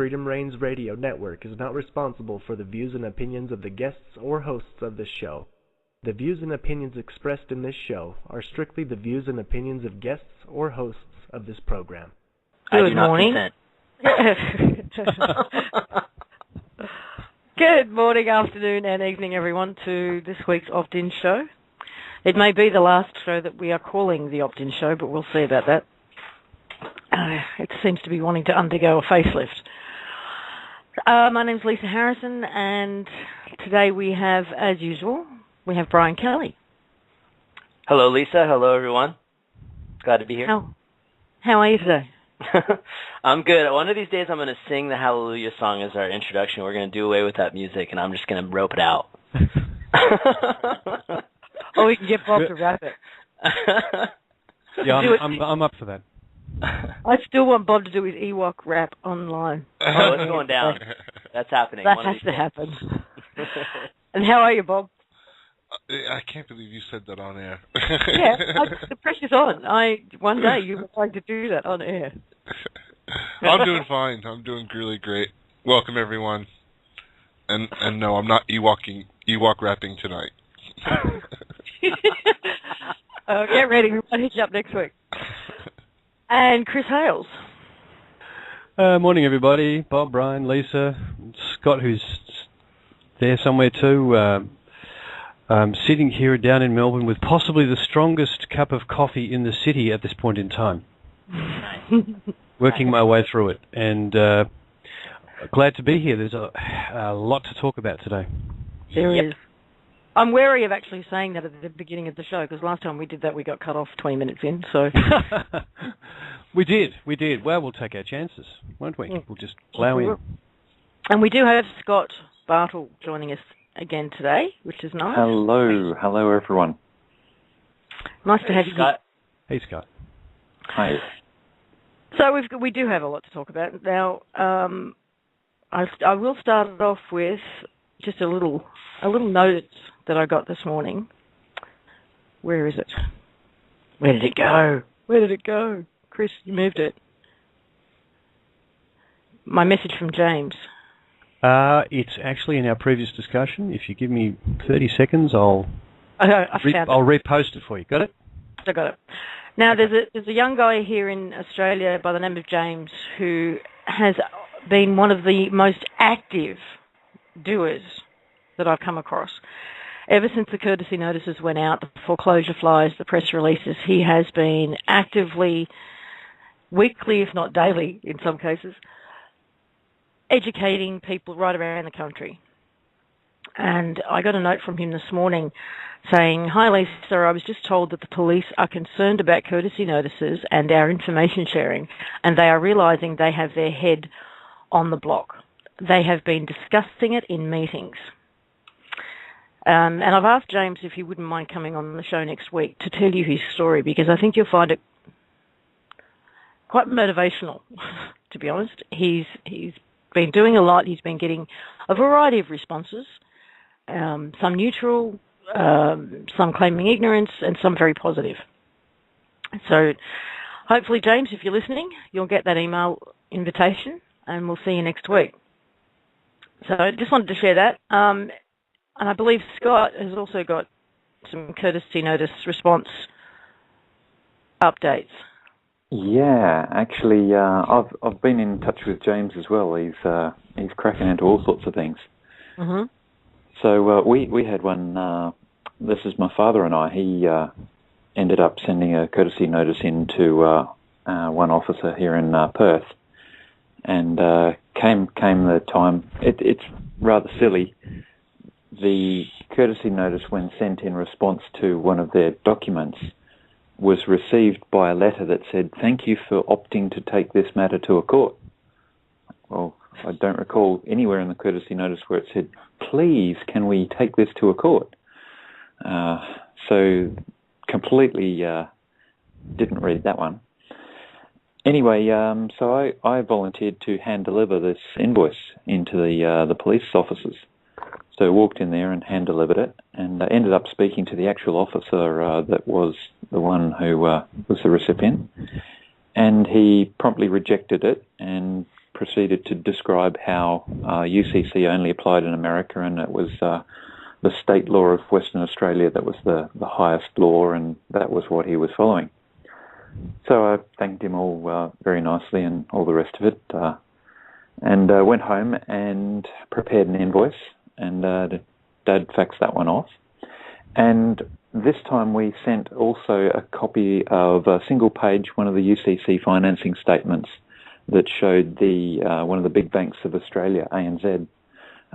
Freedom Reigns Radio Network is not responsible for the views and opinions of the guests or hosts of this show. The views and opinions expressed in this show are strictly the views and opinions of guests or hosts of this program. Good morning. Good morning, afternoon, and evening, everyone, to this week's Oppt In show. It may be the last show that we are calling the Oppt In show, but we'll see about that. It seems to be wanting to undergo a facelift. My name's Lisa Harrison, and today we have, as usual, we have Brian Kelly. Hello, Lisa. Hello, everyone. Glad to be here. How are you today? I'm good. One of these days I'm going to sing the Hallelujah song as our introduction. We're going to do away with that music, and I'm just going to rope it out. Oh, we can get Bob to rap it. Yeah, I'm up for that. I still want Bob to do his Ewok rap online. Oh, it's going down. That's happening. That has to happen. And how are you, Bob? I can't believe you said that on air. Yeah, the pressure's on. One day you would like to do that on air. I'm doing fine. I'm doing really great. Welcome, everyone. And no, I'm not Ewok rapping tonight. Get ready. We might hit you up next week. And Chris Hales. Morning, everybody. Bob, Brian, Lisa, Scott, who's there somewhere too. I'm sitting here down in Melbourne with possibly the strongest cup of coffee in the city at this point in time. Nice. Working my way through it. And glad to be here. There's a lot to talk about today. There is. I'm wary of actually saying that at the beginning of the show, because last time we did that, we got cut off 20 minutes in. So We did. Well, we'll take our chances, won't we? We'll just plow in. And we do have Scott Bartle joining us again today, which is nice. Hello, everyone. Nice to have you, Scott. Hey, Scott. Hi. So we do have a lot to talk about now. I will start it off with just a little note that I got this morning. Where is it? Where did it go? Chris, you moved it. My message from James. It's actually in our previous discussion. If you give me 30 seconds, I'll repost it for you. Got it? I got it. Now, there's a young guy here in Australia by the name of James who has been one of the most active doers that I've come across. Ever since the courtesy notices went out, the foreclosure flyers, the press releases, he has been actively, weekly, if not daily in some cases, educating people right around the country. And I got a note from him this morning saying, "Hi Lisa, I was just told that the police are concerned about courtesy notices and our information sharing, and they are realising they have their head on the block. They have been discussing it in meetings." And I've asked James if he wouldn't mind coming on the show next week to tell you his story, because I think you'll find it quite motivational, to be honest. He's been doing a lot. He's been getting a variety of responses, some neutral, some claiming ignorance, and some very positive. So hopefully, James, if you're listening, you'll get that email invitation, and we'll see you next week. So I just wanted to share that. And I believe Scott has also got some courtesy notice response updates. Yeah, actually, I've been in touch with James as well. He's cracking into all sorts of things. Mm-hmm. So we had one. This is my father and I. He ended up sending a courtesy notice in to one officer here in Perth, and came the time. It's rather silly. The courtesy notice, when sent in response to one of their documents, was received by a letter that said, "Thank you for opting to take this matter to a court." Well, I don't recall anywhere in the courtesy notice where it said, "Please, can we take this to a court?" So completely didn't read that one. Anyway, so I volunteered to hand deliver this invoice into the police officers. So I walked in there and hand delivered it, and ended up speaking to the actual officer that was the one who was the recipient, and he promptly rejected it and proceeded to describe how UCC only applied in America, and it was the state law of Western Australia that was the highest law, and that was what he was following. So I thanked him all very nicely and all the rest of it, and went home and prepared an invoice, and Dad faxed that one off. And this time we sent also a copy of a single page, one of the UCC financing statements that showed the one of the big banks of Australia, ANZ,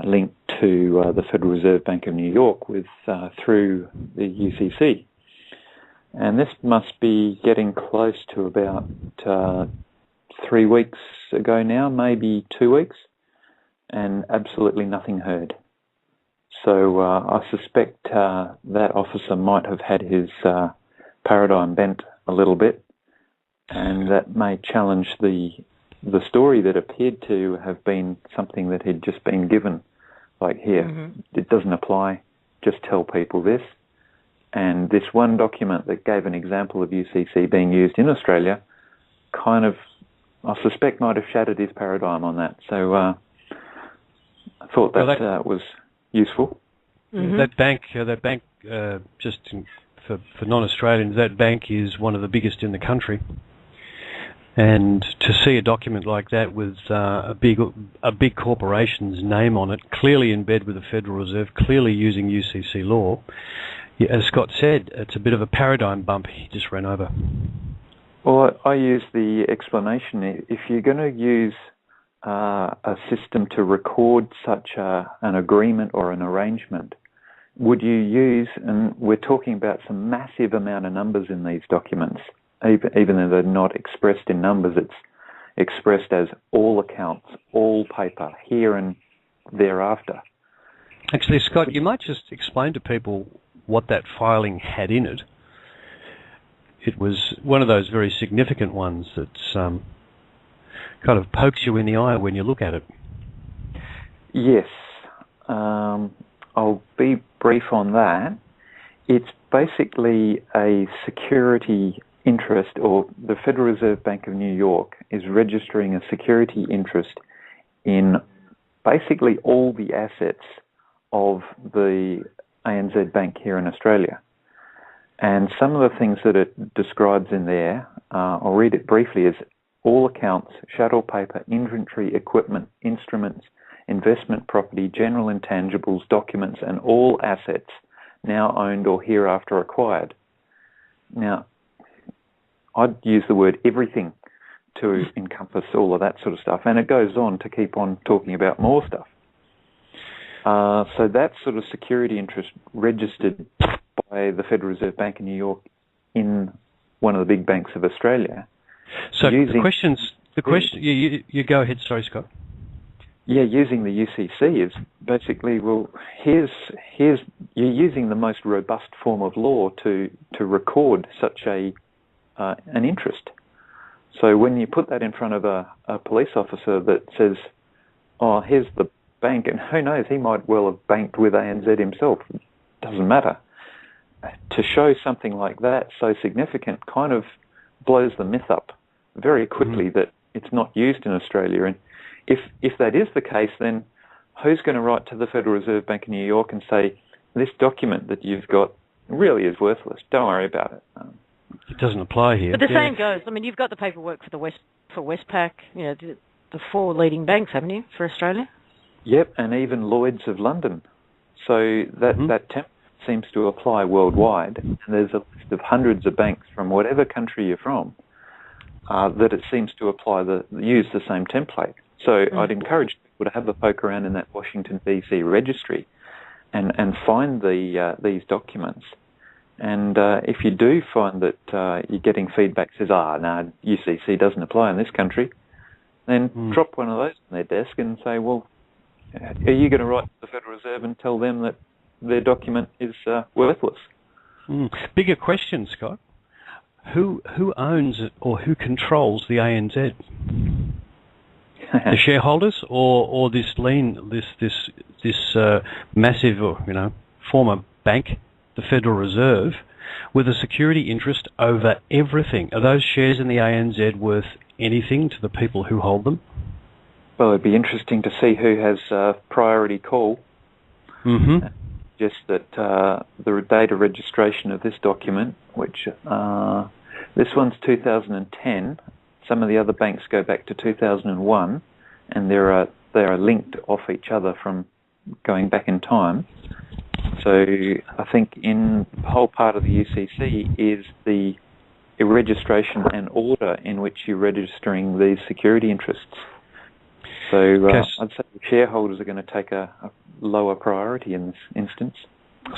linked to the Federal Reserve Bank of New York with through the UCC. And this must be getting close to about 3 weeks ago now, maybe 2 weeks, and absolutely nothing heard. So I suspect that officer might have had his paradigm bent a little bit, and that may challenge the story that appeared to have been something that had just been given, like, here, it doesn't apply, just tell people this. And this one document that gave an example of UCC being used in Australia kind of, I suspect, might have shattered his paradigm on that. So I thought that was useful. That bank, just for non-Australians, that bank is one of the biggest in the country. And to see a document like that with a big corporation's name on it, clearly in bed with the Federal Reserve, clearly using UCC law, as Scott said, it's a bit of a paradigm bump he just ran over. Well, I use the explanation, if you're going to use a system to record such an agreement or an arrangement, would you use, and we're talking about some massive amount of numbers in these documents, even though they're not expressed in numbers, it's expressed as all accounts, all paper, here and thereafter. Actually, Scott, you might just explain to people what that filing had in it. It was one of those very significant ones that's kind of pokes you in the eye when you look at it. Yes. I'll be brief on that. It's basically a security interest, or the Federal Reserve Bank of New York is registering a security interest in basically all the assets of the ANZ Bank here in Australia. And some of the things that it describes in there, I'll read it briefly, is all accounts, chattel paper, inventory, equipment, instruments, investment property, general intangibles, documents, and all assets now owned or hereafter acquired. Now, I'd use the word everything to encompass all of that sort of stuff, and it goes on to keep on talking about more stuff. So that sort of security interest registered by the Federal Reserve Bank of New York in one of the big banks of Australia. So the question, you go ahead, sorry, Scott. Yeah, using the UCC is basically, well, here's you're using the most robust form of law to record such an interest. So when you put that in front of a police officer that says, oh, here's the bank, and who knows, he might well have banked with ANZ himself, it doesn't matter. To show something like that so significant kind of blows the myth up very quickly that it's not used in Australia. And if that is the case, then who's going to write to the Federal Reserve Bank of New York and say, this document that you've got really is worthless, don't worry about it? It doesn't apply here. But the same goes, I mean, you've got the paperwork for Westpac, you know, the four leading banks, haven't you, for Australia? Yep, and even Lloyd's of London. So that template seems to apply worldwide, and there's a list of hundreds of banks from whatever country you're from that it seems to use the same template. So I'd encourage people to have a poke around in that Washington DC registry and find these documents. And if you do find that you're getting feedback that says, no, UCC doesn't apply in this country, then drop one of those on their desk and say, well, are you going to write to the Federal Reserve and tell them that their document is worthless? Bigger question, Scott. Who owns it, or who controls the ANZ? The shareholders, or this massive, former bank, the Federal Reserve, with a security interest over everything? Are those shares in the ANZ worth anything to the people who hold them? Well, it'd be interesting to see who has priority call. Mm-hmm. Just that the data registration of this document, which this one's 2010. Some of the other banks go back to 2001, and they are linked off each other from going back in time. So I think in the whole part of the UCC is the registration and order in which you're registering these security interests. So I'd say the shareholders are going to take a lower priority in this instance.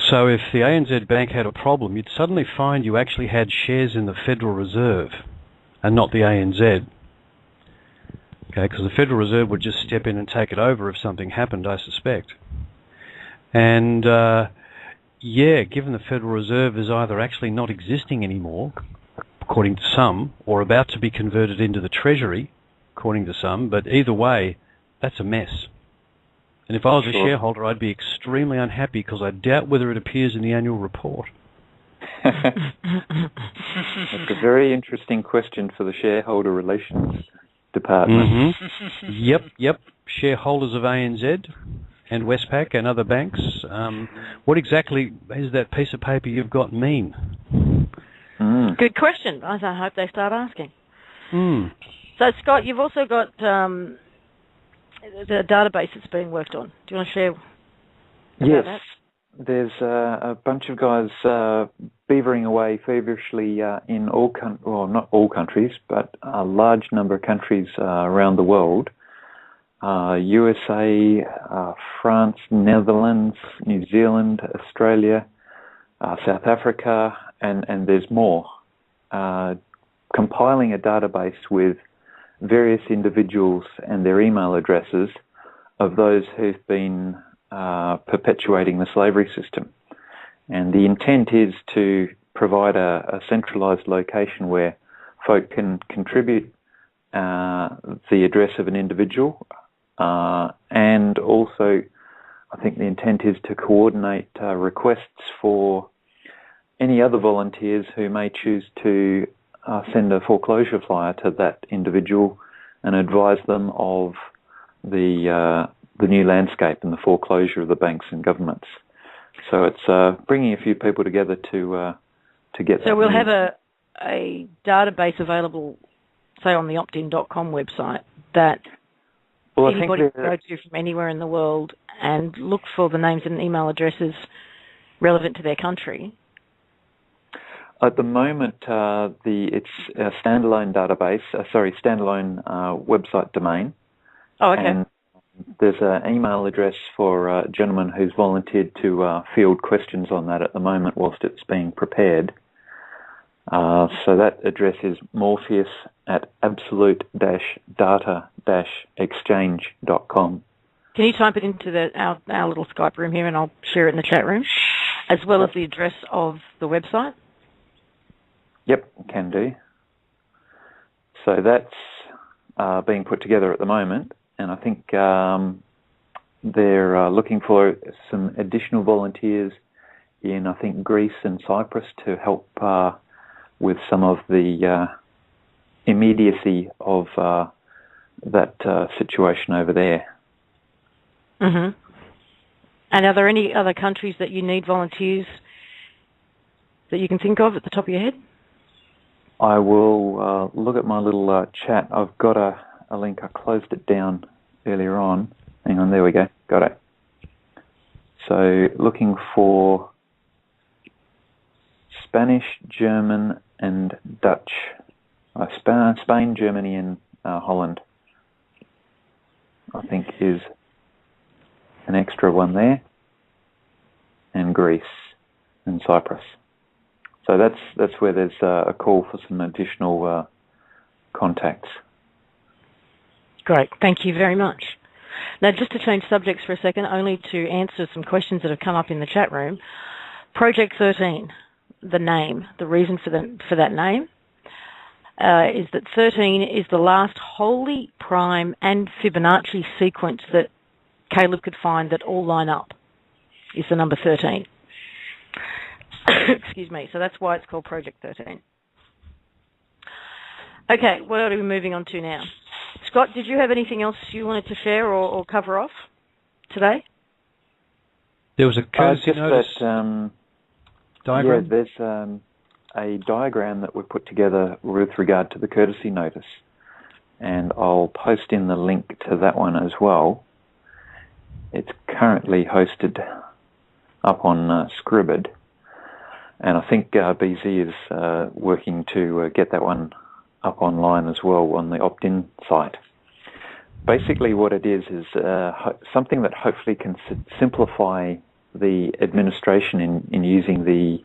So if the ANZ Bank had a problem, you'd suddenly find you actually had shares in the Federal Reserve and not the ANZ. Okay, because the Federal Reserve would just step in and take it over if something happened, I suspect. And given the Federal Reserve is either actually not existing anymore, according to some, or about to be converted into the Treasury, according to some, but either way, that's a mess. And if I was a shareholder, I'd be extremely unhappy because I doubt whether it appears in the annual report. That's a very interesting question for the shareholder relations department. Mm-hmm. Yep. Shareholders of ANZ and Westpac and other banks. What exactly is that piece of paper you've got mean? Good question. I hope they start asking. So, Scott, you've also got the database that's being worked on. Do you want to share about that? There's a bunch of guys beavering away feverishly in not all countries, but a large number of countries around the world. USA, France, Netherlands, New Zealand, Australia, South Africa, and there's more. Compiling a database with various individuals and their email addresses of those who've been perpetuating the slavery system. And the intent is to provide a centralized location where folk can contribute the address of an individual, and also I think the intent is to coordinate requests for any other volunteers who may choose to send a foreclosure flyer to that individual and advise them of the new landscape and the foreclosure of the banks and governments. So it's bringing a few people together to get. So we'll have a database available, say, on the optin.com website that anybody can go to from anywhere in the world and look for the names and email addresses relevant to their country. At the moment, it's a standalone database, standalone website domain. Oh, okay. And there's an email address for a gentleman who's volunteered to field questions on that at the moment whilst it's being prepared. So that address is morpheus@absolute-data-exchange.com. Can you type it into our little Skype room here, and I'll share it in the chat room, as well as the address of the website? Yep, can do. So that's being put together at the moment, and I think they're looking for some additional volunteers in, I think, Greece and Cyprus to help with some of the immediacy of that situation over there. Mm-hmm. And are there any other countries that you need volunteers that you can think of at the top of your head? I will look at my little chat. I've got a link. I closed it down earlier on. Hang on, there we go. Got it. So looking for Spanish, German, and Dutch. Spain, Germany, and Holland, I think, is an extra one there, and Greece and Cyprus. So that's where there's a call for some additional contacts. Great, thank you very much. Now, just to change subjects for a second, only to answer some questions that have come up in the chat room. Project 13, the name, the reason for that name is that 13 is the last holy prime and Fibonacci sequence that Caleb could find that all line up, is the number 13. Excuse me. So that's why it's called Project 13. Okay, what are we moving on to now? Scott, did you have anything else you wanted to share or cover off today? There was a courtesy notice diagram. Yeah, there's a diagram that we put together with regard to the courtesy notice, and I'll post in the link to that one as well. It's currently hosted up on Scribd, and I think BZ is working to get that one up online as well on the Oppt In site. Basically what it is something that hopefully can simplify the administration in using the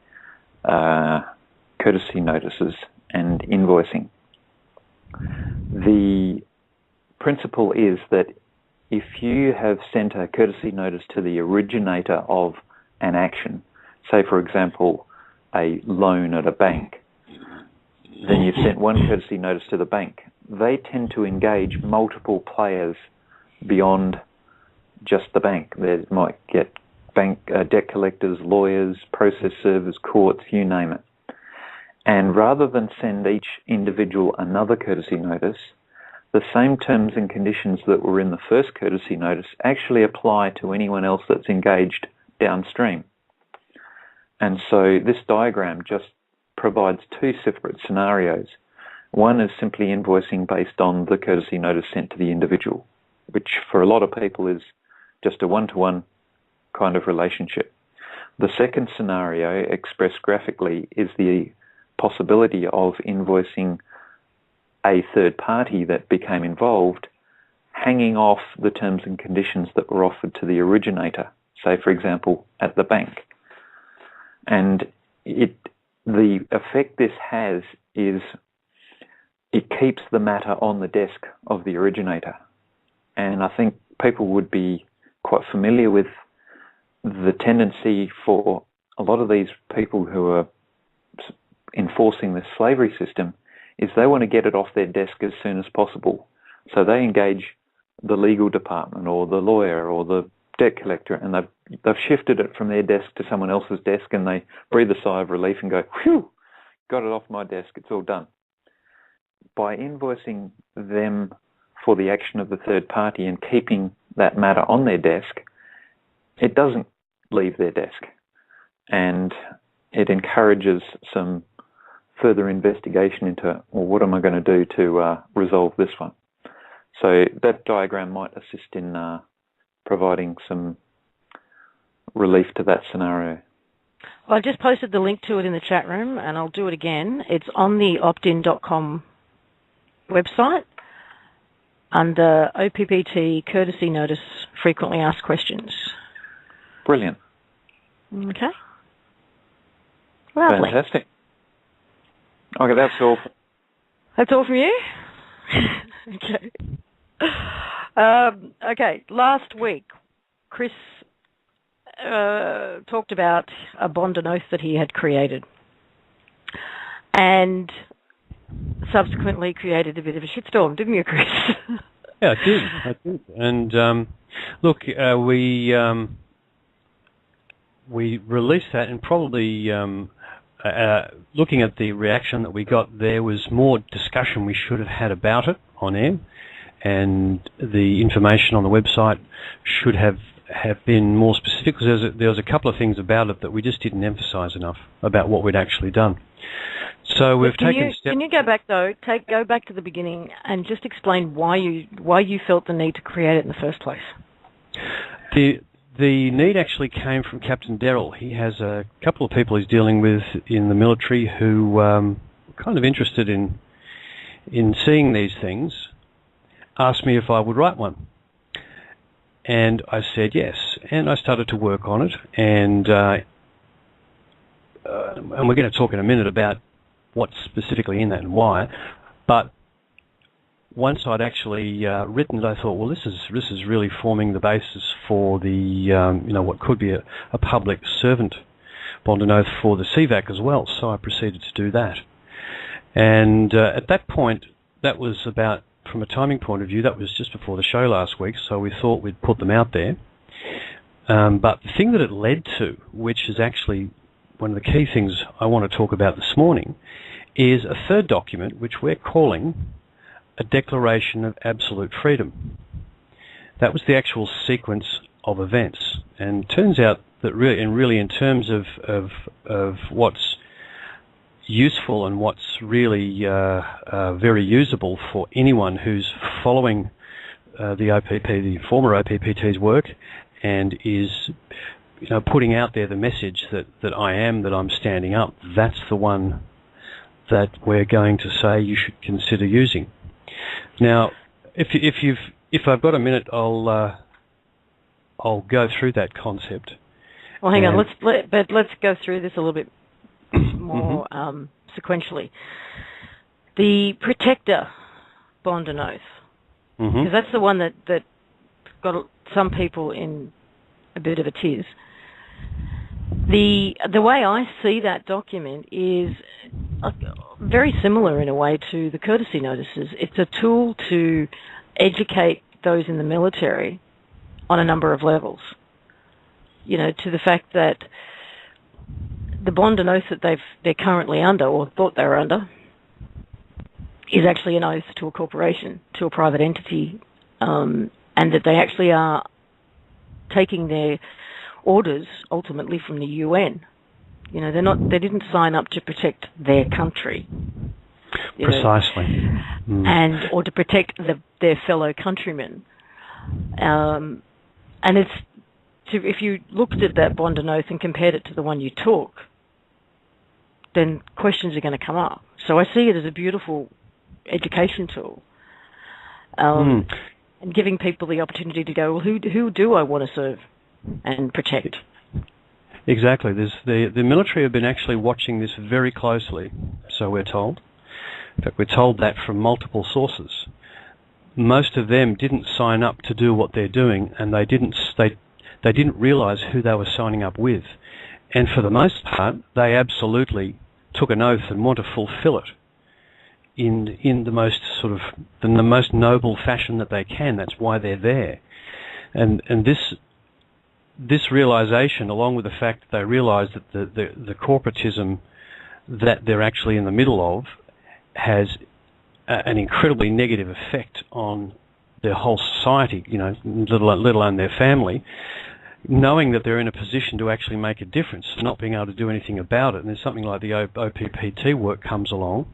courtesy notices and invoicing. The principle is that if you have sent a courtesy notice to the originator of an action, say for example a loan at a bank, then you've sent one courtesy notice to the bank. They tend to engage multiple players beyond just the bank. They might get debt collectors, lawyers, process servers, courts, you name it. And rather than send each individual another courtesy notice, the same terms and conditions that were in the first courtesy notice actually apply to anyone else that's engaged downstream. And so this diagram just provides two separate scenarios. One is simply invoicing based on the courtesy notice sent to the individual, which for a lot of people is just a one-to-one kind of relationship. The second scenario, expressed graphically, is the possibility of invoicing a third party that became involved, hanging off the terms and conditions that were offered to the originator, say for example at the bank. And the effect this has is it keeps the matter on the desk of the originator. And I think people would be quite familiar with the tendency for a lot of these people who are enforcing this slavery system is they want to get it off their desk as soon as possible. So they engage the legal department or the lawyer or the debt collector, and they've shifted it from their desk to someone else's desk, and they breathe a sigh of relief and go, phew, got it off my desk, it's all done. By invoicing them for the action of the third party and keeping that matter on their desk, it doesn't leave their desk, and it encourages some further investigation into, well, what am I going to do to resolve this one? So that diagram might assist in providing some relief to that scenario. Well, I just posted the link to it in the chat room, and I'll do it again. It's on the optin.com website under OPPT Courtesy Notice Frequently Asked Questions. Brilliant. Okay. Lovely. Fantastic. Okay, that's all. That's all from you? Okay. Okay, last week, Chris talked about a bond and oath that he had created and subsequently created a bit of a shitstorm, didn't you, Chris? Yeah, I did. And look, we released that, and probably looking at the reaction that we got, there was more discussion we should have had about it on air, and the information on the website should have been more specific, because there was a couple of things about it that we just didn't emphasise enough about what we'd actually done. So we've taken steps. Can you go back though? Go back to the beginning and just explain why you felt the need to create it in the first place. The need actually came from Captain Derrill. He has a couple of people he's dealing with in the military who were kind of interested in seeing these things, asked me if I would write one. And I said yes, and I started to work on it, and we're going to talk in a minute about what's specifically in that and why. But once I'd actually written it, I thought, well, this is really forming the basis for the what could be a public servant bond and oath for the CVAC as well. So I proceeded to do that, and at that point, that was about, from a timing point of view, that was just before the show last week. So we thought we'd put them out there. But the thing that it led to, which is actually one of the key things I want to talk about this morning, is a third document which we're calling a declaration of absolute freedom. That was the actual sequence of events. And it turns out that really in terms of what's useful and what's really very usable for anyone who's following the OPP, the former OPPT's work, and is putting out there the message that I'm standing up, that's the one that we're going to say you should consider using. Now, if I've got a minute, I'll go through that concept. Well, hang on. Let's go through this a little bit more sequentially. The protector bond and oath, because that's the one that got some people in a bit of a tiz. The way I see that document is very similar in a way to the courtesy notices. It's a tool to educate those in the military on a number of levels. To the fact that the bond and oath that they're currently under, or thought they were under, is actually an oath to a corporation, to a private entity, and that they actually are taking their orders ultimately from the UN. They didn't sign up to protect their country. Precisely. And or to protect their fellow countrymen. And if you looked at that bond and oath and compared it to the one you took, then questions are going to come up. So I see it as a beautiful education tool, and giving people the opportunity to go, well, who do I want to serve and protect? Exactly. The military have been actually watching this very closely, so we're told. In fact, we're told that from multiple sources. Most of them didn't sign up to do what they're doing, and they didn't realise who they were signing up with. And for the most part, they absolutely took an oath and want to fulfil it in the most the most noble fashion that they can. That's why they're there. And this realisation, along with the fact that they realise that the corporatism that they're actually in the middle of has an incredibly negative effect on their whole society, let alone their family, knowing that they're in a position to actually make a difference, not being able to do anything about it. And there's something like the OPPT work comes along,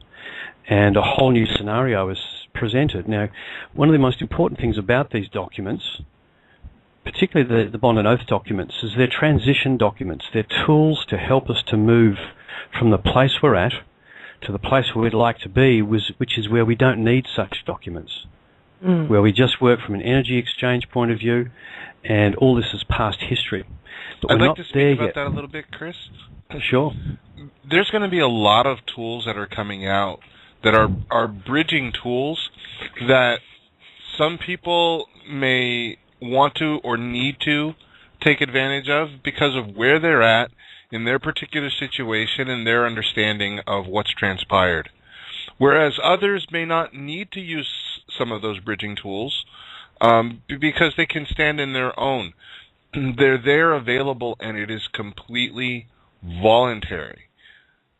and a whole new scenario is presented. Now, one of the most important things about these documents, particularly the bond and oath documents, is they're transition documents. They're tools to help us to move from the place we're at to the place where we'd like to be, which is where we don't need such documents, where we just work from an energy exchange point of view, and all this is past history. But I'd like to speak about that a little bit, Chris. Sure. There's going to be a lot of tools that are coming out that are bridging tools that some people may want to or need to take advantage of because of where they're at in their particular situation and their understanding of what's transpired. Whereas others may not need to use some of those bridging tools because they can stand in their own. They're there, available, and it is completely voluntary.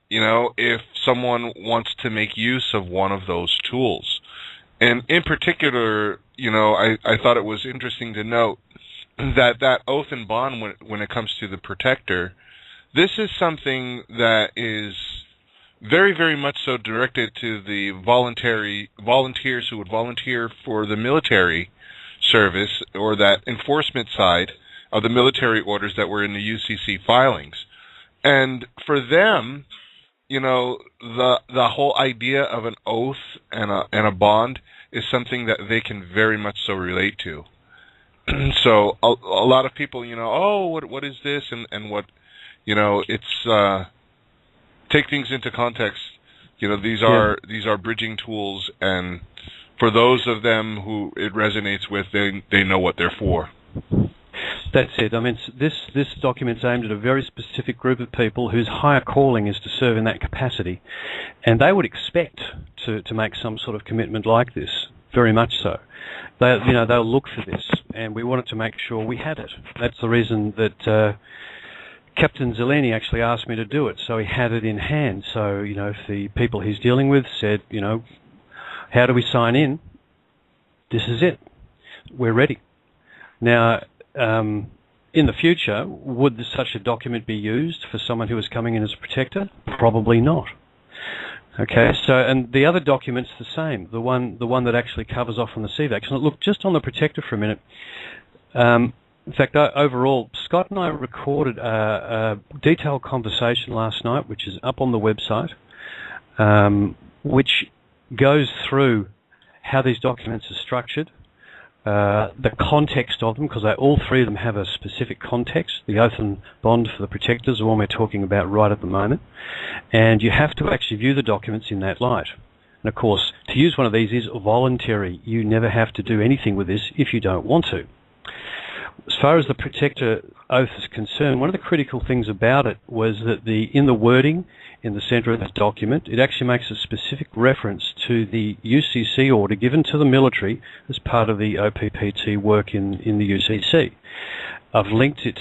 If someone wants to make use of one of those tools. And in particular, I thought it was interesting to note that oath and bond, when it comes to the protector, this is something that is very, very much so directed to the volunteers who would volunteer for the military service or that enforcement side of the military orders that were in the UCC filings. And for them, the whole idea of an oath and a bond is something that they can very much so relate to. So a lot of people, what is this and what, it's take things into context. These are bridging tools, and for those of them who it resonates with, they know what they're for. That's it. I mean, this document's aimed at a very specific group of people whose higher calling is to serve in that capacity, and they would expect to make some sort of commitment like this, very much so. They'll look for this, and we wanted to make sure we had it. That's the reason that Captain Zeleny actually asked me to do it, so he had it in hand. So, if the people he's dealing with said, How do we sign in? This is it. We're ready. Now, in the future, would such a document be used for someone who is coming in as a protector? Probably not. Okay, so, and the other document's the same, the one that actually covers off on the CVAX. And look, just on the protector for a minute. In fact, overall, Scott and I recorded a detailed conversation last night, which is up on the website, which goes through how these documents are structured, the context of them, because all three of them have a specific context. The oath and bond for the protectors, the one we're talking about right at the moment. And you have to actually view the documents in that light. And of course, to use one of these is voluntary. You never have to do anything with this if you don't want to. As far as the protector oath is concerned, one of the critical things about it was that in the wording in the centre of this document, it actually makes a specific reference to the UCC order given to the military as part of the OPPT work in the UCC. I've linked it.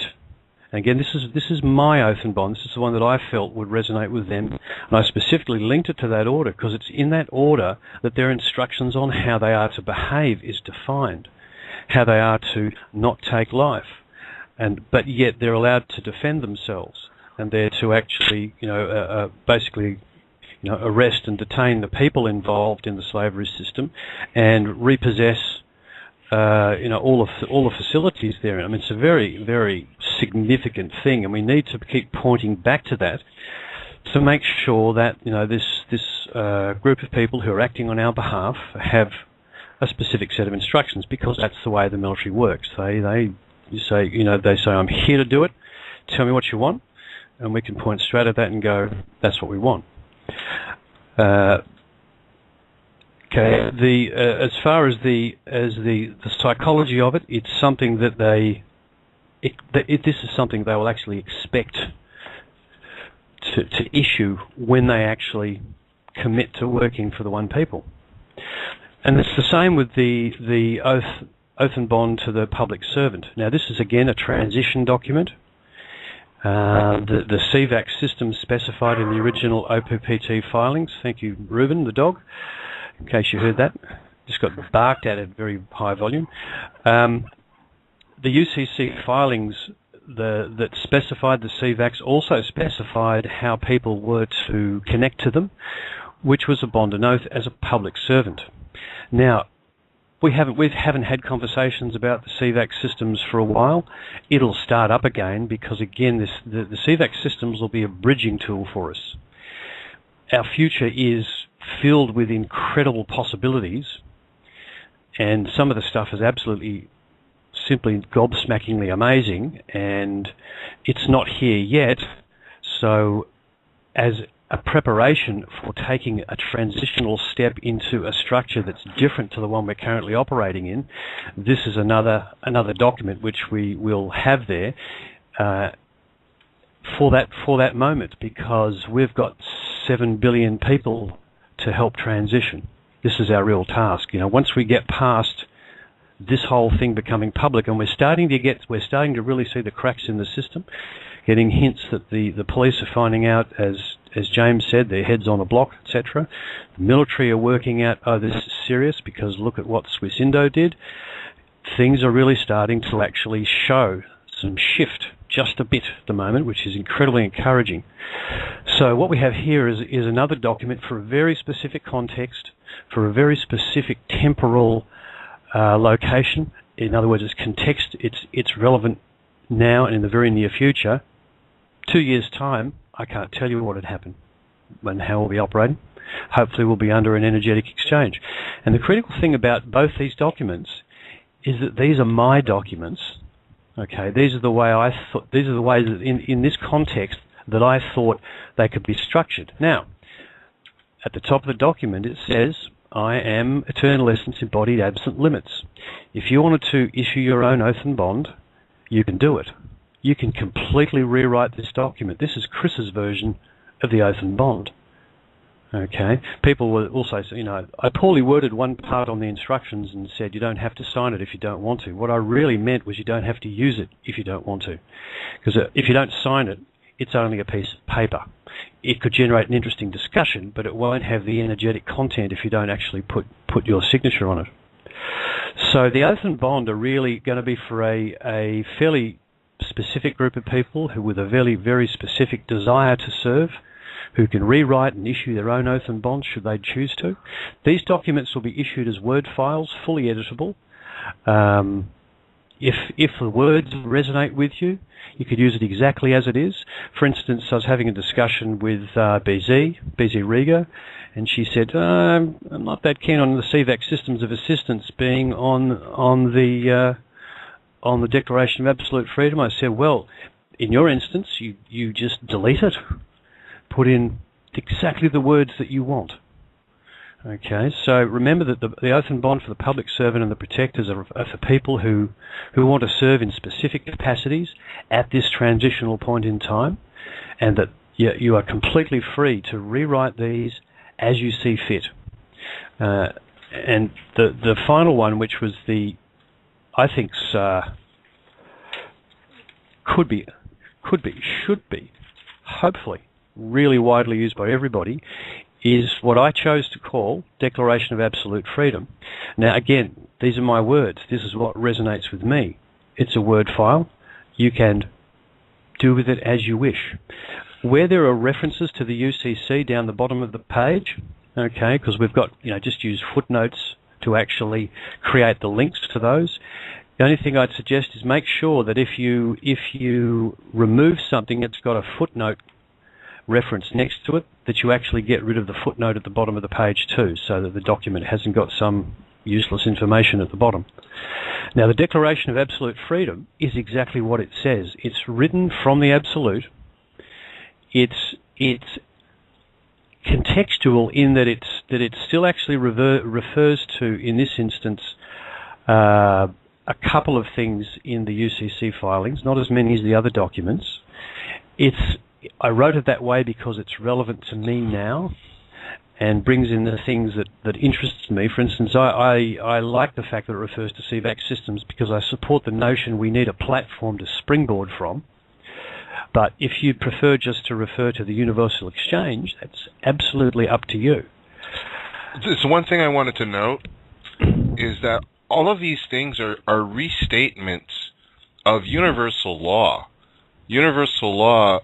Again, this is my oath and bond. This is the one that I felt would resonate with them. And I specifically linked it to that order because it's in that order that their instructions on how they are to behave is defined, how they are to not take life, but yet they're allowed to defend themselves, and they're to actually, basically, arrest and detain the people involved in the slavery system, and repossess, all the facilities there. I mean, it's a very, very significant thing, and we need to keep pointing back to that to make sure that this group of people who are acting on our behalf have a specific set of instructions, because that's the way the military works. They say, I'm here to do it. Tell me what you want, and we can point straight at that and go, that's what we want. Okay. As far as the psychology of it, it's something that this is something they will actually expect to issue when they actually commit to working for the one people. And it's the same with the oath and bond to the public servant. Now, this is again a transition document. The CVAX system specified in the original OPPT filings. Thank you, Reuben, the dog, in case you heard that. Just got barked at very high volume. The UCC filings that specified the CVAX also specified how people were to connect to them, which was a bond and oath as a public servant. Now, we haven't had conversations about the CVAX systems for a while. It'll start up again because, again, the CVAX systems will be a bridging tool for us. Our future is filled with incredible possibilities, and some of the stuff is absolutely, simply gobsmackingly amazing, and it's not here yet. So, as a preparation for taking a transitional step into a structure that's different to the one we're currently operating in, this is another document which we will have there for that moment, because we've got 7 billion people to help transition. This is our real task. Once we get past this whole thing becoming public, and we're starting to really see the cracks in the system, getting hints that the police are finding out, as James said, their heads on a block, etc. The military are working out, this is serious, because look at what Swiss Indo did. Things are really starting to actually show some shift just a bit at the moment, which is incredibly encouraging. So what we have here is another document for a very specific context, for a very specific temporal location. In other words, it's context. It's relevant now and in the very near future. 2 years' time, I can't tell you what had happened and how we'll be operating. Hopefully we'll be under an energetic exchange. And the critical thing about both these documents is that these are my documents. Okay, these are the ways that in this context that I thought they could be structured. Now, at the top of the document it says, I am Eternal Essence Embodied Absent Limits. If you wanted to issue your own oath and bond, you can do it. You can completely rewrite this document. This is Chris's version of the oath and bond. Okay. People will also say, I poorly worded one part on the instructions and said you don't have to sign it if you don't want to. What I really meant was you don't have to use it if you don't want to. Because if you don't sign it, it's only a piece of paper. It could generate an interesting discussion, but it won't have the energetic content if you don't actually put your signature on it. So the oath and bond are really going to be for a fairly specific group of people who with a very, very specific desire to serve, who can rewrite and issue their own oath and bond should they choose to. These documents will be issued as Word files, fully editable. If the words resonate with you, you could use it exactly as it is. For instance, I was having a discussion with BZ Riga, and she said, I'm not that keen on the CVAC systems of assistance being on the Declaration of Absolute Freedom. I said, well, in your instance, you just delete it. Put in exactly the words that you want. Okay, so remember that the oath and bond for the public servant and the protectors are for people who want to serve in specific capacities at this transitional point in time, and that you are completely free to rewrite these as you see fit. And the final one, which was I think should be, hopefully, really widely used by everybody, is what I chose to call Declaration of Absolute Freedom. Now, again, these are my words. This is what resonates with me. It's a Word file. You can do with it as you wish. Where there are references to the UCC down the bottom of the page, okay, because we've got, just use footnotes to actually create the links to those. The only thing I'd suggest is make sure that if you remove something that's got a footnote reference next to it, that you actually get rid of the footnote at the bottom of the page too, so that the document hasn't got some useless information at the bottom. Now, the Declaration of Absolute Freedom is exactly what it says. It's written from the Absolute. It's contextual in that it still actually refers to, in this instance, a couple of things in the UCC filings, not as many as the other documents. I wrote it that way because it's relevant to me now and brings in the things that interests me. For instance, I like the fact that it refers to CVAC systems because I support the notion we need a platform to springboard from. But if you prefer just to refer to the Universal Exchange, that's absolutely up to you. So one thing I wanted to note is that all of these things are restatements of universal law. Universal law,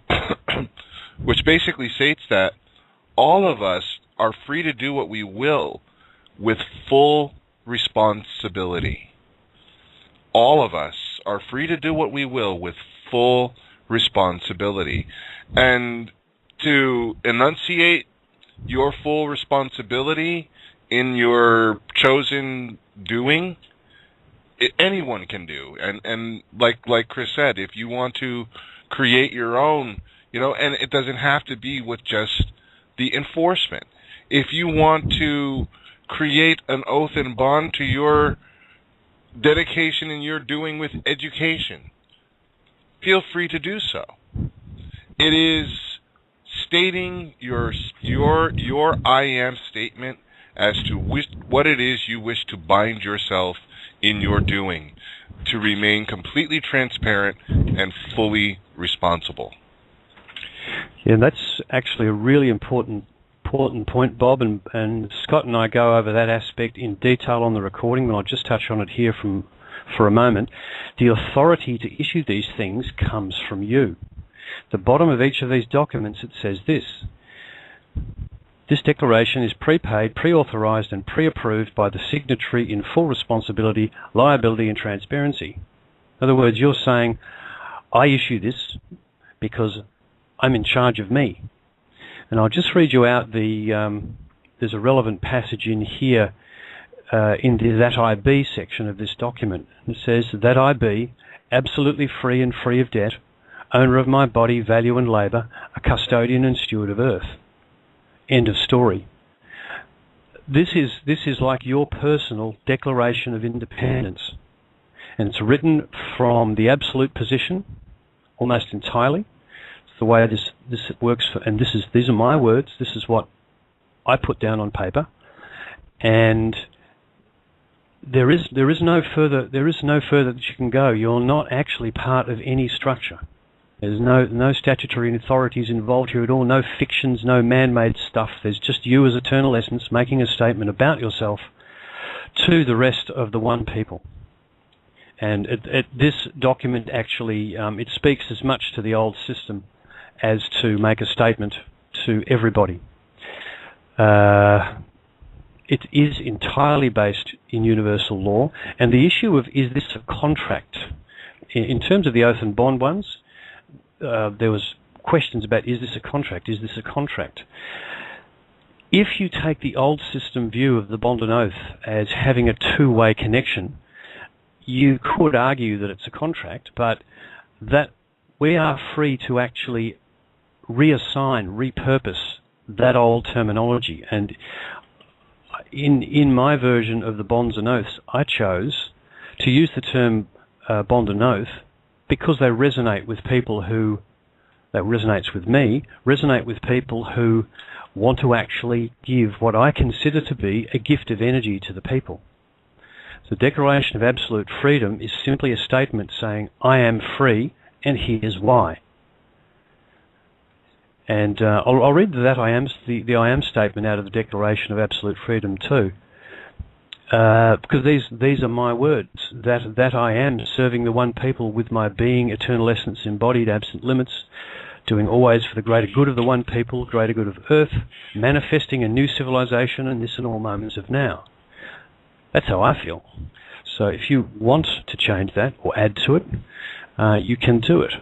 which basically states that all of us are free to do what we will with full responsibility. All of us are free to do what we will with full responsibility. And to enunciate your full responsibility in your chosen doing, anyone can do. And like Chris said, if you want to create your own, and it doesn't have to be with just the enforcement. If you want to create an oath and bond to your dedication and your doing with education, feel free to do so. It is stating your I am statement as to what it is you wish to bind yourself in your doing, to remain completely transparent and fully responsible. Yeah, that's actually a really important point, Bob, and Scott and I go over that aspect in detail on the recording, and I'll just touch on it here for a moment. The authority to issue these things comes from you. The bottom of each of these documents, it says this: this declaration is prepaid, pre-authorized, and pre-approved by the signatory in full responsibility, liability, and transparency. In other words, you're saying, I issue this because I'm in charge of me. And I'll just read you out there's a relevant passage in here in the That I Be section of this document. It says, that I be, absolutely free and free of debt, owner of my body, value and labour, a custodian and steward of earth. End of story. This is like your personal declaration of independence, and it's written from the absolute position, almost entirely. It's the way this works, and these are my words. This is what I put down on paper, and there is no further that you can go. You're not actually part of any structure. There's no statutory authorities involved here at all, no fictions, no man-made stuff. There's just you as eternal essence making a statement about yourself to the rest of the one people. And this document actually, it speaks as much to the old system as to make a statement to everybody. It is entirely based in universal law, and the issue of is this a contract? In terms of the oath and bond ones, there was questions about is this a contract? Is this a contract? If you take the old system view of the bond and oath as having a two-way connection, you could argue that it's a contract, but that we are free to actually reassign, repurpose that old terminology. And in my version of the bonds and oaths, I chose to use the term bond and oath because they resonate with people who, that resonates with me, resonate with people who want to actually give what I consider to be a gift of energy to the people. The Declaration of Absolute Freedom is simply a statement saying, I am free, and here's why. And I'll read the I am statement out of the Declaration of Absolute Freedom too, because these are my words, that I am serving the one people with my being, eternal essence embodied, absent limits, doing always for the greater good of the one people, greater good of Earth, manifesting a new civilization in this and all moments of now. That's how I feel. So if you want to change that or add to it, you can do it.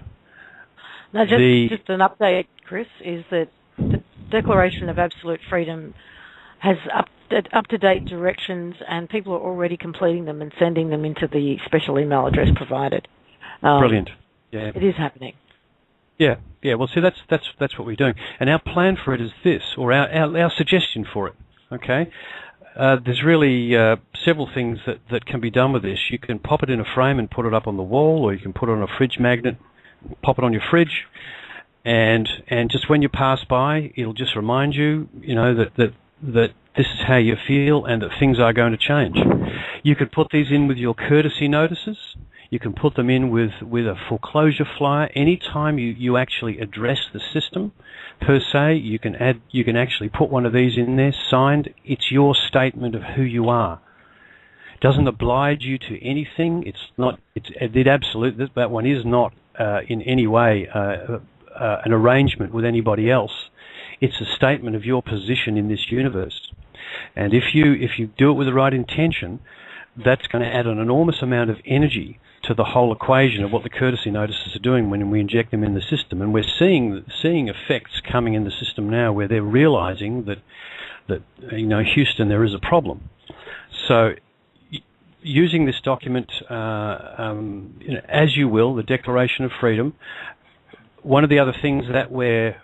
Now, just an update, Chris, is that the Declaration of Absolute Freedom has up-to-date directions, and people are already completing them and sending them into the special email address provided. Brilliant. Yeah. It is happening. Yeah. Well, see, that's what we're doing, and our plan for it is this, or our suggestion for it. Okay. There's really several things that can be done with this. You can pop it in a frame and put it up on the wall, or you can put it on a fridge magnet, pop it on your fridge, and just when you pass by, it'll just remind you, that this is how you feel and that things are going to change. You could put these in with your courtesy notices. You can put them in with a foreclosure flyer. Anytime you actually address the system, per se, you can actually put one of these in there, signed. It's your statement of who you are. It doesn't oblige you to anything. That one is not in any way an arrangement with anybody else. It's a statement of your position in this universe. And if you do it with the right intention, that's going to add an enormous amount of energy to the whole equation of what the courtesy notices are doing when we inject them in the system. And we're seeing effects coming in the system now where they're realizing that Houston, there is a problem. So using this document, as you will, the Declaration of Freedom, one of the other things that we're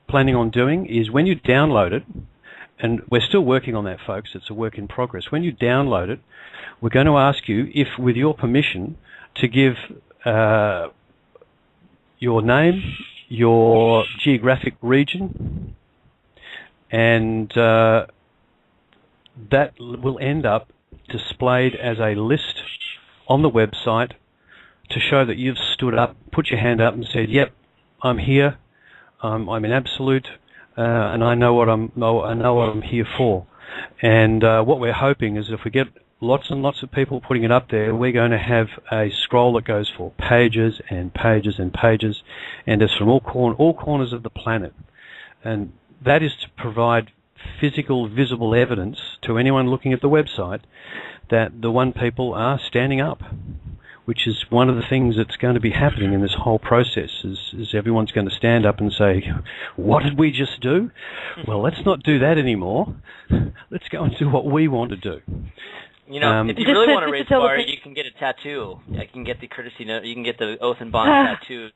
planning on doing is when you download it, and we're still working on that, folks, it's a work in progress. When you download it, we're going to ask you, if with your permission, to give your name, your geographic region, and that will end up displayed as a list on the website to show that you've stood up, put your hand up and said, yep, I'm here, I'm in absolute, and I know what I'm here for. And what we're hoping is if we get lots and lots of people putting it up there, we're going to have a scroll that goes for pages and pages and pages, and it's from all corners of the planet. And that is to provide physical, visible evidence to anyone looking at the website that the one people are standing up, which is one of the things that's going to be happening in this whole process, is everyone's going to stand up and say, what did we just do? Well, let's not do that anymore. Let's go and do what we want to do. If you really want to raise the bar, you can get a tattoo. I can get the courtesy note. You can get the oath and bond tattoo.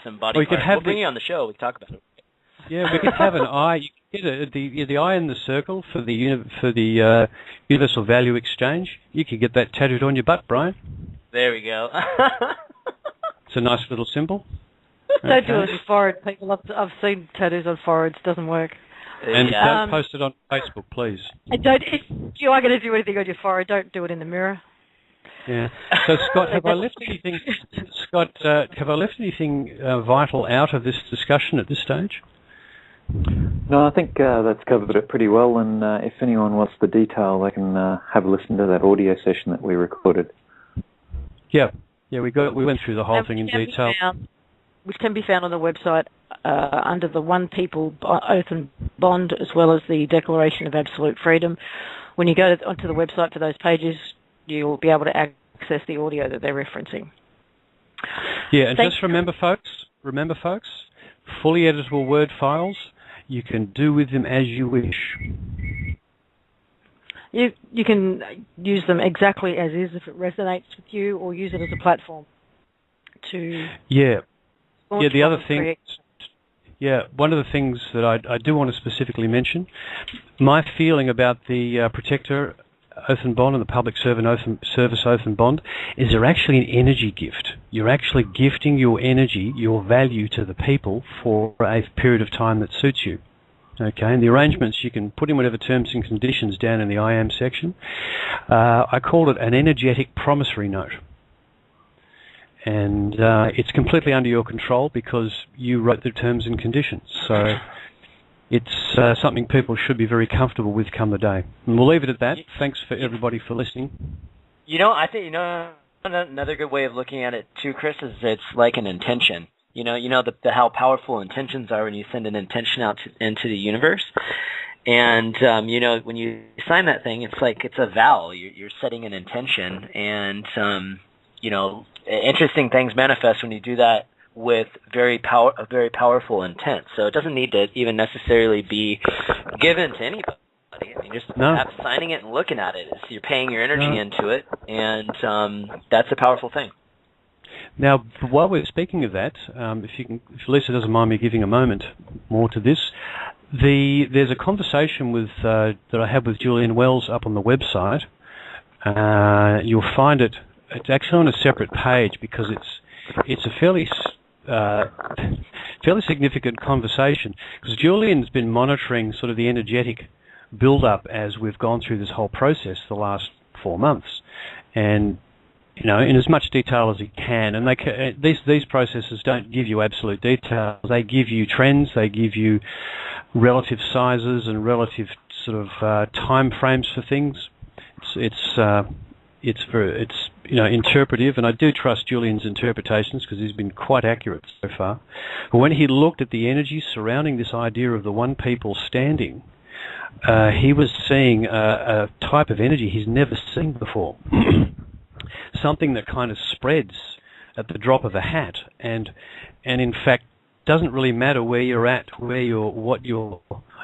Some body parts. We'll bring you on the show. We can talk about it. Yeah, we could have an eye. You could get the eye in the circle for the Universal Value Exchange. You could get that tattooed on your butt, Brian. There we go. It's a nice little symbol. Don't do it on your forehead, people. I've seen tattoos on foreheads. Doesn't work. And don't post it on Facebook, please. If you are going to do anything on your forehead, don't do it in the mirror. Yeah. So, Scott, have I left anything? Scott, have I left anything vital out of this discussion at this stage? No, I think that's covered it pretty well. And if anyone wants the detail, they can have a listen to that audio session that we recorded. Yeah. Yeah, we went through the whole thing in detail. Which can be found on the website under the One People Oath and Bond, as well as the Declaration of Absolute Freedom. When you go onto the website for those pages, you'll be able to access the audio that they're referencing. Yeah, and just remember, folks, fully editable Word files, you can do with them as you wish. You can use them exactly as is if it resonates with you, or use it as a platform to... Yeah. Yeah, the other thing... Yeah, one of the things that I do want to specifically mention, my feeling about the Protector Oath and Bond and the Public Service Oath and Bond is they're actually an energy gift. You're actually gifting your energy, your value to the people for a period of time that suits you. Okay, and the arrangements, you can put in whatever terms and conditions down in the I am section. I called it an energetic promissory note. And it's completely under your control because you wrote the terms and conditions. So it's something people should be very comfortable with come the day. And we'll leave it at that. Thanks for everybody for listening. I think another good way of looking at it too, Chris, is it's like an intention. How powerful intentions are when you send an intention out into the universe. And, when you sign that thing, it's like it's a vow. You're setting an intention. And, interesting things manifest when you do that with a very powerful intent. So it doesn't need to even necessarily be given to anybody. I mean, just signing it and looking at it. You're paying your energy into it, and that's a powerful thing. Now, while we're speaking of that, if Lisa doesn't mind me giving a moment more to this, there's a conversation that I had with Julian Wells up on the website. You'll find it. It's actually on a separate page because it's a fairly significant conversation, because Julian's been monitoring sort of the energetic build-up as we've gone through this whole process the last 4 months, and in as much detail as he can. And these processes don't give you absolute details. They give you trends. They give you relative sizes and relative sort of time frames for things. It's interpretive, and I do trust Julian's interpretations because he's been quite accurate so far. But when he looked at the energy surrounding this idea of the one people standing, he was seeing a type of energy he's never seen before. Something that kind of spreads at the drop of a hat, and in fact doesn't really matter where you're at, what your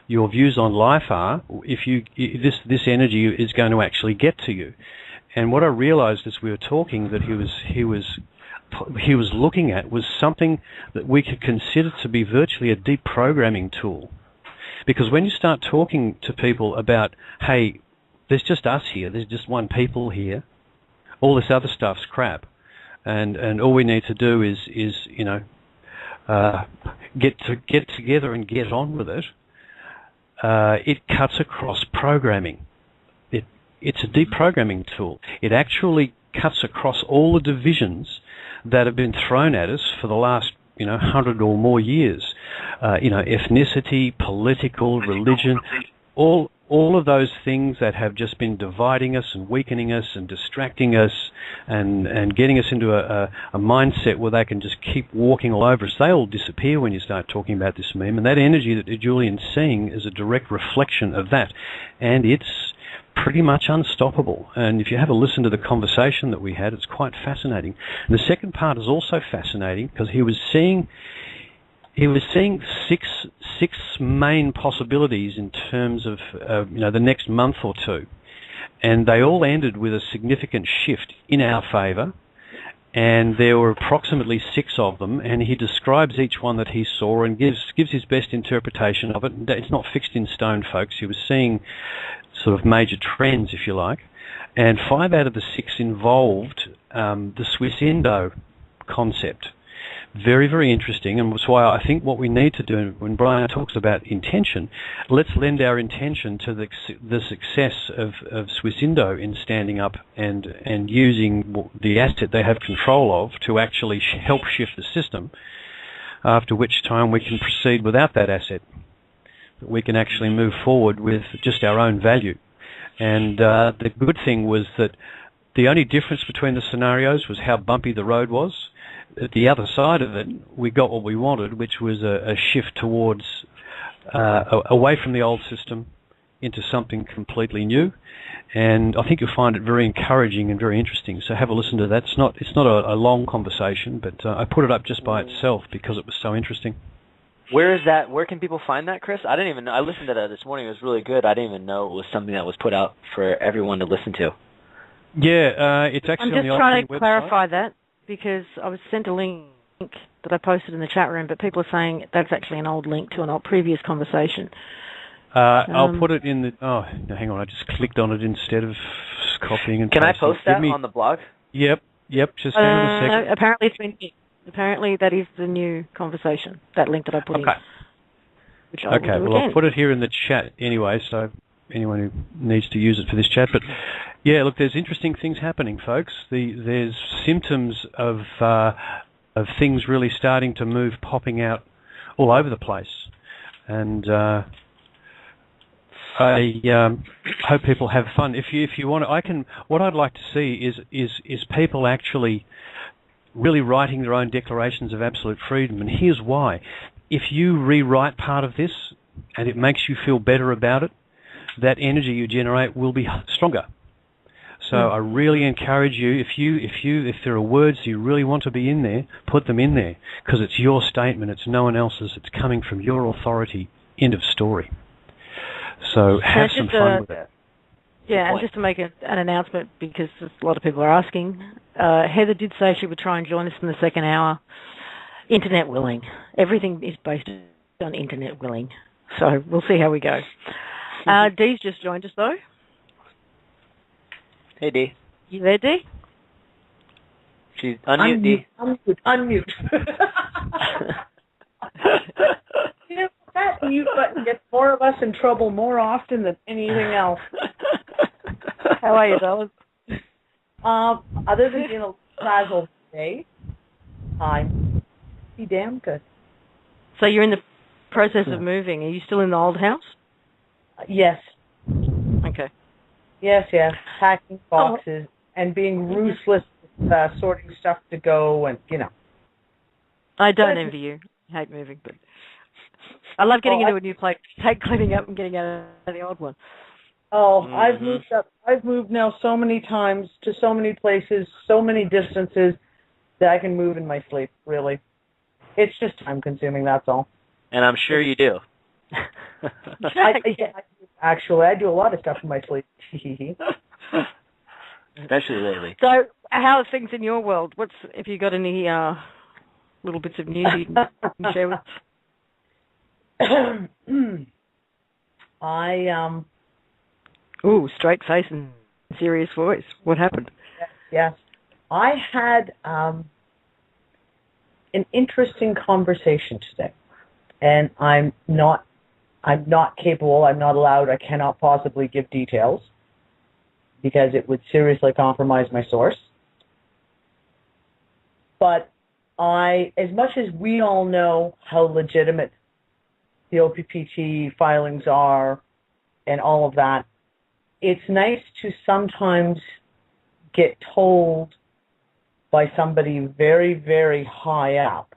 views on life are. This energy is going to actually get to you. And what I realized as we were talking that he was looking at was something that we could consider to be virtually a deep programming tool. Because when you start talking to people about, hey, there's just us here, there's just one people here, all this other stuff's crap, and all we need to do is get together and get on with it. It cuts across programming. It's a deprogramming tool. It actually cuts across all the divisions that have been thrown at us for the last 100 or more years. Ethnicity, political, religion, all of those things that have just been dividing us and weakening us and distracting us and getting us into a mindset where they can just keep walking all over us. They all disappear when you start talking about this meme. And that energy that Julian's seeing is a direct reflection of that. And it's pretty much unstoppable. And if you have a listen to the conversation that we had, it's quite fascinating. And the second part is also fascinating because he was seeing six main possibilities in terms of the next month or two, and they all ended with a significant shift in our favour. And there were approximately 6 of them, and he describes each one that he saw and gives his best interpretation of it. It's not fixed in stone, folks. He was seeing sort of major trends, if you like, and 5 out of the 6 involved the Swiss Indo concept. Very, very interesting, and that's why I think what we need to do, when Brian talks about intention, let's lend our intention to the success of Swiss Indo in standing up and using the asset they have control of to actually help shift the system, after which time we can proceed without that asset. We can actually move forward with just our own value. And the good thing was that the only difference between the scenarios was how bumpy the road was. At the other side of it, we got what we wanted, which was a shift towards away from the old system into something completely new. And I think you'll find it very encouraging and very interesting. So have a listen to that. It's not a long conversation, but I put it up just by itself because it was so interesting. Where is that? Where can people find that, Chris? I didn't even know. I listened to that this morning. It was really good. I didn't even know it was something that was put out for everyone to listen to. Yeah, it's actually on the Oppt In website. I'm just trying to clarify that because I was sent a link that I posted in the chat room, but people are saying that's actually an old link to an old previous conversation. I'll put it in the... Oh, no, hang on. I just clicked on it instead of copying and pasting. Can I post that on the blog? Yep. Just hang on a second. No, apparently it's been... Apparently that is the new conversation, that link that I put in. Which I will do well, again. I'll put it here in the chat anyway, so anyone who needs to use it for this chat. But, yeah, look, there's interesting things happening, folks. There's symptoms of things really starting to move, popping out all over the place. And I hope people have fun. If you want to, what I'd like to see is people actually really writing their own declarations of absolute freedom. And here's why. If you rewrite part of this and it makes you feel better about it, that energy you generate will be stronger. So I really encourage you, if there are words you really want to be in there, put them in there, because it's your statement, it's no one else's, it's coming from your authority. End of story. So have some fun with it. Yeah, and just to make an announcement, because a lot of people are asking, Heather did say she would try and join us in the second hour. Internet willing. Everything is based on internet willing. So we'll see how we go. Dee's just joined us, though. Hey, Dee. You there, Dee? She's unmute, Dee. Unmute. You know, that mute button gets more of us in trouble more often than anything else. How are you, darling? Other than being a frazzled today, I'm pretty damn good. So you're in the process of moving. Are you still in the old house? Yes. Okay. Yes. Packing boxes and being ruthless with sorting stuff to go and, you know. I don't envy you. I hate moving, but I love getting into a new place. Take cleaning up and getting out of the old one. I've moved up. I've moved now so many times to so many places, so many distances that I can move in my sleep, really. It's just time consuming, that's all. And I'm sure you do. Actually, I do a lot of stuff in my sleep. Especially lately. So, how are things in your world? Have you got any little bits of news you can share with us? Ooh, straight face and serious voice. What happened? Yes. I had an interesting conversation today, and I'm not capable, I'm not allowed, I cannot possibly give details because it would seriously compromise my source. But as much as we all know how legitimate the OPPT filings are and all of that, it's nice to sometimes get told by somebody very, very high up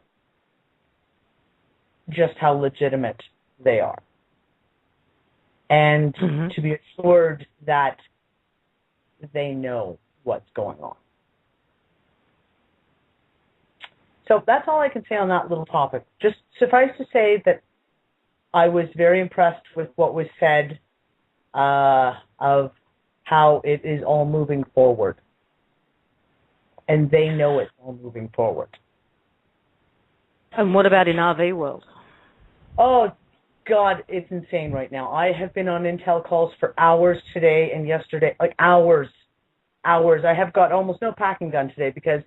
just how legitimate they are. And to be assured that they know what's going on. So that's all I can say on that little topic. Just suffice to say that I was very impressed with what was said of how it is all moving forward. And they know it's all moving forward. And what about in RV world? Oh, God, it's insane right now. I have been on Intel calls for hours today and yesterday, like hours. I have got almost no packing done today because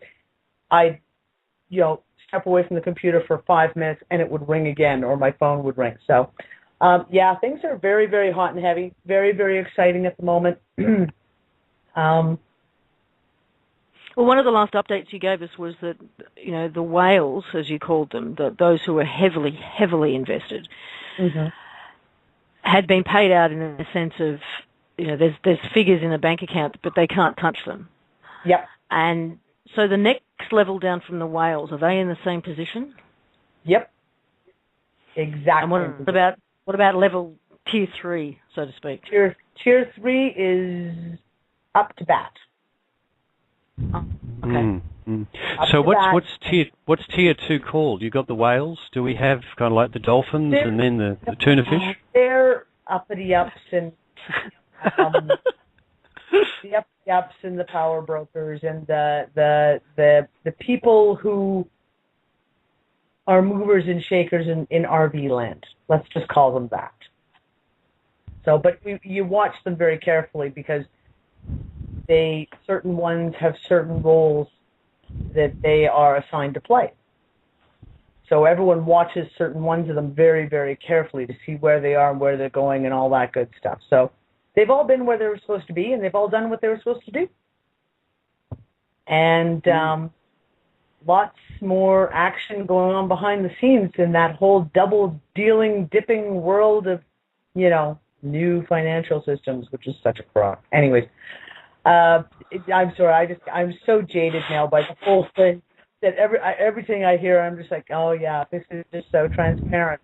step away from the computer for 5 minutes and it would ring again, or my phone would ring. So, things are very, very hot and heavy, very, very exciting at the moment. Well, one of the last updates you gave us was that, the whales, as you called them, those who were heavily, heavily invested, had been paid out in a sense of, there's figures in the bank account, but they can't touch them. Yep. And so the next level down from the whales, are they in the same position? Yep. Exactly. And what about level tier 3, so to speak? Tier 3 is up to bat. Oh, okay. So what's tier 2 called? You got the whales. Do we have kind of like the dolphins and then the tuna fish? They're uppity ups and the uppity ups and the power brokers and the people who are movers and shakers in RV land. Let's just call them that. So, but you watch them very carefully because certain ones have certain roles that they are assigned to play. So everyone watches certain ones of them very, very carefully to see where they are and where they're going and all that good stuff. So they've all been where they were supposed to be, and they've all done what they were supposed to do. And lots more action going on behind the scenes in that whole double dealing, dipping world of, new financial systems, which is such a crock. Anyways, I'm sorry. I'm so jaded now by the whole thing that everything I hear, I'm just like, oh yeah, this is just so transparent.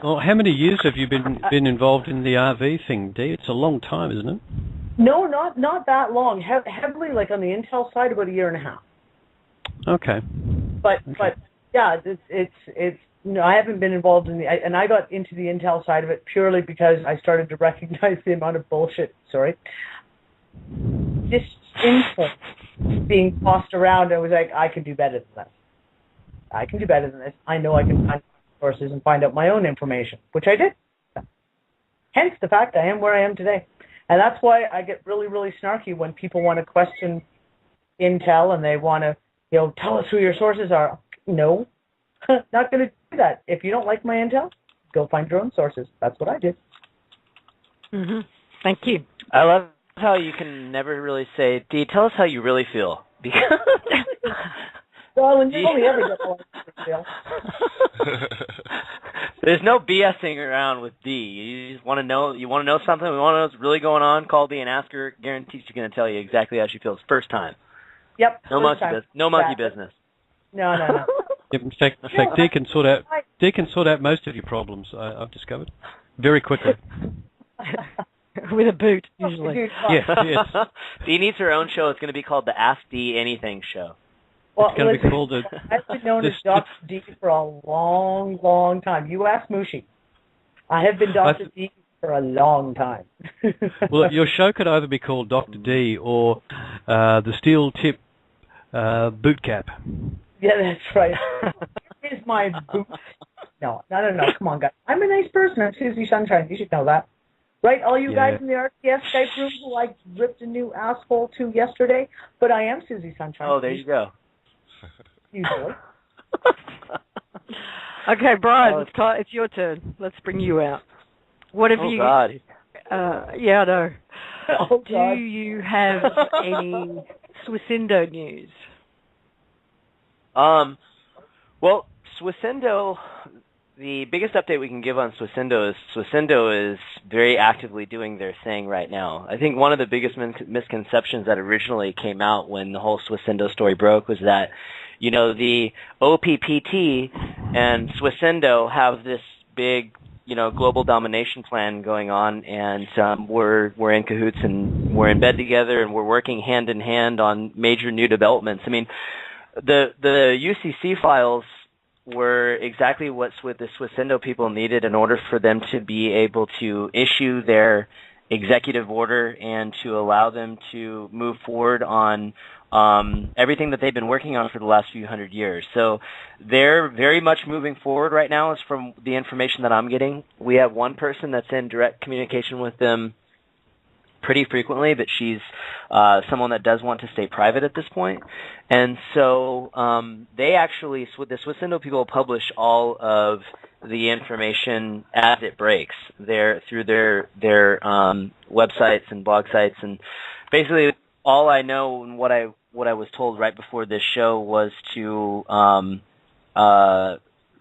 Well, how many years have you been involved in the RV thing, Dee? It's a long time, isn't it? No, not that long. Heavily, like on the Intel side, about 1.5 years. Okay. But yeah, it's I haven't been involved in and I got into the Intel side of it purely because I started to recognize the amount of bullshit. This info being tossed around. I was like, I can do better than this. I know I can find sources and find out my own information, which I did. Hence the fact I am where I am today. And that's why I get really, really snarky when people want to question Intel and they want to, tell us who your sources are. No, not going to do that. If you don't like my Intel, go find your own sources. That's what I did. Mm-hmm. Thank you. I love how you can never really say, Dee, tell us how you really feel. Because well, and you only ever get how I feel. There's no BSing around with Dee. You just want to know. You want to know something. We want to know what's really going on. Call Dee and ask her. Guaranteed she's going to tell you exactly how she feels first time. Yep. No monkey business. No. Yep, in fact, Dee can sort out most of your problems. I've discovered very quickly. With a boot, usually. Yes. Dee needs her own show. It's going to be called the Ask Dee Anything Show. Well, it's going to be called I've been known as Dr. D for a long, long time. You ask Mushi. I have been Dr. D for a long time. Well, your show could either be called Dr. D or the Steel Tip Boot Cap. Yeah, that's right. Here's my boot. No. Come on, guys. I'm a nice person. I'm Susie Sunshine. You should know that. Right, all you guys in the RTS Skype room who I ripped a new asshole to yesterday, but I am Susie Sunshine. Oh, there you go. Usually. Okay, Brian, it's your turn. Let's bring you out. What have you... God. Yeah, I know. Oh, God. Do you have any Swissendo news? Well, Swissendo... The biggest update we can give on Swissendo is very actively doing their thing right now. I think one of the biggest misconceptions that originally came out when the whole Swissendo story broke was that, the OPPT and Swissendo have this big, global domination plan going on, and we're in cahoots and we're in bed together and we're working hand in hand on major new developments. I mean, the UCC files were exactly what the Swissendo people needed in order for them to be able to issue their executive order and to allow them to move forward on everything that they've been working on for the last few hundred years. So they're very much moving forward right now, as from the information that I'm getting. We have one person that's in direct communication with them pretty frequently, but she's someone that does want to stay private at this point. And so they actually, the Swissindo people publish all of the information as it breaks through their websites and blog sites. And basically all I know and what I was told right before this show was to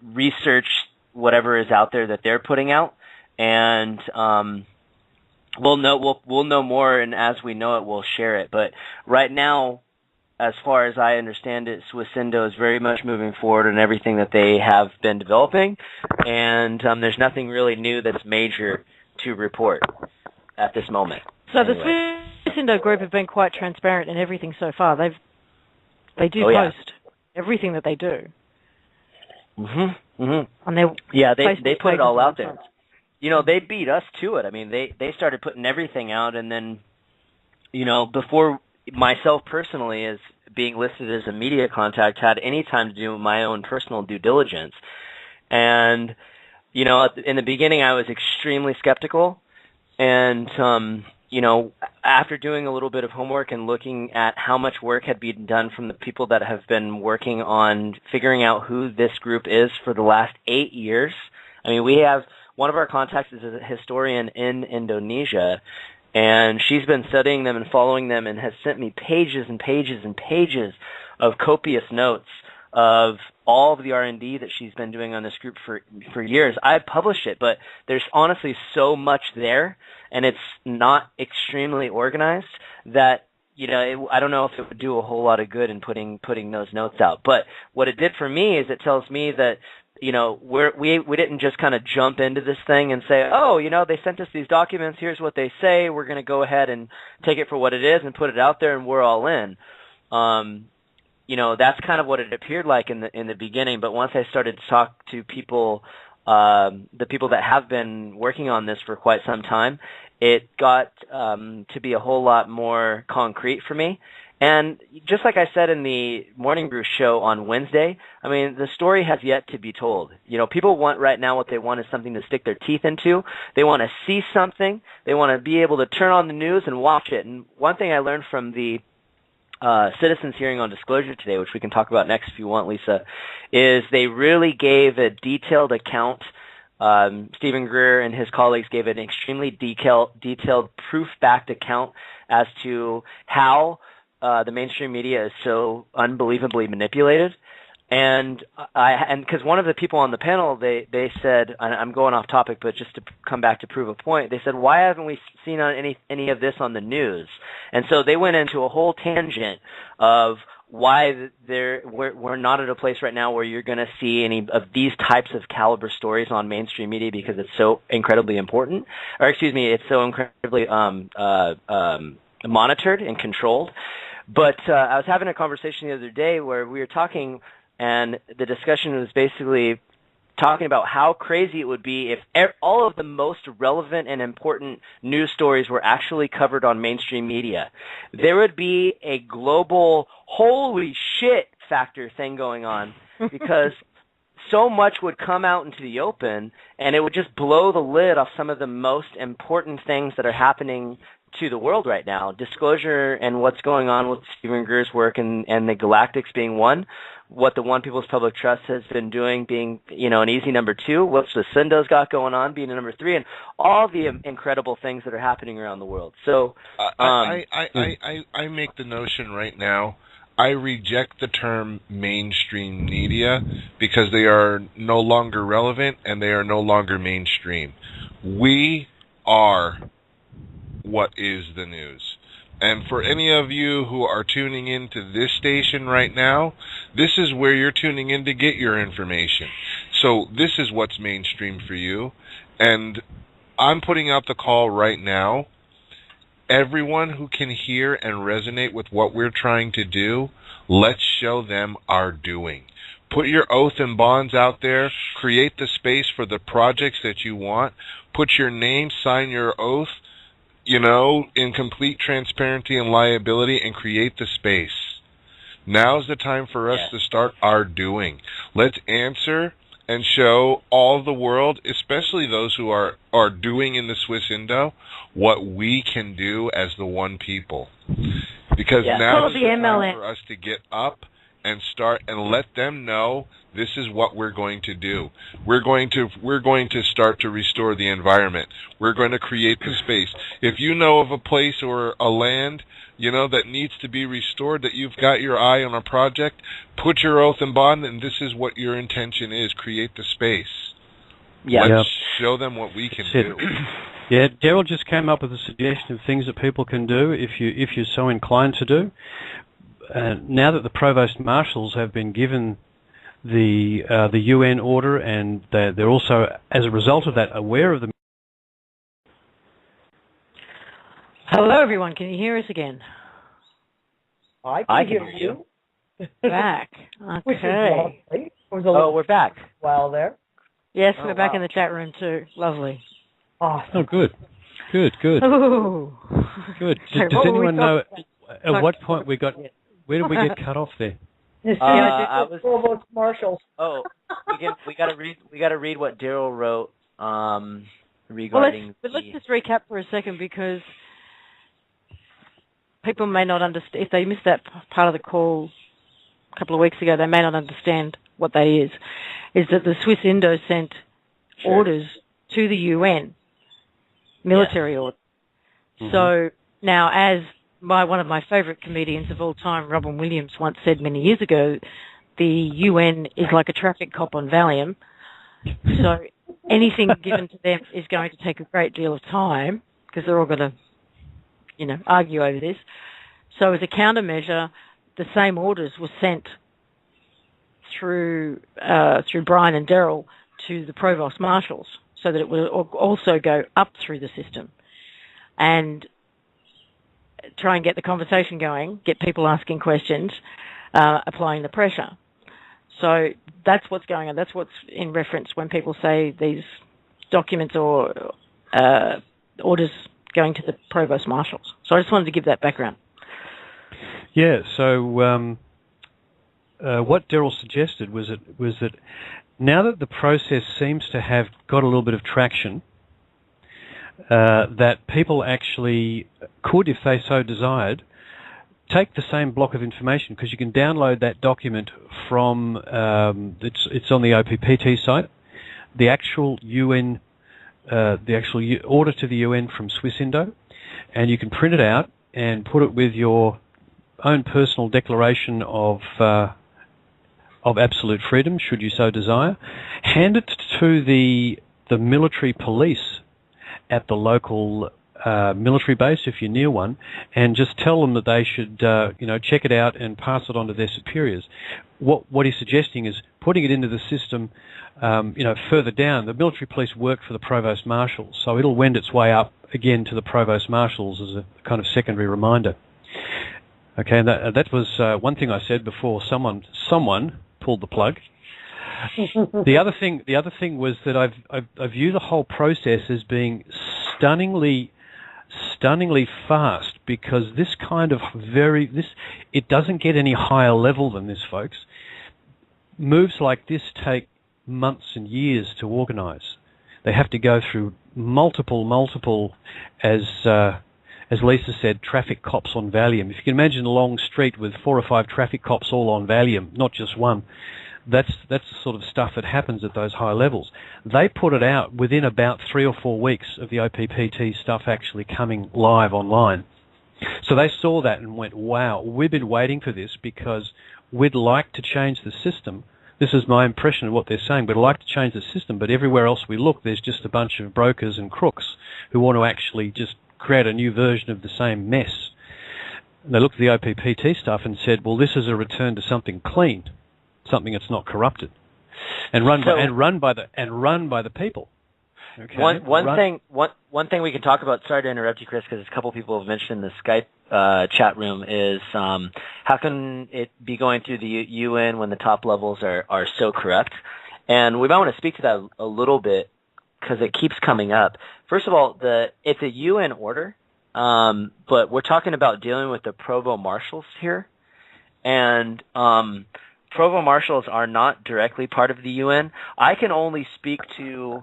research whatever is out there that they're putting out, and we'll know more, and as we know it, we'll share it. But right now, as far as I understand it, Swissindo is very much moving forward in everything that they have been developing, and there's nothing really new that's major to report at this moment. So anyway. The Swissindo group have been quite transparent in everything so far. They do post everything that they do. On their they put it all out there. You know, they beat us to it. I mean, they started putting everything out, and then, you know, before myself personally, as being listed as a media contact, had any time to do my own personal due diligence. And, you know, in the beginning, I was extremely skeptical, and you know, after doing a little bit of homework and looking at how much work had been done from the people that have been working on figuring out who this group is for the last 8 years. I mean, we have one of our contacts is a historian in Indonesia, and she's been studying them and following them and has sent me pages and pages and pages of copious notes of all of the R&D that she's been doing on this group for years. I published it, but there's honestly so much there, and it's not extremely organized that, you know, I don't know if it would do a whole lot of good in putting those notes out. But what it did for me is it tells me that, you know, we didn't just kind of jump into this thing and say, oh, you know, they sent us these documents, here's what they say, we're going to go ahead and take it for what it is and put it out there, and we're all in. You know, that's kind of what it appeared like in the beginning. But once I started to talk to people, the people that have been working on this for quite some time, it got to be a whole lot more concrete for me. And just like I said in the Morning Brew show on Wednesday, I mean, the story has yet to be told. You know, people want right now what they want is something to stick their teeth into. They want to see something. They want to be able to turn on the news and watch it. And one thing I learned from the citizens hearing on disclosure today, which we can talk about next if you want, Lisa, is they really gave a detailed account. Stephen Greer and his colleagues gave an extremely detailed proof-backed account as to how the mainstream media is so unbelievably manipulated. And because one of the people on the panel, they said, and I'm going off topic, but just to come back to prove a point, they said, why haven't we seen any of this on the news? And so they went into a whole tangent of why we're not at a place right now where you're going to see any of these types of caliber stories on mainstream media because it's so incredibly important, or excuse me, it's so incredibly monitored and controlled. But I was having a conversation the other day where we were talking, and the discussion was basically talking about how crazy it would be if all of the most relevant and important news stories were actually covered on mainstream media. There would be a global holy shit factor thing going on because so much would come out into the open, and it would just blow the lid off some of the most important things that are happening to the world right now. Disclosure and what's going on with Stephen Greer's work and the Galactics being one, what the One People's Public Trust has been doing being, you know, an easy number two, what Swissindo's got going on being a number three, and all the incredible things that are happening around the world. So I make the notion right now, I reject the term mainstream media because they are no longer relevant and they are no longer mainstream. We are what is the news. And for any of you who are tuning into this station right now, this is where you're tuning in to get your information. So this is what's mainstream for you. And I'm putting out the call right now. Everyone who can hear and resonate with what we're trying to do, let's show them our doing. Put your oath and bonds out there. Create the space for the projects that you want. Put your name, sign your oath, you know, in complete transparency and liability, and create the space. Now's the time for us to start our doing. Let's answer and show all the world, especially those who are doing in the Swiss Indo, what we can do as the one people. Because now it's time for us to get up and start and let them know this is what we're going to do. We're going to start to restore the environment. We're going to create the space. If you know of a place or a land, that needs to be restored, that you've got your eye on a project, put your oath and bond, and this is what your intention is, create the space. Yeah. Let's show them what we can do. Yeah, Daryl just came up with a suggestion of things that people can do if you're so inclined to do. Now that the Provost Marshals have been given the UN order, and they're also, as a result of that, aware of the... Hello, everyone. Can you hear us again? I can hear you. Back. Okay. We're back. While there. Yes, we're back in the chat room too. Lovely. Awesome. Oh, good. Ooh. Good. Does anyone know at what point we got... Where did we get cut off there? Provost Marshals. Oh, we got to read what Daryl wrote regarding. Let's just recap for a second, because people may not understand. If they missed that part of the call a couple of weeks ago, they may not understand what that is. Is that the Swiss Indo sent orders to the UN, military orders. Mm-hmm. So now, as one of my favourite comedians of all time, Robin Williams, once said many years ago, the UN is like a traffic cop on Valium. So anything given to them is going to take a great deal of time, because they're all going to, argue over this. So as a countermeasure, the same orders were sent through Brian and Daryl to the Provost Marshals, so that it would also go up through the system and try and get the conversation going, get people asking questions, applying the pressure. So that's what's going on. That's what's in reference when people say these documents or orders going to the Provost Marshals. So I just wanted to give that background. Yeah, so what Daryl suggested was that now that the process seems to have got a little bit of traction, that people actually could, if they so desired, take the same block of information, because you can download that document from, it's on the OPPT site, the actual UN, order to the UN from Swiss Indo, and you can print it out and put it with your own personal declaration of absolute freedom, should you so desire, hand it to the military police at the local military base, if you're near one, and just tell them that they should, check it out and pass it on to their superiors. What he's suggesting is putting it into the system, further down. The military police work for the Provost Marshals, so it'll wend its way up again to the Provost Marshals as a kind of secondary reminder. Okay, and that was one thing I said before someone pulled the plug. The other thing was that I view the whole process as being stunningly fast, because this kind of it doesn't get any higher level than this, folks. Moves like this take months and years to organise. They have to go through multiple, as Lisa said, traffic cops on Valium. If you can imagine a long street with 4 or 5 traffic cops all on Valium, not just one. That's the sort of stuff that happens at those high levels. They put it out within about 3 or 4 weeks of the OPPT stuff actually coming live online. So they saw that and went, wow, we've been waiting for this because we'd like to change the system. This is my impression of what they're saying. We'd like to change the system, but everywhere else we look, there's just a bunch of brokers and crooks who want to actually just create a new version of the same mess. And they looked at the OPPT stuff and said, well, this is a return to something clean, something that's not corrupted, and run by the people. Okay? One thing we can talk about. Sorry to interrupt you, Chris, because a couple people have mentioned in the Skype chat room is how can it be going through the UN when the top levels are so corrupt? And we might want to speak to that a little bit because it keeps coming up. First of all, it's a UN order, but we're talking about dealing with the Provost Marshals here, and provost marshals are not directly part of the UN. I can only speak to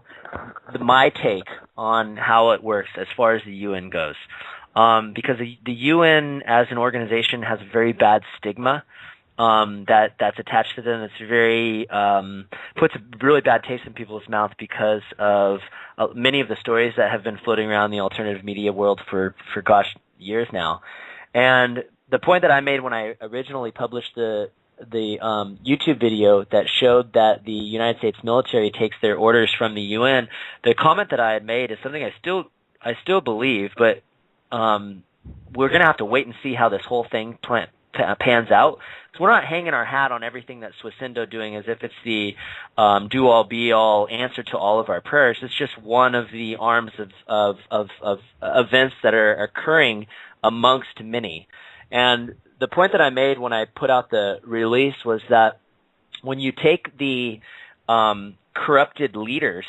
my take on how it works as far as the UN goes, because the UN as an organization has a very bad stigma that's attached to them. It's very puts a really bad taste in people's mouth because of many of the stories that have been floating around the alternative media world for years now. And the point that I made when I originally published the YouTube video that showed that the United States military takes their orders from the UN, the comment that I had made is something I still believe, but we're going to have to wait and see how this whole thing pans out. So we're not hanging our hat on everything that Swissendo doing as if it's the do-all, be-all answer to all of our prayers. It's just one of the arms of events that are occurring amongst many. And the point that I made when I put out the release was that when you take the corrupted leaders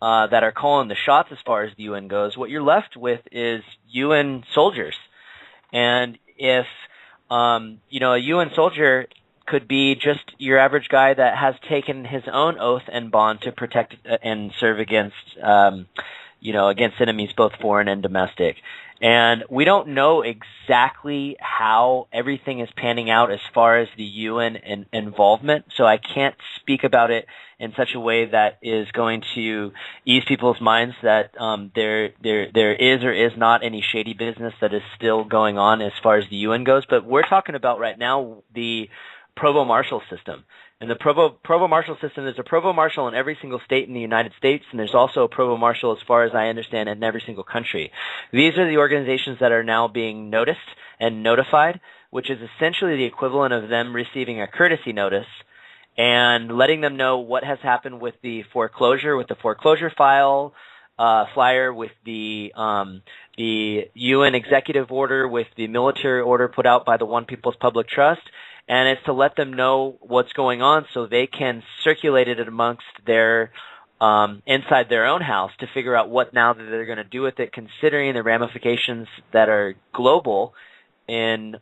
that are calling the shots as far as the UN goes, what you're left with is UN soldiers. And if a UN soldier could be just your average guy that has taken his own oath and bond to protect and serve against, against enemies both foreign and domestic. And we don't know exactly how everything is panning out as far as the UN involvement, so I can't speak about it in such a way that is going to ease people's minds that there is or is not any shady business that is still going on as far as the UN goes. But we're talking about right now the provost marshal system. And the provost marshal system, there's a provost marshal in every single state in the United States, and there's also a provost marshal, as far as I understand, in every single country. These are the organizations that are now being noticed and notified, which is essentially the equivalent of them receiving a courtesy notice and letting them know what has happened with the foreclosure flyer, with the UN executive order, with the military order put out by the One People's Public Trust. And it's to let them know what's going on so they can circulate it amongst their inside their own house to figure out what now that they're going to do with it, considering the ramifications that are global in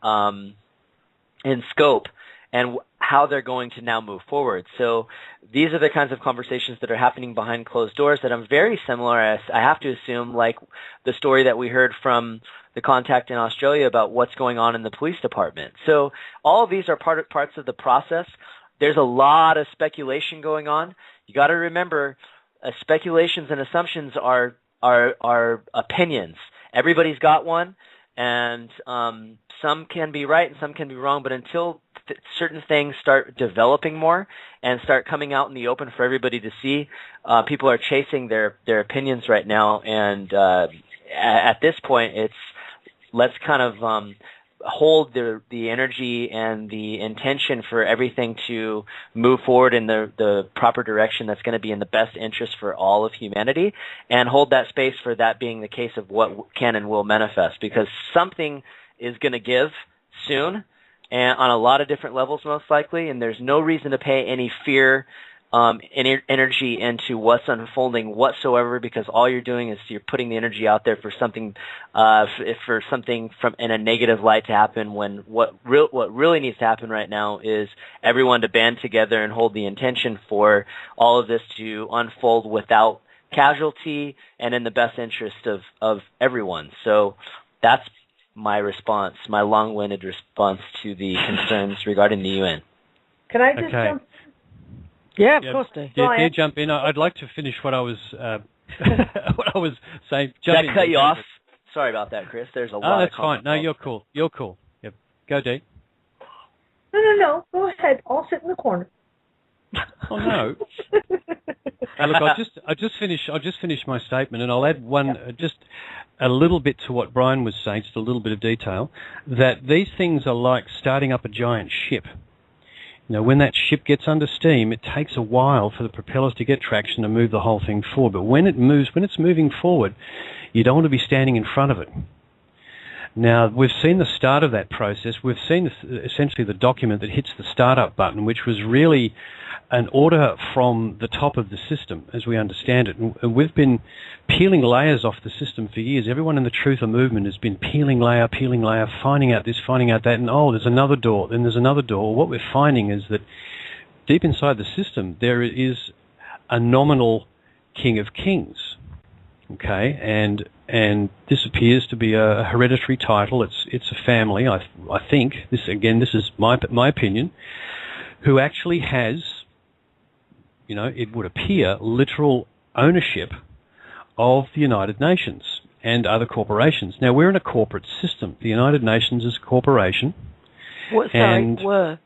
scope and how they're going to now move forward. So these are the kinds of conversations that are happening behind closed doors that are very similar, as I have to assume, like the story that we heard from the contact in Australia about what's going on in the police department. So all of these are parts of the process. There's a lot of speculation going on. You got to remember, speculations and assumptions are opinions. Everybody's got one, and some can be right and some can be wrong, but until certain things start developing more and start coming out in the open for everybody to see, people are chasing their opinions right now, and at this point, let's kind of hold the energy and the intention for everything to move forward in the proper direction that's going to be in the best interest for all of humanity, and hold that space for that being the case of what can and will manifest, because something is going to give soon, and on a lot of different levels most likely, and there's no reason to pay any fear energy into what's unfolding whatsoever, because all you're doing is you're putting the energy out there for something from in a negative light to happen, when what really needs to happen right now is everyone to band together and hold the intention for all of this to unfold without casualty and in the best interest of everyone. So that's my response, my long-winded response to the concerns regarding the UN. Can I just jump? Yeah, of course, Dave. Yeah, jump in. I'd like to finish what I was saying. Did I cut you off? Sorry about that, Chris. There's a lot. Oh, that's fine. No, you're cool. Yep. Go, Dee. No. Go ahead. I'll sit in the corner. Oh no. Look, I'll just finish my statement, and I'll add just a little bit to what Brian was saying, just a little bit of detail, that these things are like starting up a giant ship. When that ship gets under steam, it takes a while for the propellers to get traction and move the whole thing forward. But when it's moving forward, you don't want to be standing in front of it. Now, we've seen the start of that process. We've seen essentially the document that hits the startup button, which was really an order from the top of the system, as we understand it. And we've been peeling layers off the system for years. Everyone in the Truther movement has been peeling layer, finding out this, finding out that, and there's another door, then there's another door. What we're finding is that deep inside the system, there is a nominal king of kings. Okay, and this appears to be a hereditary title. It's a family. I think this is my opinion, who actually has, it would appear, literal ownership of the United Nations and other corporations. Now, we're in a corporate system. The United Nations is a corporation. Were.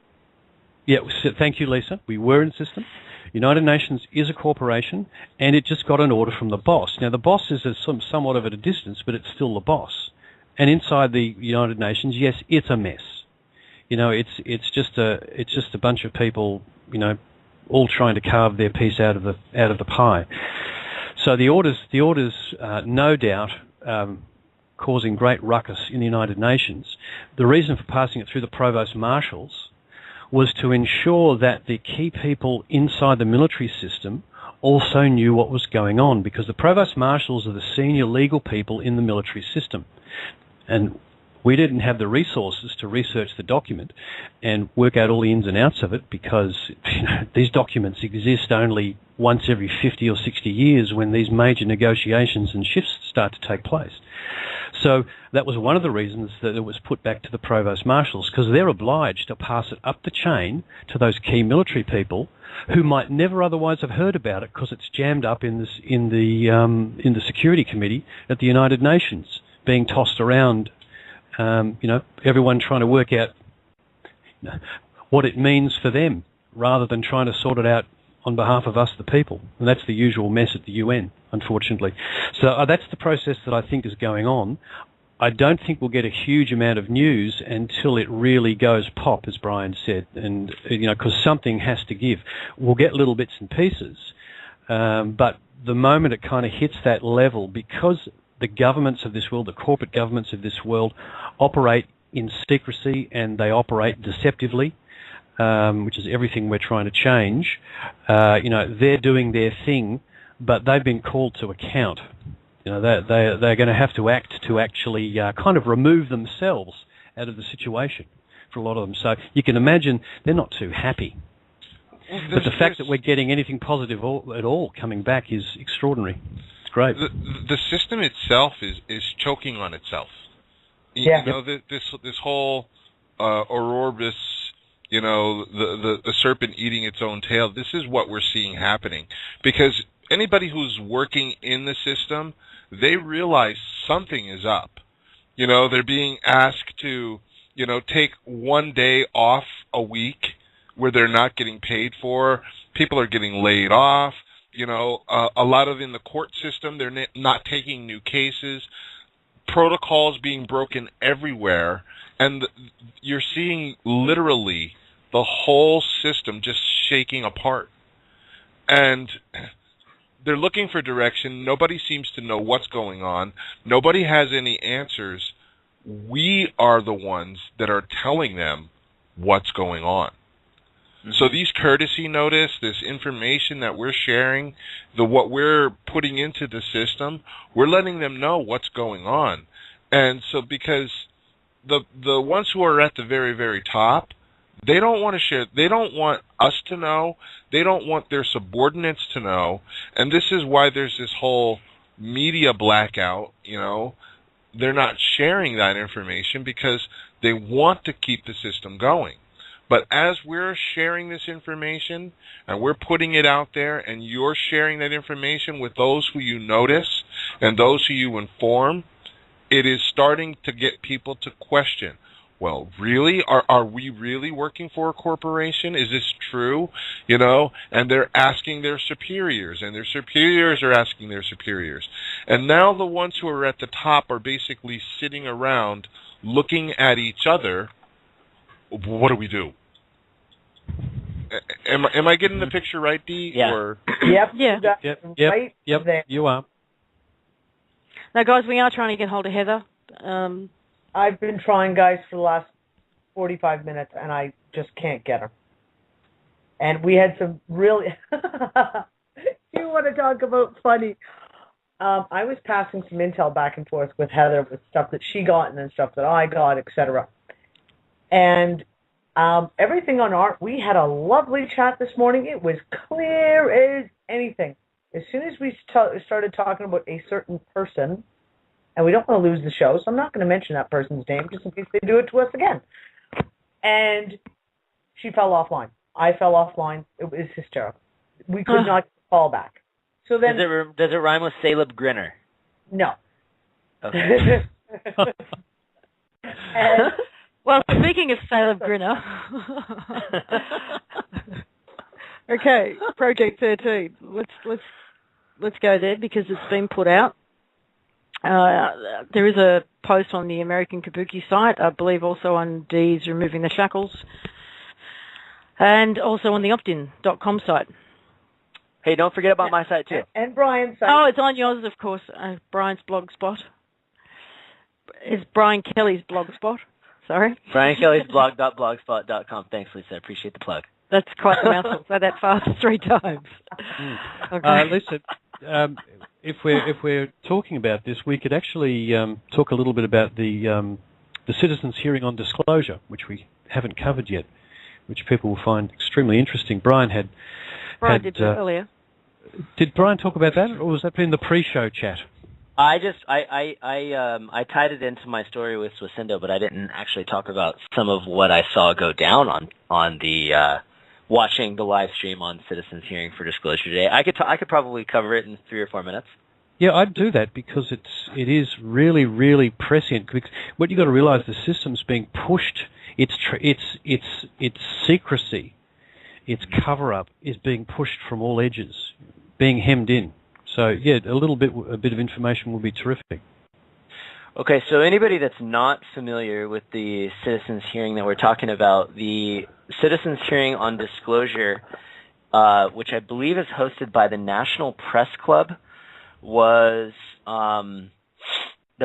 Yeah, so thank you, Lisa. We were in the system. United Nations is a corporation, and it just got an order from the boss. Now, the boss is somewhat of at a distance, but it's still the boss. And inside the United Nations, yes, it's a mess. It's just a bunch of people, all trying to carve their piece out of the pie. So the orders, no doubt, causing great ruckus in the United Nations. The reason for passing it through the provost marshals was to ensure that the key people inside the military system also knew what was going on, because the provost marshals are the senior legal people in the military system. And we didn't have the resources to research the document and work out all the ins and outs of it, because these documents exist only once every 50 or 60 years when these major negotiations and shifts start to take place. So that was one of the reasons that it was put back to the provost marshals, because they're obliged to pass it up the chain to those key military people who might never otherwise have heard about it, because it's jammed up in the Security Committee at the United Nations, being tossed around. Everyone trying to work out what it means for them, rather than trying to sort it out on behalf of us, the people. And that's the usual mess at the UN, unfortunately. So that's the process that I think is going on. I don't think we'll get a huge amount of news until it really goes pop, as Brian said, and because something has to give. We'll get little bits and pieces, but the moment it kind of hits that level, because the governments of this world, the corporate governments of this world, operate in secrecy and they operate deceptively, which is everything we're trying to change. They're doing their thing, but they've been called to account. They're going to have to act to actually kind of remove themselves out of the situation for a lot of them. So you can imagine they're not too happy. But the fact that we're getting anything positive at all coming back is extraordinary. It's great. The system itself is choking on itself. Yeah. This whole Ouroboros, the serpent eating its own tail. This is what we're seeing happening, because anybody who's working in the system, they realize something is up. They're being asked to, take one day off a week where they're not getting paid for. People are getting laid off. A lot of in the court system, they're not taking new cases. Protocols being broken everywhere, and you're seeing literally the whole system just shaking apart. And they're looking for direction. Nobody seems to know what's going on. Nobody has any answers. We are the ones that are telling them what's going on. Mm-hmm. So these courtesy notice, this information that we're sharing, what we're putting into the system, we're letting them know what's going on. And so because the ones who are at the very, very top, they don't want to share. They don't want us to know. They don't want their subordinates to know. And this is why there's this whole media blackout. They're not sharing that information because they want to keep the system going. But as we're sharing this information and we're putting it out there, and you're sharing that information with those who you notice and those who you inform, it is starting to get people to question, well, really? Are we really working for a corporation? Is this true? And they're asking their superiors, and their superiors are asking their superiors. And now the ones who are at the top are basically sitting around looking at each other. What do we do? Am I getting the picture right, Dee? Yeah. Or? Yep. Yeah. Right Yep. there. You are. Now, guys, we are trying to get hold of Heather. I've been trying, guys, for the last 45 minutes, and I just can't get her. And we had some really... You want to talk about funny? I was passing some intel back and forth with Heather with stuff that she got and then stuff that I got, etc. And Everything on art, we had a lovely chat this morning. It was clear as anything. As soon as we started talking about a certain person, and we don't want to lose the show, so I'm not going to mention that person's name just in case they do it to us again. And she fell offline. I fell offline. It was hysterical. We could not call back. So then, does it rhyme with Caleb Grinner? No. Okay. Well, speaking of Caleb Grinner, okay, Project 13. Let's go there because it's been put out. There is a post on the American Kabuki site, I believe also on Dee's Removing the Shackles, and also on the optin.com site. Hey, don't forget about my site, too. And Brian's site. Oh, it's on yours, of course. Brian's blog spot. It's Brian Kelly's blog spot. Sorry. Brian Kelly's blog.blogspot.com. Thanks, Lisa. I appreciate the plug. That's quite the mouthful. Say that fast 3 times. Okay. Lisa, if we're talking about this, we could actually talk a little bit about the citizens' hearing on disclosure, which we haven't covered yet, which people will find extremely interesting. Brian did earlier. Did Brian talk about that, or was that in the pre-show chat? I tied it into my story with Swasindo, but I didn't actually talk about some of what I saw go down on the watching the live stream on Citizens Hearing for Disclosure Day. I could probably cover it in 3 or 4 minutes. Yeah, I'd do that because it is really, really prescient. What you got to realize, the system's being pushed. Its secrecy, its cover-up is being pushed from all edges, being hemmed in. So, yeah, a bit of information will be terrific. Okay, so anybody that's not familiar with the Citizens Hearing that we're talking about, the Citizens Hearing on Disclosure, which I believe is hosted by the National Press Club, was the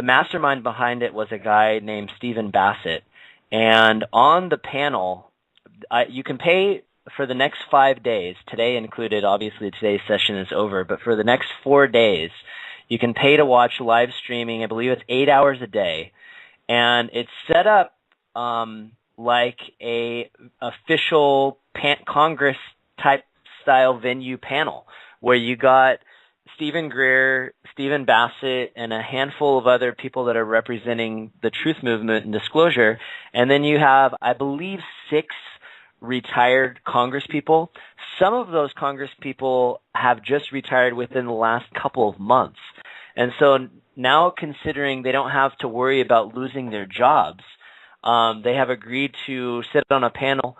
mastermind behind it was a guy named Stephen Bassett. And on the panel, you can pay for the next 5 days, today included. Obviously today's session is over, but for the next 4 days, you can pay to watch live streaming. I believe it's 8 hours a day, and it's set up like a official Congress type style venue panel where you got Stephen Greer, Stephen Bassett, and a handful of other people that are representing the truth movement and disclosure, and then you have, I believe, 6 retired Congress people. Some of those Congress people have just retired within the last couple of months. And so now, considering they don't have to worry about losing their jobs, they have agreed to sit on a panel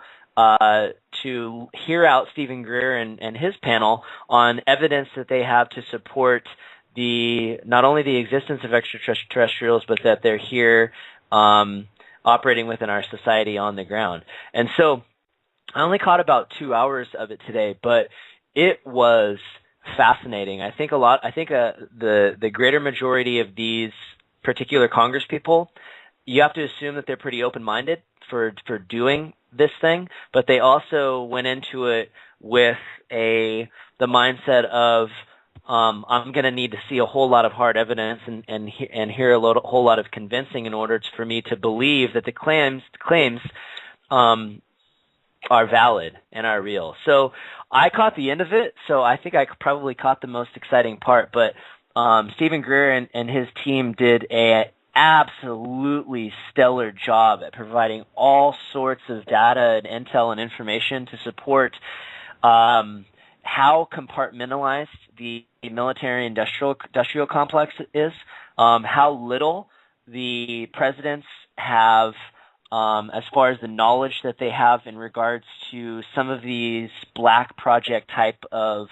to hear out Stephen Greer and his panel on evidence that they have to support not only the existence of extraterrestrials, but that they're here operating within our society on the ground. And so I only caught about 2 hours of it today, but it was fascinating. I think the greater majority of these particular Congress people, you have to assume that they're pretty open-minded for doing this thing, but they also went into it with the mindset of I'm going to need to see a whole lot of hard evidence and hear a whole lot of convincing in order for me to believe that the claims are valid and are real. So I caught the end of it, so I think I probably caught the most exciting part, but Stephen Greer and his team did a absolutely stellar job at providing all sorts of data and intel and information to support how compartmentalized the military-industrial complex is, how little the presidents have as far as the knowledge that they have in regards to some of these black project type of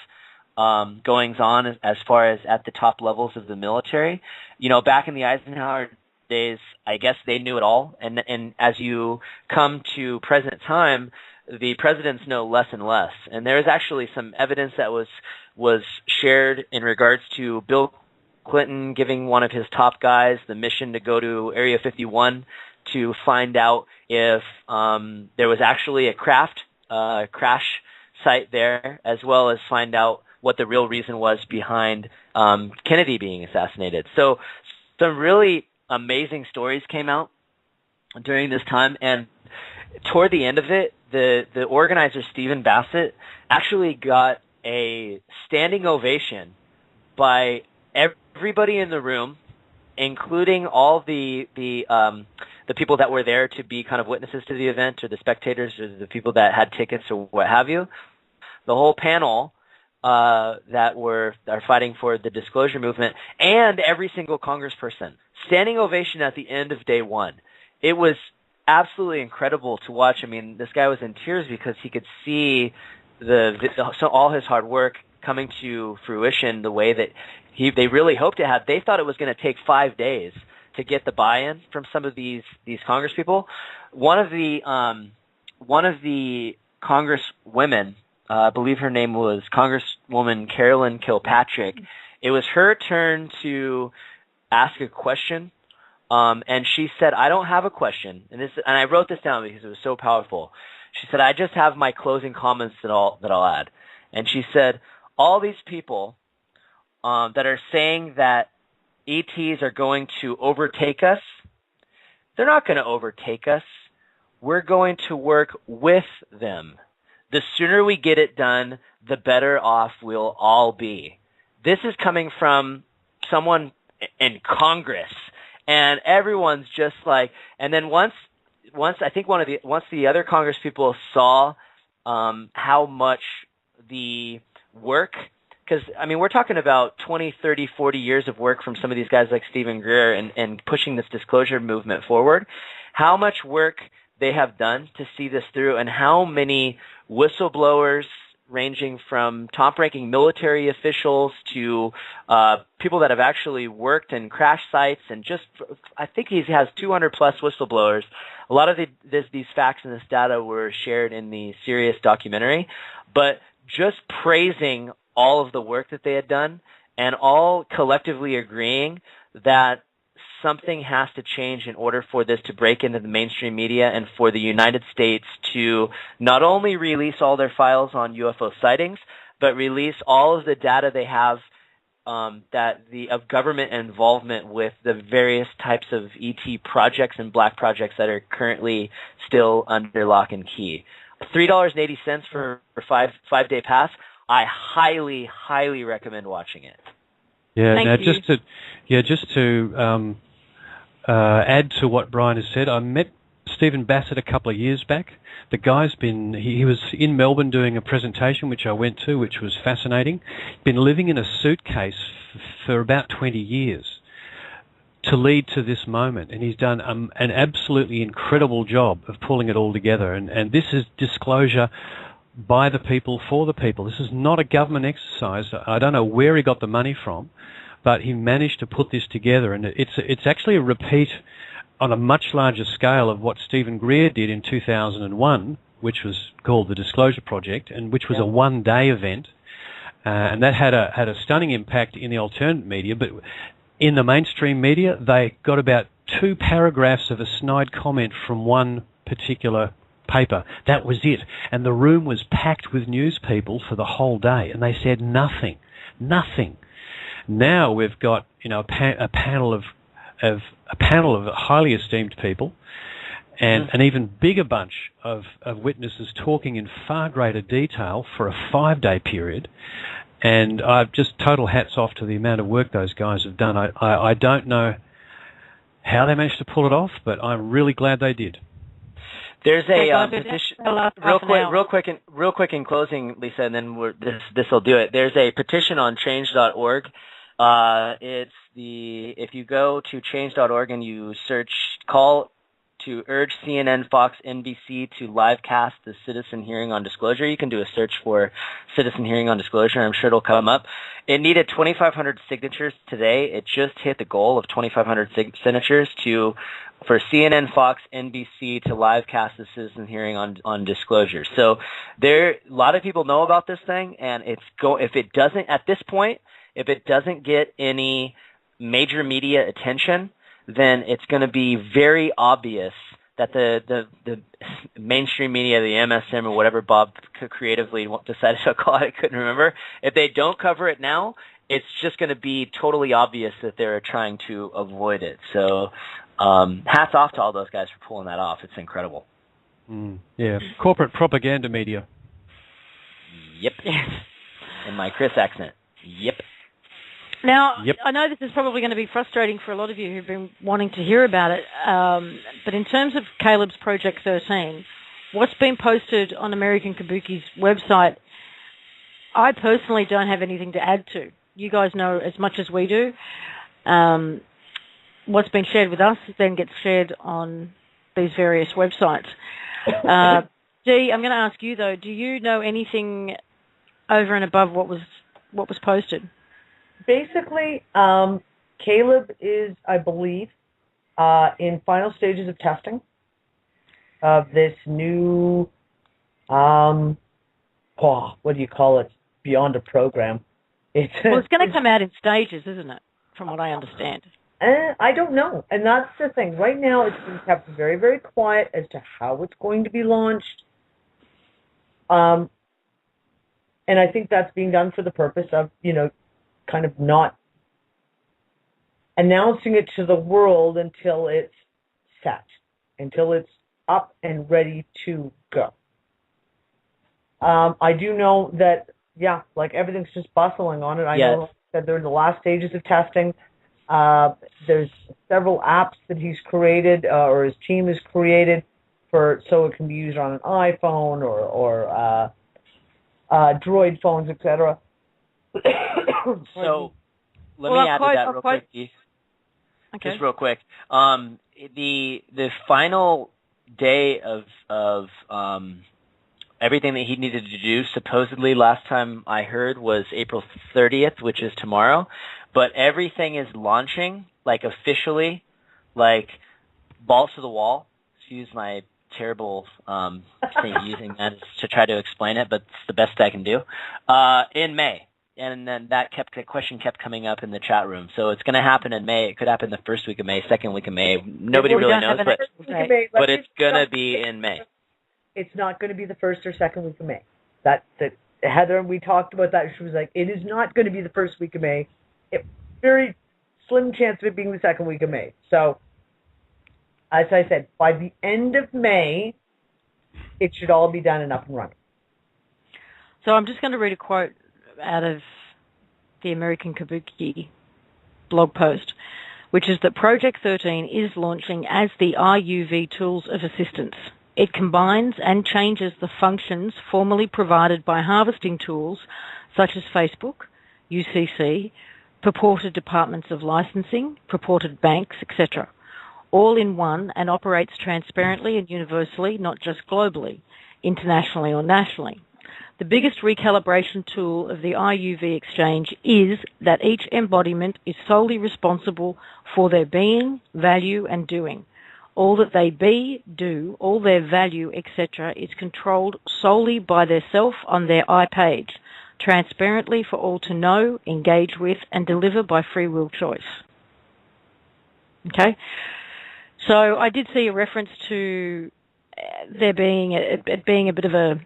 goings-on as far as at the top levels of the military. You know, back in the Eisenhower days, I guess they knew it all. And as you come to present time, the presidents know less and less. And there is actually some evidence that was shared in regards to Bill Clinton giving one of his top guys the mission to go to Area 51 to find out if there was actually a crash site there, as well as find out what the real reason was behind Kennedy being assassinated. So some really amazing stories came out during this time, and toward the end of it, the organizer, Stephen Bassett, actually got a standing ovation by everybody in the room, including all the people that were there to be kind of witnesses to the event, or the spectators, or the people that had tickets, or what have you. The whole panel that are fighting for the disclosure movement, and every single congressperson. Standing ovation at the end of day one. It was absolutely incredible to watch. I mean, this guy was in tears because he could see all his hard work coming to fruition the way that they really hoped it had. They thought it was going to take 5 days to get the buy-in from some of these congresspeople. One of the congresswomen, I believe her name was Congresswoman Carolyn Kilpatrick. It was her turn to ask a question, and she said, "I don't have a question," and I wrote this down because it was so powerful. She said, "I just have my closing comments that I'll add," and she said, "All these people that are saying that ETs are going to overtake us, they're not going to overtake us. We're going to work with them. The sooner we get it done, the better off we'll all be." This is coming from someone in Congress, and everyone's just like. And then once I think once the other Congress people saw how much the work, because I mean we're talking about 20, 30, 40 years of work from some of these guys like Stephen Greer and pushing this disclosure movement forward, how much work they have done to see this through, and how many whistleblowers ranging from top-ranking military officials to people that have actually worked in crash sites, and just I think he has 200-plus whistleblowers. A lot of these facts and this data were shared in the Sirius documentary, but just praising all of the work that they had done and all collectively agreeing that something has to change in order for this to break into the mainstream media and for the United States to not only release all their files on UFO sightings, but release all of the data they have of government involvement with the various types of ET projects and black projects that are currently still under lock and key. $3.80 for a 5-day pass. I highly, highly recommend watching it. Yeah. Thank now you. just to add to what Brian has said, I met Stephen Bassett a couple of years back. The guy's he was in Melbourne doing a presentation, which I went to, which was fascinating. Been living in a suitcase for about 20 years to lead to this moment, and he's done an absolutely incredible job of pulling it all together. And this is disclosure by the people, for the people. This is not a government exercise. I don't know where he got the money from, but he managed to put this together, and it's actually a repeat on a much larger scale of what Stephen Greer did in 2001, which was called the Disclosure Project, and which was a one-day event, and that had a stunning impact in the alternate media. But in the mainstream media, they got about 2 paragraphs of a snide comment from one particular paper. That was it, and the room was packed with news people for the whole day, and they said nothing. Now we've got a panel of highly esteemed people, and an even bigger bunch of witnesses talking in far greater detail for a 5-day period. And I've just total hats off to the amount of work those guys have done. I don't know how they managed to pull it off, but I'm really glad they did. There's a petition. Real quick in closing, Lisa, and then this will do it. There's a petition on change.org. If you go to change.org and you search call to urge CNN, Fox, NBC to livecast the citizen hearing on disclosure, you can do a search for citizen hearing on disclosure. I'm sure it'll come up. It needed 2,500 signatures today. It just hit the goal of 2,500 signatures for CNN, Fox, NBC to livecast the citizen hearing on disclosure. So a lot of people know about this thing, and if it doesn't get any major media attention, then it's going to be very obvious that the mainstream media, the MSM or whatever Bob creatively decided to call it, I couldn't remember. If they don't cover it now, it's just going to be totally obvious that they're trying to avoid it. So hats off to all those guys for pulling that off. It's incredible. Yeah, corporate propaganda media. Yep. In my Chris accent. Yep. Now, I know this is probably going to be frustrating for a lot of you who've been wanting to hear about it, but in terms of Caleb's Project 13, what's been posted on American Kabuki's website, I personally don't have anything to add to. You guys know as much as we do. What's been shared with us then gets shared on these various websites. Dee, I'm going to ask you, though, do you know anything over and above what was posted? Basically, Caleb is, I believe, in final stages of testing of this new, what do you call it? Beyond a program. It's going to come out in stages, isn't it? From what I understand. I don't know. And that's the thing. Right now, it's been kept very, very quiet as to how it's going to be launched. And I think that's being done for the purpose of, kind of not announcing it to the world until it's set, until it's up and ready to go. I do know that, like everything's just bustling on it. I know that they're in the last stages of testing. There's several apps that he's created or his team has created so it can be used on an iPhone or Droid phones, etc. So let me add to that real quick. Okay. Just real quick. The final day of everything that he needed to do, supposedly last time I heard, was April 30th, which is tomorrow. But everything is launching, like officially, like balls to the wall. Excuse my terrible thing using that to try to explain it, but it's the best I can do. In May. And then the question kept coming up in the chat room. So it's going to happen in May. It could happen the first week of May, second week of May. Nobody really knows, but it's going to be in May. It's not going to be the first or second week of May. That Heather, we talked about that. She was like, it is not going to be the first week of May. Very slim chance of it being the second week of May. So, as I said, by the end of May, it should all be done and up and running. So I'm just going to read a quote out of the American Kabuki blog post, which is that Project 13 is launching as the RUV Tools of Assistance. It combines and changes the functions formerly provided by harvesting tools such as Facebook, UCC, purported departments of licensing, purported banks, etc., all in one, and operates transparently and universally, not just globally, internationally or nationally. The biggest recalibration tool of the RUV exchange is that each embodiment is solely responsible for their being, value, and doing. All that they be, do, all their value, etc., is controlled solely by their self on their iPage, transparently for all to know, engage with, and deliver by free will choice. Okay? So I did see a reference to there being a bit of a,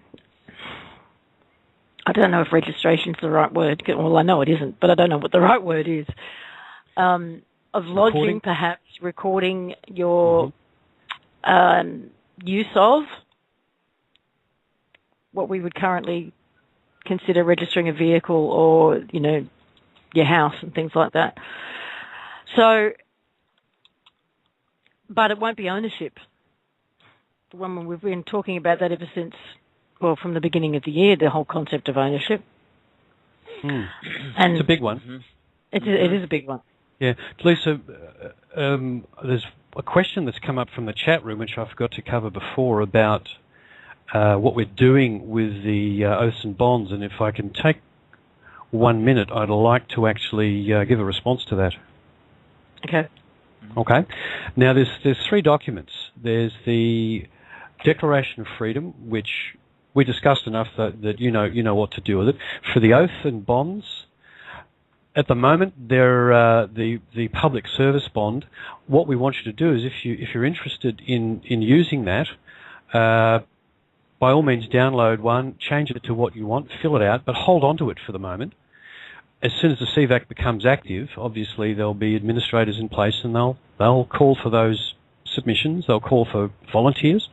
I don't know if registration is the right word. Well, I know it isn't, but I don't know what the right word is. Of lodging, perhaps recording your use of what we would currently consider registering a vehicle or, your house and things like that. So, but it won't be ownership. We've been talking about that ever since, from the beginning of the year, the whole concept of ownership. And it's a big one. It is a big one. Yeah. Lisa, there's a question that's come up from the chat room, which I forgot to cover before, about what we're doing with the oaths and bonds. And if I can take 1 minute, I'd like to actually give a response to that. Okay. Okay. Now, there's 3 documents. There's the Declaration of Freedom, which we discussed enough that you know what to do with it. For the oath and bonds, at the moment, they're the public service bond. What we want you to do is, if you're interested in using that, by all means download one, change it to what you want, fill it out, but hold on to it for the moment. As soon as the CVAC becomes active, obviously there'll be administrators in place, and they'll call for those submissions. They'll call for volunteers,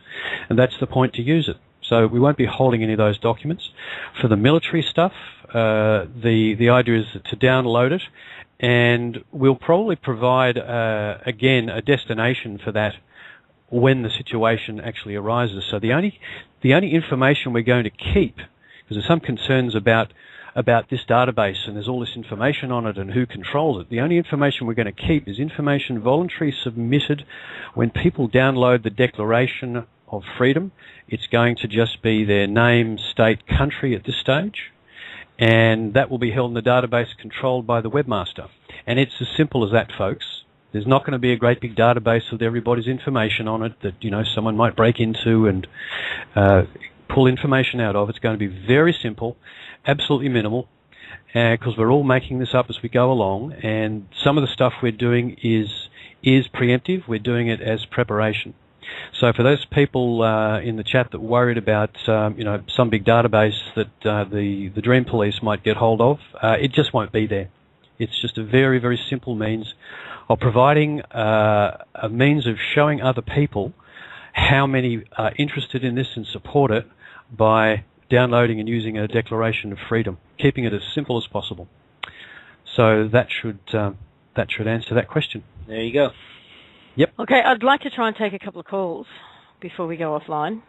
and that's the point to use it. So we won't be holding any of those documents. For the military stuff, the idea is to download it, and we'll probably provide, again, a destination for that when the situation actually arises. So the only information we're going to keep, because there's some concerns about this database and there's all this information on it and who controls it, the only information we're going to keep is information voluntarily submitted when people download the Declaration of Freedom. It's going to just be their name, state, country at this stage, and that will be held in the database controlled by the webmaster. And it's as simple as that, folks. There's not going to be a great big database with everybody's information on it that, someone might break into and pull information out of. It's going to be very simple, absolutely minimal, because we're all making this up as we go along, and some of the stuff we're doing is preemptive. We're doing it as preparation. So for those people in the chat that worried about, some big database that the Dream Police might get hold of, it just won't be there. It's just a very, very simple means of providing a means of showing other people how many are interested in this and support it by downloading and using a Declaration of Freedom, keeping it as simple as possible. So that should answer that question. There you go. Yep. Okay, I'd like to try and take a couple of calls before we go offline.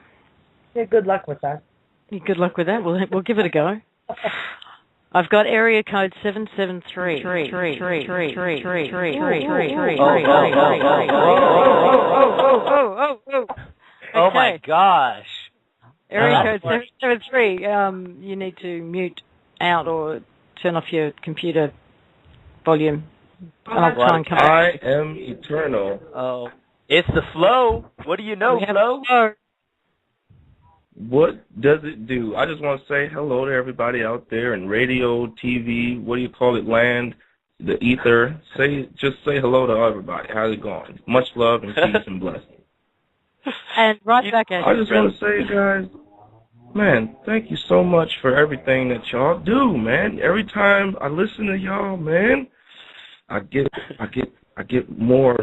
Yeah, good luck with that. Good luck with that. We'll give it a go. I've got area code 773. Oh my gosh. Area code 773. You need to mute out or turn off your computer volume. And I'll try and come back. I am eternal. Oh. It's the flow. What do you know, Flo? What does it do? I just want to say hello to everybody out there in radio, TV, what do you call it, land, the ether. Just say hello to everybody. How's it going? Much love and peace and blessings. And right back at you. I just want to say, guys, man, thank you so much for everything that y'all do, man. Every time I listen to y'all, man, I get more,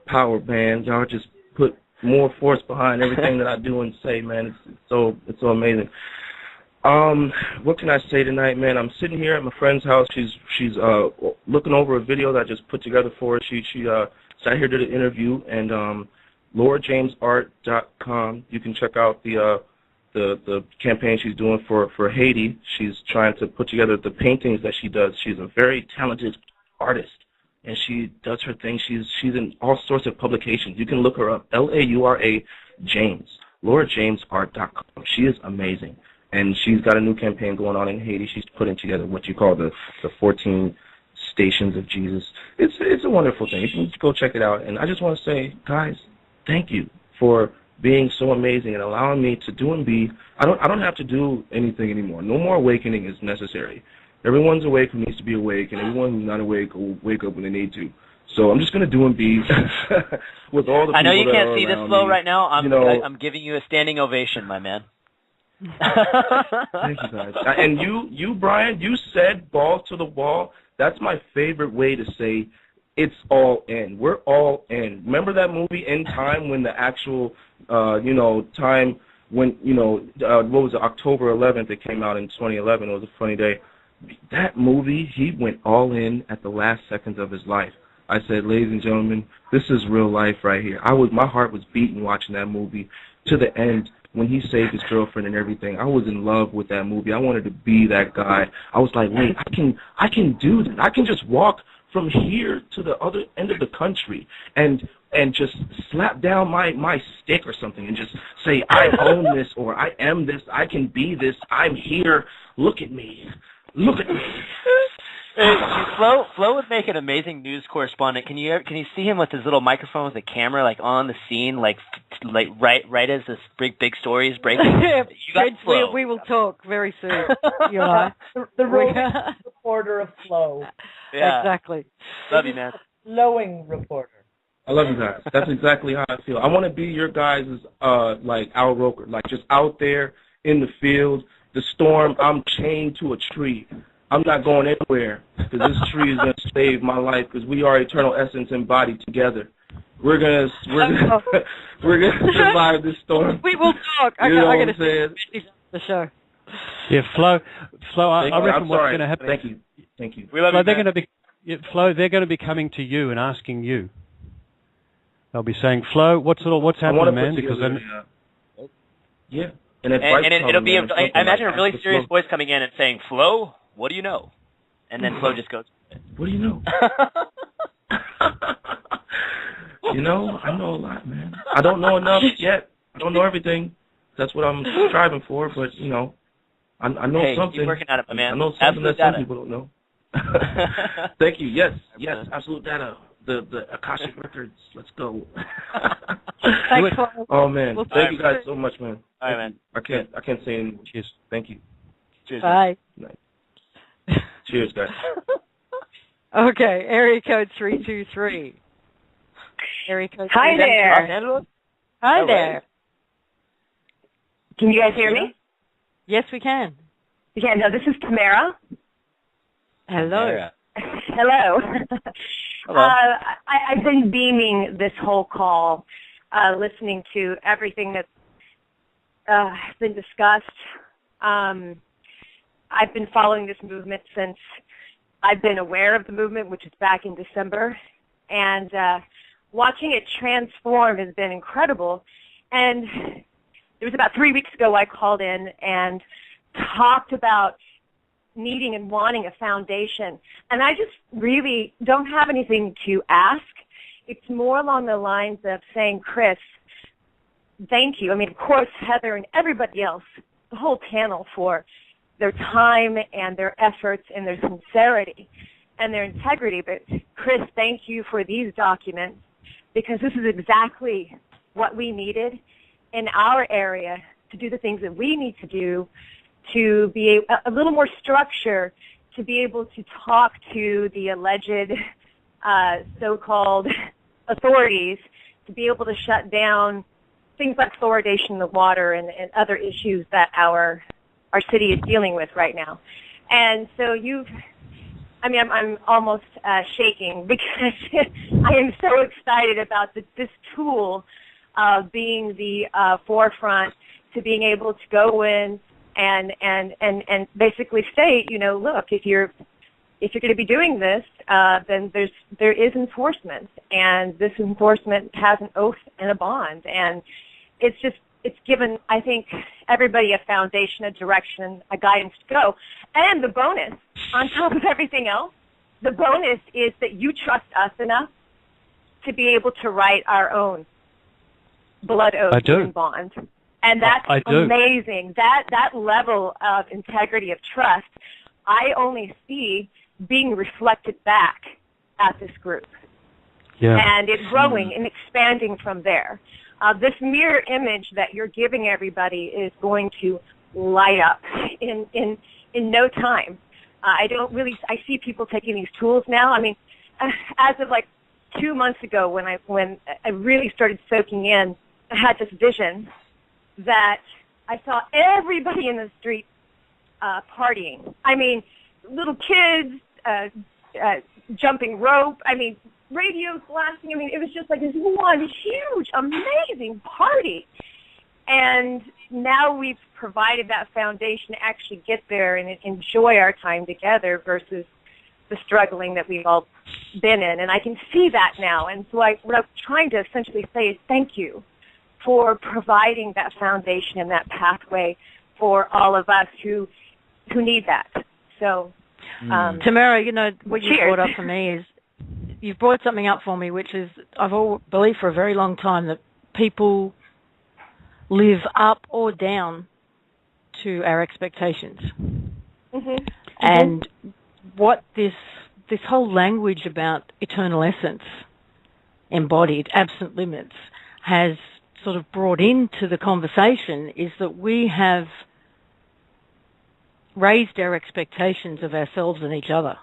power, man. Y'all just put more force behind everything that I do and say, man. It's so amazing. What can I say tonight, man? I'm sitting here at my friend's house. She's looking over a video that I just put together for her. She sat here, did an interview, and LauraJamesArt.com. You can check out the campaign she's doing for Haiti. She's trying to put together the paintings that she does. She's a very talented artist, and she does her thing. She's in all sorts of publications. You can look her up, Laura James, LauraJamesArt.com. She is amazing, and she's got a new campaign going on in Haiti. She's putting together what you call the 14 Stations of Jesus. It's a wonderful thing. You can go check it out. And I just want to say, guys, thank you for being so amazing and allowing me to do and be. I don't have to do anything anymore. No more awakening is necessary. Everyone's awake who needs to be awake, and everyone who's not awake will wake up when they need to. So I'm just going to do and be with all the people. I know you that can't are see this around flow me. right now. I'm giving you a standing ovation, my man. Thank you, guys. And you, Brian, you said balls to the wall. That's my favorite way to say it's all in. We're all in. Remember that movie In Time, when the actual, time when, what was it, October 11th, it came out in 2011. It was a funny day. That movie, he went all in at the last seconds of his life. I said, ladies and gentlemen, this is real life right here. My heart was beating watching that movie to the end. When he saved his girlfriend and everything, I was in love with that movie. I wanted to be that guy. I was like, wait, I can do that. I can just walk from here to the other end of the country and just slap down my stick or something and just say, I own this, or I am this, I can be this, I'm here, look at me. Look at me. Flo would make an amazing news correspondent. Can you see him with his little microphone with a camera, like on the scene, like right as this big story is breaking? You got Flo. We will talk very soon. You and I. The reporter of Flow. Yeah. Exactly. Love you, man. Flowing reporter. I love you guys. That's exactly how I feel. I want to be your guys' like Al Roker, like just out there in the field. The storm, I'm chained to a tree. I'm not going anywhere because this tree is going to save my life because we are eternal essence embodied together. we're gonna survive this storm. We will talk. You know I'm what I'm saying? The show. Yeah, Flo. I reckon what's going to happen. Thank you. We love Flo, you, they're man. going to be. Yeah, Flo, they're going to be coming to you and asking you. They'll be saying, "Flo, what's happening, man?" Because yeah, and it'll be. I imagine a really serious voice coming in and saying, "Flo, what do you know?" And then Flo just goes, "What do you know?" You know, I know a lot, man. I don't know enough yet. I don't know everything. That's what I'm striving for. But you know, I know something. Keep working at it, my man. I know something that some people don't know. Thank you. Yes, absolute data. The Akashic records. Let's go. Thanks, oh man, thank you guys so much, man. All right, man. I can't say any more. Cheers. Thank you. Cheers. Bye. Cheers, guys. Okay, area code 323. Area code. Hi there. Hi there. Can you guys hear me? Yes, we can. You can. No, this is Tamara. Hello. Hello. Hello. I've been beaming this whole call, listening to everything that's been discussed. I've been following this movement since I've been aware of the movement, which is back in December, and watching it transform has been incredible. And it was about 3 weeks ago I called in and talked about needing and wanting a foundation. And I just really don't have anything to ask. It's more along the lines of saying, Chris, thank you. I mean, of course, Heather and everybody else, the whole panel, for their time and their efforts and their sincerity and their integrity. But Chris, thank you for these documents, because this is exactly what we needed in our area to do the things that we need to do, to be a little more structure, to be able to talk to the alleged so-called authorities, to be able to shut down things like fluoridation in the water and other issues that our city is dealing with right now. And so I'm almost shaking, because I am so excited about this tool being the forefront to being able to go in and basically state, look, if you're going to be doing this, then there is enforcement, and this enforcement has an oath and a bond, and it's given, I think, everybody a foundation, a direction, a guidance to go. And the bonus, on top of everything else, the bonus is that you trust us enough to be able to write our own blood oath and bond. And that's amazing. That level of integrity, of trust, I only see being reflected back at this group. Yeah. And it's growing and expanding from there. This mirror image that you're giving everybody is going to light up in no time. I see people taking these tools now. I mean, as of like 2 months ago, when I really started soaking in, I had this vision that I saw everybody in the street partying. I mean, little kids jumping rope. I mean, radios blasting. I mean, it was just like this one huge, amazing party. And now we've provided that foundation to actually get there and enjoy our time together versus the struggling that we've all been in. And I can see that now. And so what I'm trying to essentially say is thank you for providing that foundation and that pathway for all of us who need that. So, Tamara, what you brought up for me is, you've brought something up for me, which is, I've believed for a very long time that people live up or down to our expectations. Mm-hmm. And what this whole language about eternal essence, embodied, absent limits, has sort of brought into the conversation is that we have raised our expectations of ourselves and each other.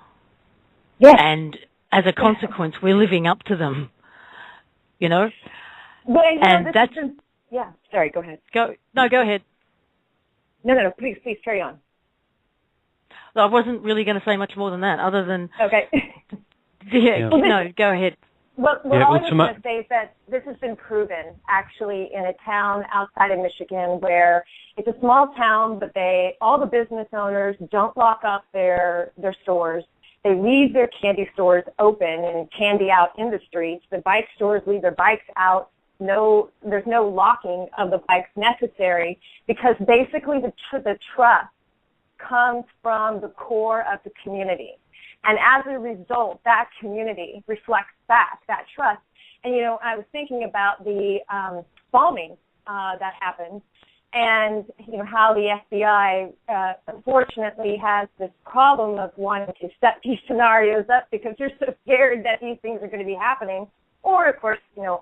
Yes. And as a consequence, we're living up to them, Well, and that's... Yeah, sorry, go ahead. Go ahead. No, please carry on. I wasn't really going to say much more than that, other than... Okay. Go ahead. All I was going to say is that this has been proven actually in a town outside of Michigan where it's a small town, but all the business owners don't lock up their stores. They leave their candy stores open and candy out in the streets. The bike stores leave their bikes out. There's no locking of the bikes necessary because basically the trust comes from the core of the community. And as a result, that community reflects back that trust. And, I was thinking about the bombing that happened and, how the FBI, unfortunately, has this problem of wanting to set these scenarios up because they're so scared that these things are going to be happening. Or, of course,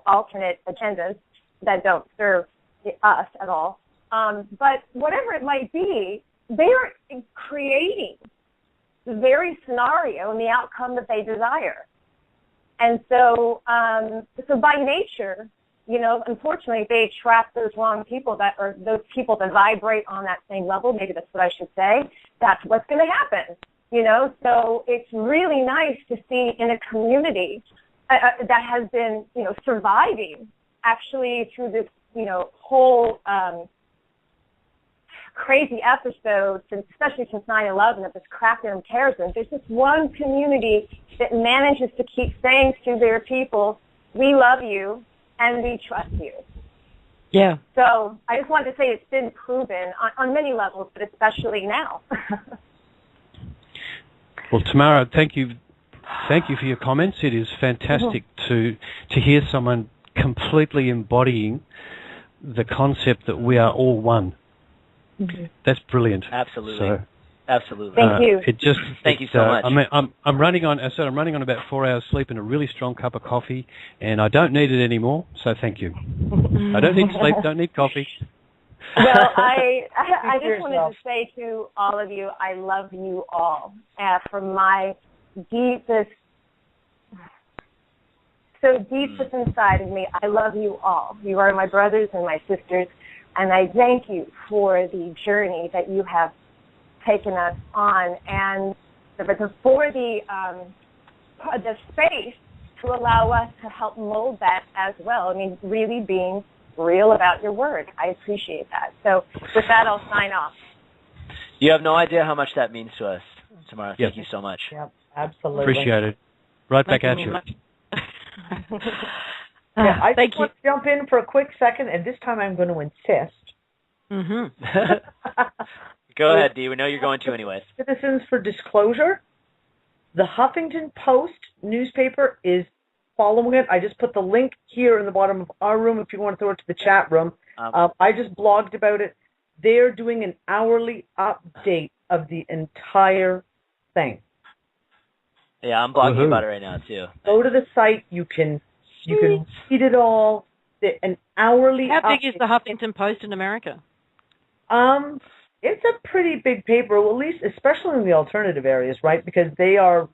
alternate agendas that don't serve us at all. But whatever it might be, they're creating the very scenario and the outcome that they desire. And so by nature, unfortunately, they attract those wrong people or those people that vibrate on that same level. Maybe that's what I should say. That's what's going to happen, So it's really nice to see in a community that has been, surviving actually through this, whole crazy episodes, especially since 9/11, of this crackdown terrorism. There's this one community that manages to keep saying to their people, we love you and we trust you. Yeah. So I just wanted to say it's been proven on many levels, but especially now. Well, Tamara, thank you for your comments. It is fantastic to hear someone completely embodying the concept that we are all one. Mm-hmm. That's brilliant. Absolutely. Absolutely. Thank you. Thank you so much. I'm running on about 4 hours sleep and a really strong cup of coffee, and I don't need it anymore. So thank you. I don't need sleep. Don't need coffee. Well, I just wanted to say to all of you, I love you all. From my deepest inside of me, I love you all. You are my brothers and my sisters, and I thank you for the journey that you have taken us on, and for the space to allow us to help mold that as well. I mean, really being real about your word. I appreciate that. So with that, I'll sign off. You have no idea how much that means to us, Tamara. Thank you so much. Yep, absolutely. Appreciate it. Right back at you. I just want to jump in for a quick second, and this time I'm going to insist. Mm-hmm. Go ahead, Dee. We know you're going to anyways. Citizens for disclosure, the Huffington Post newspaper is following it. I just put the link here in the bottom of our room if you want to throw it to the chat room. I just blogged about it. They're doing an hourly update of the entire thing. Yeah, I'm blogging about it right now too. Go to the site. You can read it all. An hourly. How big is the Huffington Post in America? It's a pretty big paper, well, at least, especially in the alternative areas, right? Because they are,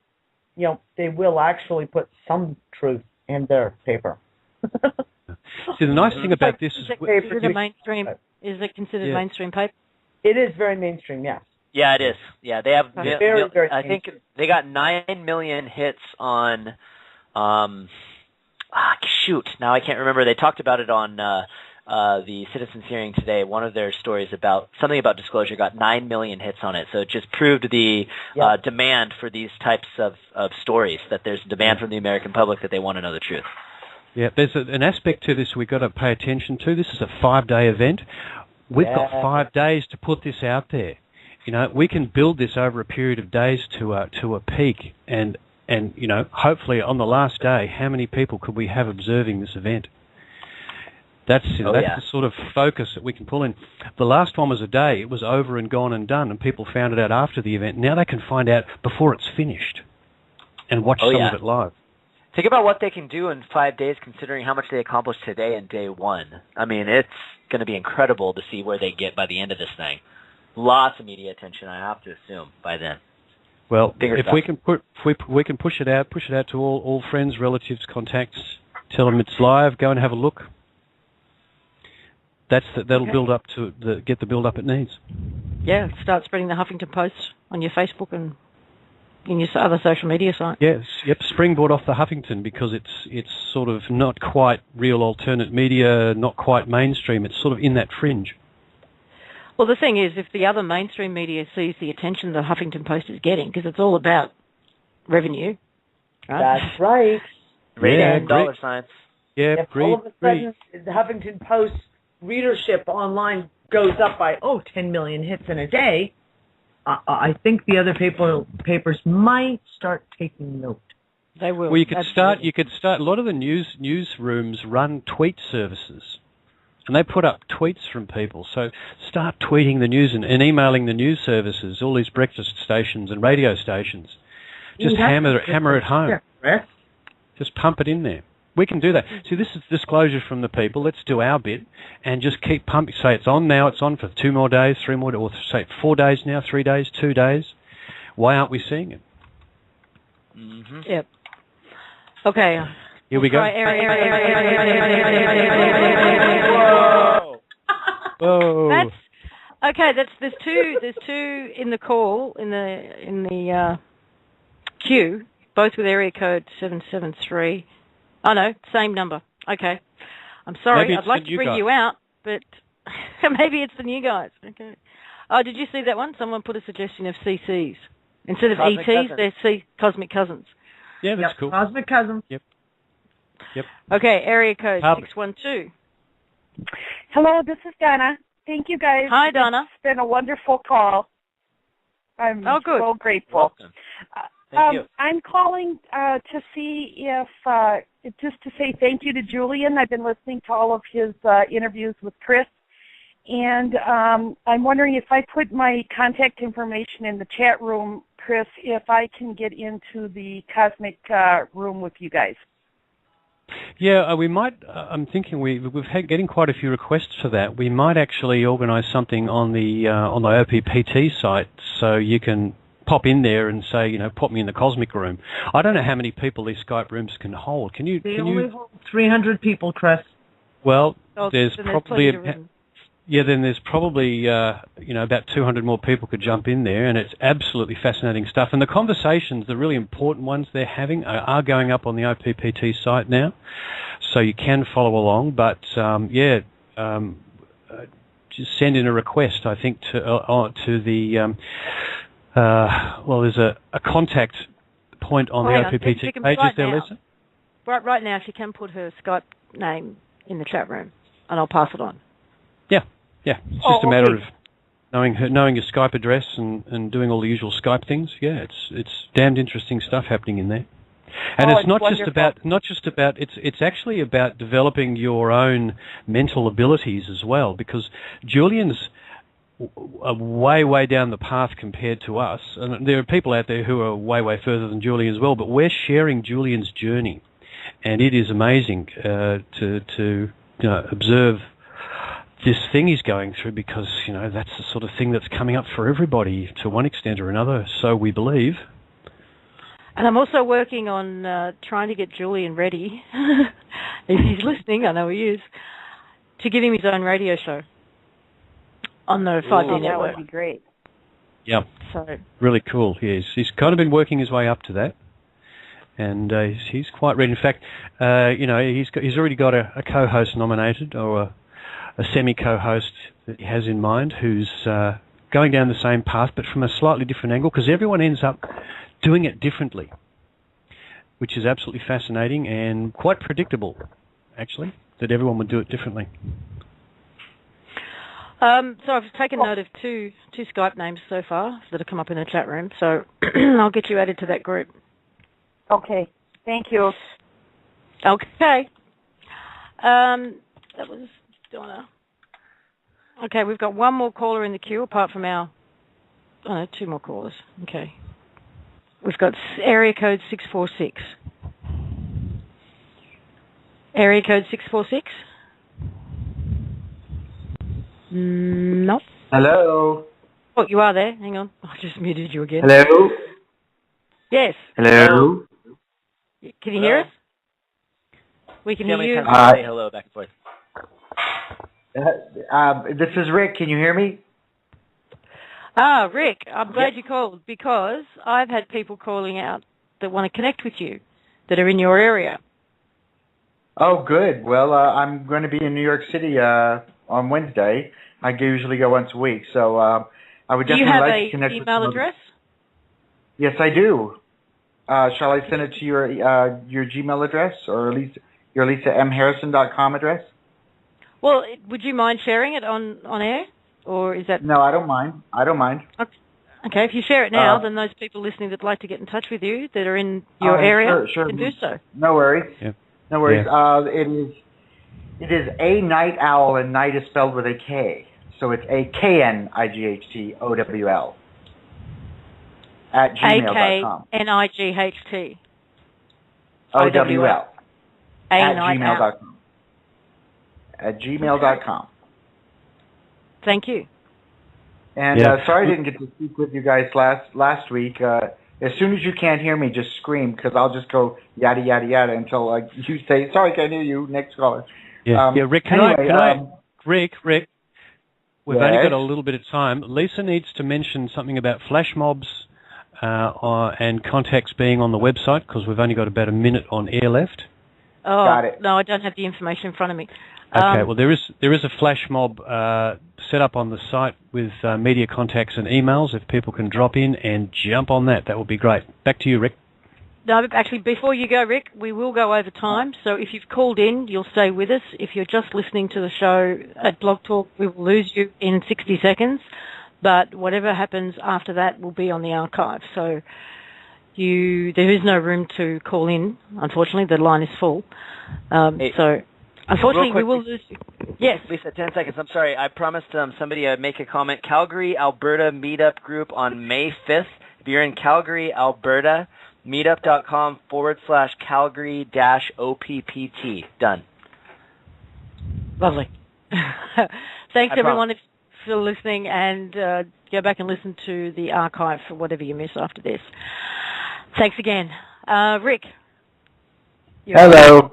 they will actually put some truth in their paper. See, the nice thing about this is it considered mainstream paper? It is very mainstream, yes. Yeah, it is. Yeah, they have. Very I think they got 9 million hits on. Now I can't remember. They talked about it on the Citizens hearing today. One of their stories about something about disclosure got 9 million hits on it. So it just proved the demand for these types of stories. That there's demand from the American public that they want to know the truth. Yeah, there's an aspect to this we've got to pay attention to. This is a 5-day event. We've got 5 days to put this out there. We can build this over a period of days to a peak, and hopefully on the last day, how many people could we have observing this event? That's the sort of focus that we can pull in. The last one was a day. It was over and gone and done, and people found it out after the event. Now they can find out before it's finished and watch some of it live. Think about what they can do in 5 days, considering how much they accomplished today and day one. I mean, it's going to be incredible to see where they get by the end of this thing. Lots of media attention, I have to assume, by then. Well, if we can push it out to all friends, relatives, contacts, tell them it's live, go and have a look. That'll build up get the build up it needs. Yeah, start spreading the Huffington Post on your Facebook and your other social media site. Yes, yep. Springboard off the Huffington because it's sort of not quite real alternate media, not quite mainstream. It's sort of in that fringe. Well, the thing is, if the other mainstream media sees the attention the Huffington Post is getting, because it's all about revenue, right? That's right. Rating, dollar signs. Yeah, if all of a sudden the Huffington Post readership online goes up by 10 million hits in a day, I think the other papers might start taking note. They will. Well, you could start. A lot of the newsrooms run tweet services, and they put up tweets from people. So start tweeting the news and emailing the news services, all these breakfast stations and radio stations. Just hammer it home. Yeah. Just pump it in there. We can do that. See, this is disclosure from the people. Let's do our bit and just keep pumping. Say it's on now, it's on for 2 more days, 3 more, or say 4 days now, 3 days, 2 days. Why aren't we seeing it? Mm-hmm. Yep. Okay. Here we go. Whoa. There's two in the call in the queue, both with area code 773. Oh, no, same number. Okay. I'm sorry. I'd like to bring you out, but maybe it's the new guys. Okay. Oh, did you see that one? Someone put a suggestion of CCs. Instead of Cosmic ETs, Cousins. they're Cosmic Cousins. Yeah, that's cool. Cosmic Cousins. Yep. Okay, area code 612. Hello, this is Donna. Thank you, guys. Hi, Donna. It's been a wonderful call. I'm good. so grateful. Welcome. Thank you. I'm calling to see if, just to say thank you to Julian. I've been listening to all of his interviews with Chris, and I'm wondering if I put my contact information in the chat room, Chris, if I can get into the Cosmic room with you guys. Yeah, we might. I'm thinking we've had getting quite a few requests for that. We might actually organise something on the OPPT site, so you can pop in there and say, pop me in the Cosmic room. I don't know how many people these Skype rooms can hold. They only hold 300 people, Chris. Well, there's probably about 200 more people could jump in there, and it's absolutely fascinating stuff. And the conversations, the really important ones they're having, are going up on the OPPT site now, so you can follow along. But just send in a request, I think, to the there's a contact point on the OPPT page. Is there, Lisa? Right now, she can put her Skype name in the chat room, and I'll pass it on. Yeah, it's just a matter of knowing your Skype address and doing all the usual Skype things. Yeah, it's damned interesting stuff happening in there. And it's not just about it's actually about developing your own mental abilities as well, because Julian's way down the path compared to us, and there are people out there who are way further than Julian as well, but we're sharing Julian's journey, and it is amazing to observe this thing he's going through, because that's the sort of thing that's coming up for everybody to one extent or another, so we believe. And I'm also working on trying to get Julian ready, if he's listening, I know he is, to give him his own radio show on the 5D network. That would be great. Yeah, really cool. He's kind of been working his way up to that, and he's quite ready. In fact, he's already got a co-host nominated, or a semi-co-host that he has in mind, who's going down the same path, but from a slightly different angle, because everyone ends up doing it differently, which is absolutely fascinating and quite predictable, actually, that everyone would do it differently. So I've taken note of two Skype names so far that have come up in the chat room, so I'll get you added to that group. Okay, thank you. Okay. That was Donna. Okay, we've got one more caller in the queue, apart from our... Oh, no, two more callers. Okay. We've got area code 646. Area code 646? No. Hello. Oh, you are there. Hang on. I just muted you again. Hello. Yes. Hello. Can you hear us? We can hear you. Say hello back and forth. This is Rick. Can you hear me? Rick, I'm glad you called because I've had people calling out that want to connect with you that are in your area. Oh, good. Well, I'm going to be in New York City on Wednesday. I usually go once a week, so I would definitely like to connect with you. Do you have an email address? Yes, I do. Shall I send it to your Gmail address or at least your LisaMHarrison.com address? Well, would you mind sharing it on air, or is that? No, I don't mind. Okay, if you share it now, then those people listening that'd like to get in touch with you that are in your area can do so. No worries. Yeah. No worries. Yeah. It is a night owl, and night is spelled with a K, so it's AKNIGHTOWL at gmail.com. AKNIGHT. OWL at gmail.com. At gmail.com. Thank you. And sorry I didn't get to speak with you guys last week. As soon as you can't hear me, just scream, because I'll just go yada, yada, yada until you say, sorry, can't hear you, next caller. Yeah, Rick, Rick, we've only got a little bit of time. Lisa needs to mention something about flash mobs and contacts being on the website, because we've only got about a minute on air left. Oh, got it. No, I don't have the information in front of me. Okay, well, there is a flash mob set up on the site with media contacts and emails. If people can drop in and jump on that would be great. Back to you, Rick. No, actually, before you go, Rick, we will go over time. So if you've called in, you'll stay with us. If you're just listening to the show at Blog Talk, we will lose you in 60 seconds. But whatever happens after that will be on the archive. So there is no room to call in, unfortunately. The line is full. So unfortunately, we will lose you. Yes. Lisa, 10 seconds. I'm sorry. I promised somebody I'd make a comment. Calgary, Alberta meetup group on May 5th. If you're in Calgary, Alberta, meetup.com/Calgary-OPPT. Done. Lovely. Thanks, everyone, for listening, and go back and listen to the archive for whatever you miss after this. Thanks again. Rick. Hello.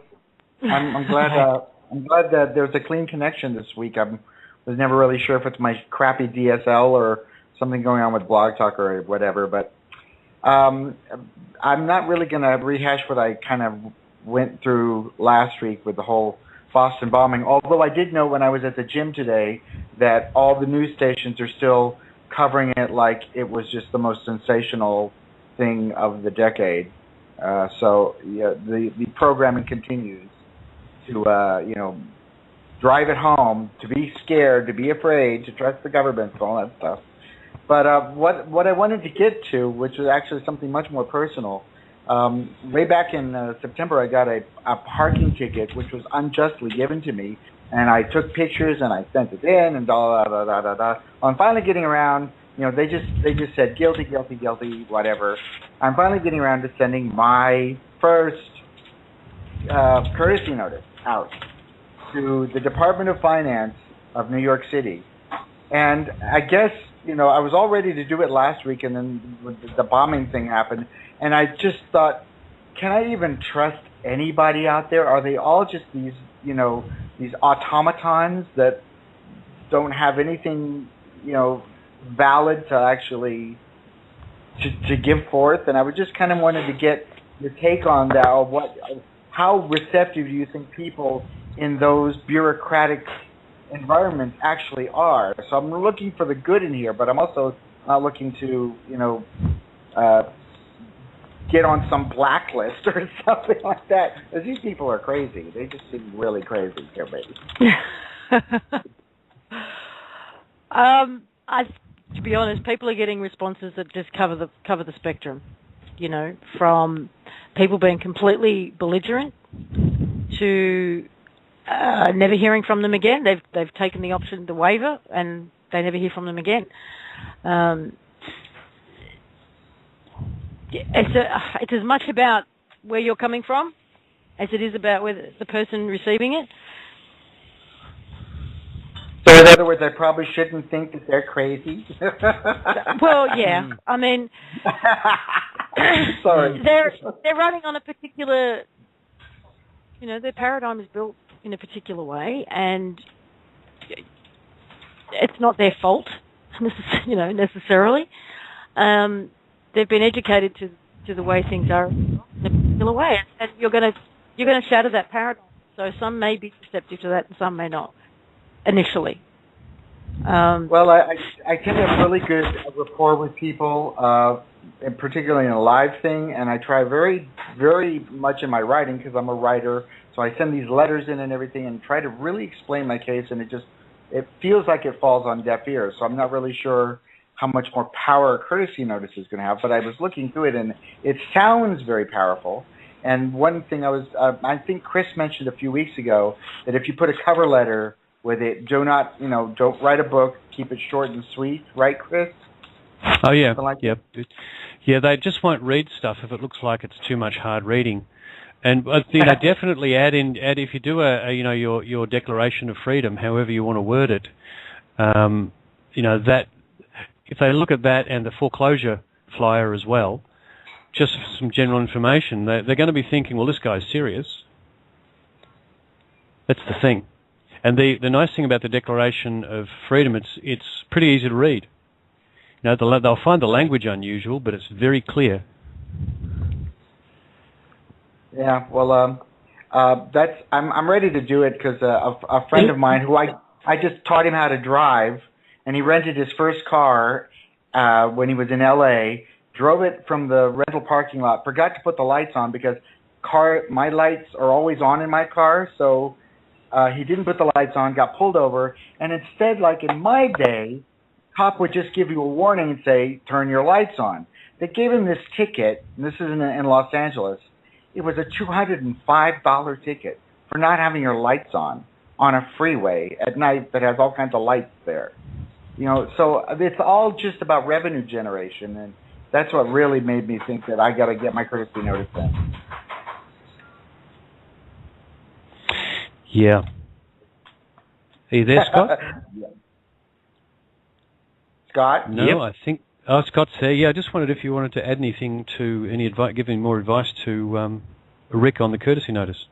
I'm glad that there's a clean connection this week. I was never really sure if it's my crappy DSL or something going on with Blog Talk or whatever, but I'm not really going to rehash what I kind of went through last week with the whole Boston bombing, although I did know when I was at the gym today that all the news stations are still covering it like it was just the most sensational thing of the decade. So the programming continues to drive it home, to be scared, to be afraid, to trust the government, all that stuff. But what I wanted to get to, which is actually something much more personal, way back in September, I got a parking ticket which was unjustly given to me, and I took pictures and I sent it in and da da da da da. I'm finally getting around. They just said guilty, guilty, guilty, whatever. I'm finally getting around to sending my first courtesy notice out to the Department of Finance of New York City, and I guess I was all ready to do it last week, and then the bombing thing happened, and I just thought, can I even trust anybody out there? Are they all just these automatons that don't have anything valid to actually to give forth? And I would just kind of wanted to get your take on that. How receptive do you think people in those bureaucratic environments actually are? So I'm looking for the good in here, but I'm also not looking to get on some blacklist or something like that. Because these people are crazy. They just seem really crazy here, baby. To be honest, people are getting responses that just cover the spectrum. From people being completely belligerent to never hearing from them again. They've taken the option to waiver, and they never hear from them again. It's as much about where you're coming from as it is about whether the person receiving it. So in other words, I probably shouldn't think that they're crazy. Well, yeah. I mean, sorry. They're running on a particular, their paradigm is built in a particular way, and it's not their fault necessarily. They've been educated to the way things are in a particular way, and you're going to shatter that paradigm. So some may be receptive to that, and some may not initially. Well, I tend to have really good rapport with people, and particularly in a live thing, and I try very, very much in my writing, because I'm a writer, so I send these letters in and everything and try to really explain my case, and it feels like it falls on deaf ears, so I'm not really sure how much more power a courtesy notice is going to have, but I was looking through it, and it sounds very powerful. And one thing I think Chris mentioned a few weeks ago, that if you put a cover letter with it, don't write a book, keep it short and sweet, right, Chris? Oh, yeah, yeah, they just won't read stuff if it looks like it's too much hard reading. And definitely add if you do your Declaration of Freedom, however you want to word it, that if they look at that and the foreclosure flyer as well, just for some general information, they're going to be thinking, well, this guy's serious. That's the thing. And the nice thing about the Declaration of Freedom, it's pretty easy to read. They'll find the language unusual, but it's very clear. Yeah, well, I'm ready to do it because a friend of mine who I just taught him how to drive, and he rented his first car when he was in L.A., drove it from the rental parking lot, forgot to put the lights on because my lights are always on in my car, so he didn't put the lights on, got pulled over, and instead, like in my day, cop would just give you a warning and say, turn your lights on. They gave him this ticket, and this is in Los Angeles. It was a $205 ticket for not having your lights on a freeway at night that has all kinds of lights there. So it's all just about revenue generation, and that's what really made me think that I got to get my courtesy notice in. Yeah. Are you there, Scott? Yeah. Scott? No, yep. I think... Oh, Scott's there. Yeah, I just wondered if you wanted to add anything to any advice, give any more advice to Rick on the courtesy notice.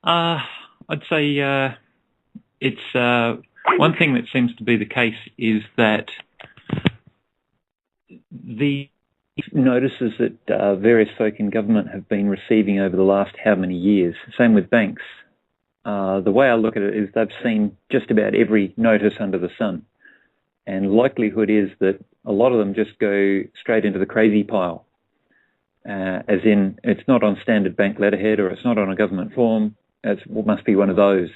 I'd say it's one thing that seems to be the case is that the notices that various folk in government have been receiving over the last how many years, same with banks. The way I look at it is they've seen just about every notice under the sun. And likelihood is that a lot of them just go straight into the crazy pile. As in, it's not on standard bank letterhead or it's not on a government form. It must be one of those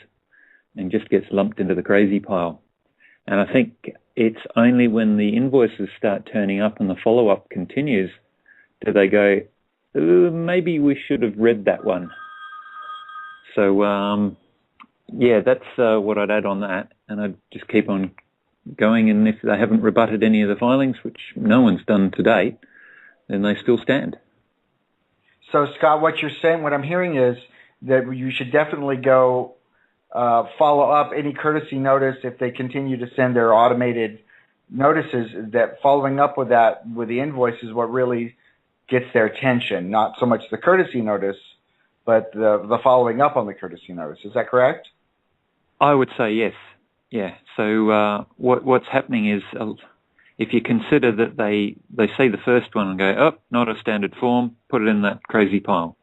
and just gets lumped into the crazy pile. And I think it's only when the invoices start turning up and the follow-up continues do they go, maybe we should have read that one. So, that's what I'd add on that. And I'd just keep on going, and if they haven't rebutted any of the filings, which no one's done to date, then they still stand. So, Scott, what you're saying, what I'm hearing is that you should definitely go follow up any courtesy notice if they continue to send their automated notices, that following up with that, with the invoice is what really gets their attention, not so much the courtesy notice, but the following up on the courtesy notice. Is that correct? I would say yes. Yeah. So what's happening is if you consider that they see the first one and go, oh, not a standard form, put it in that crazy pile.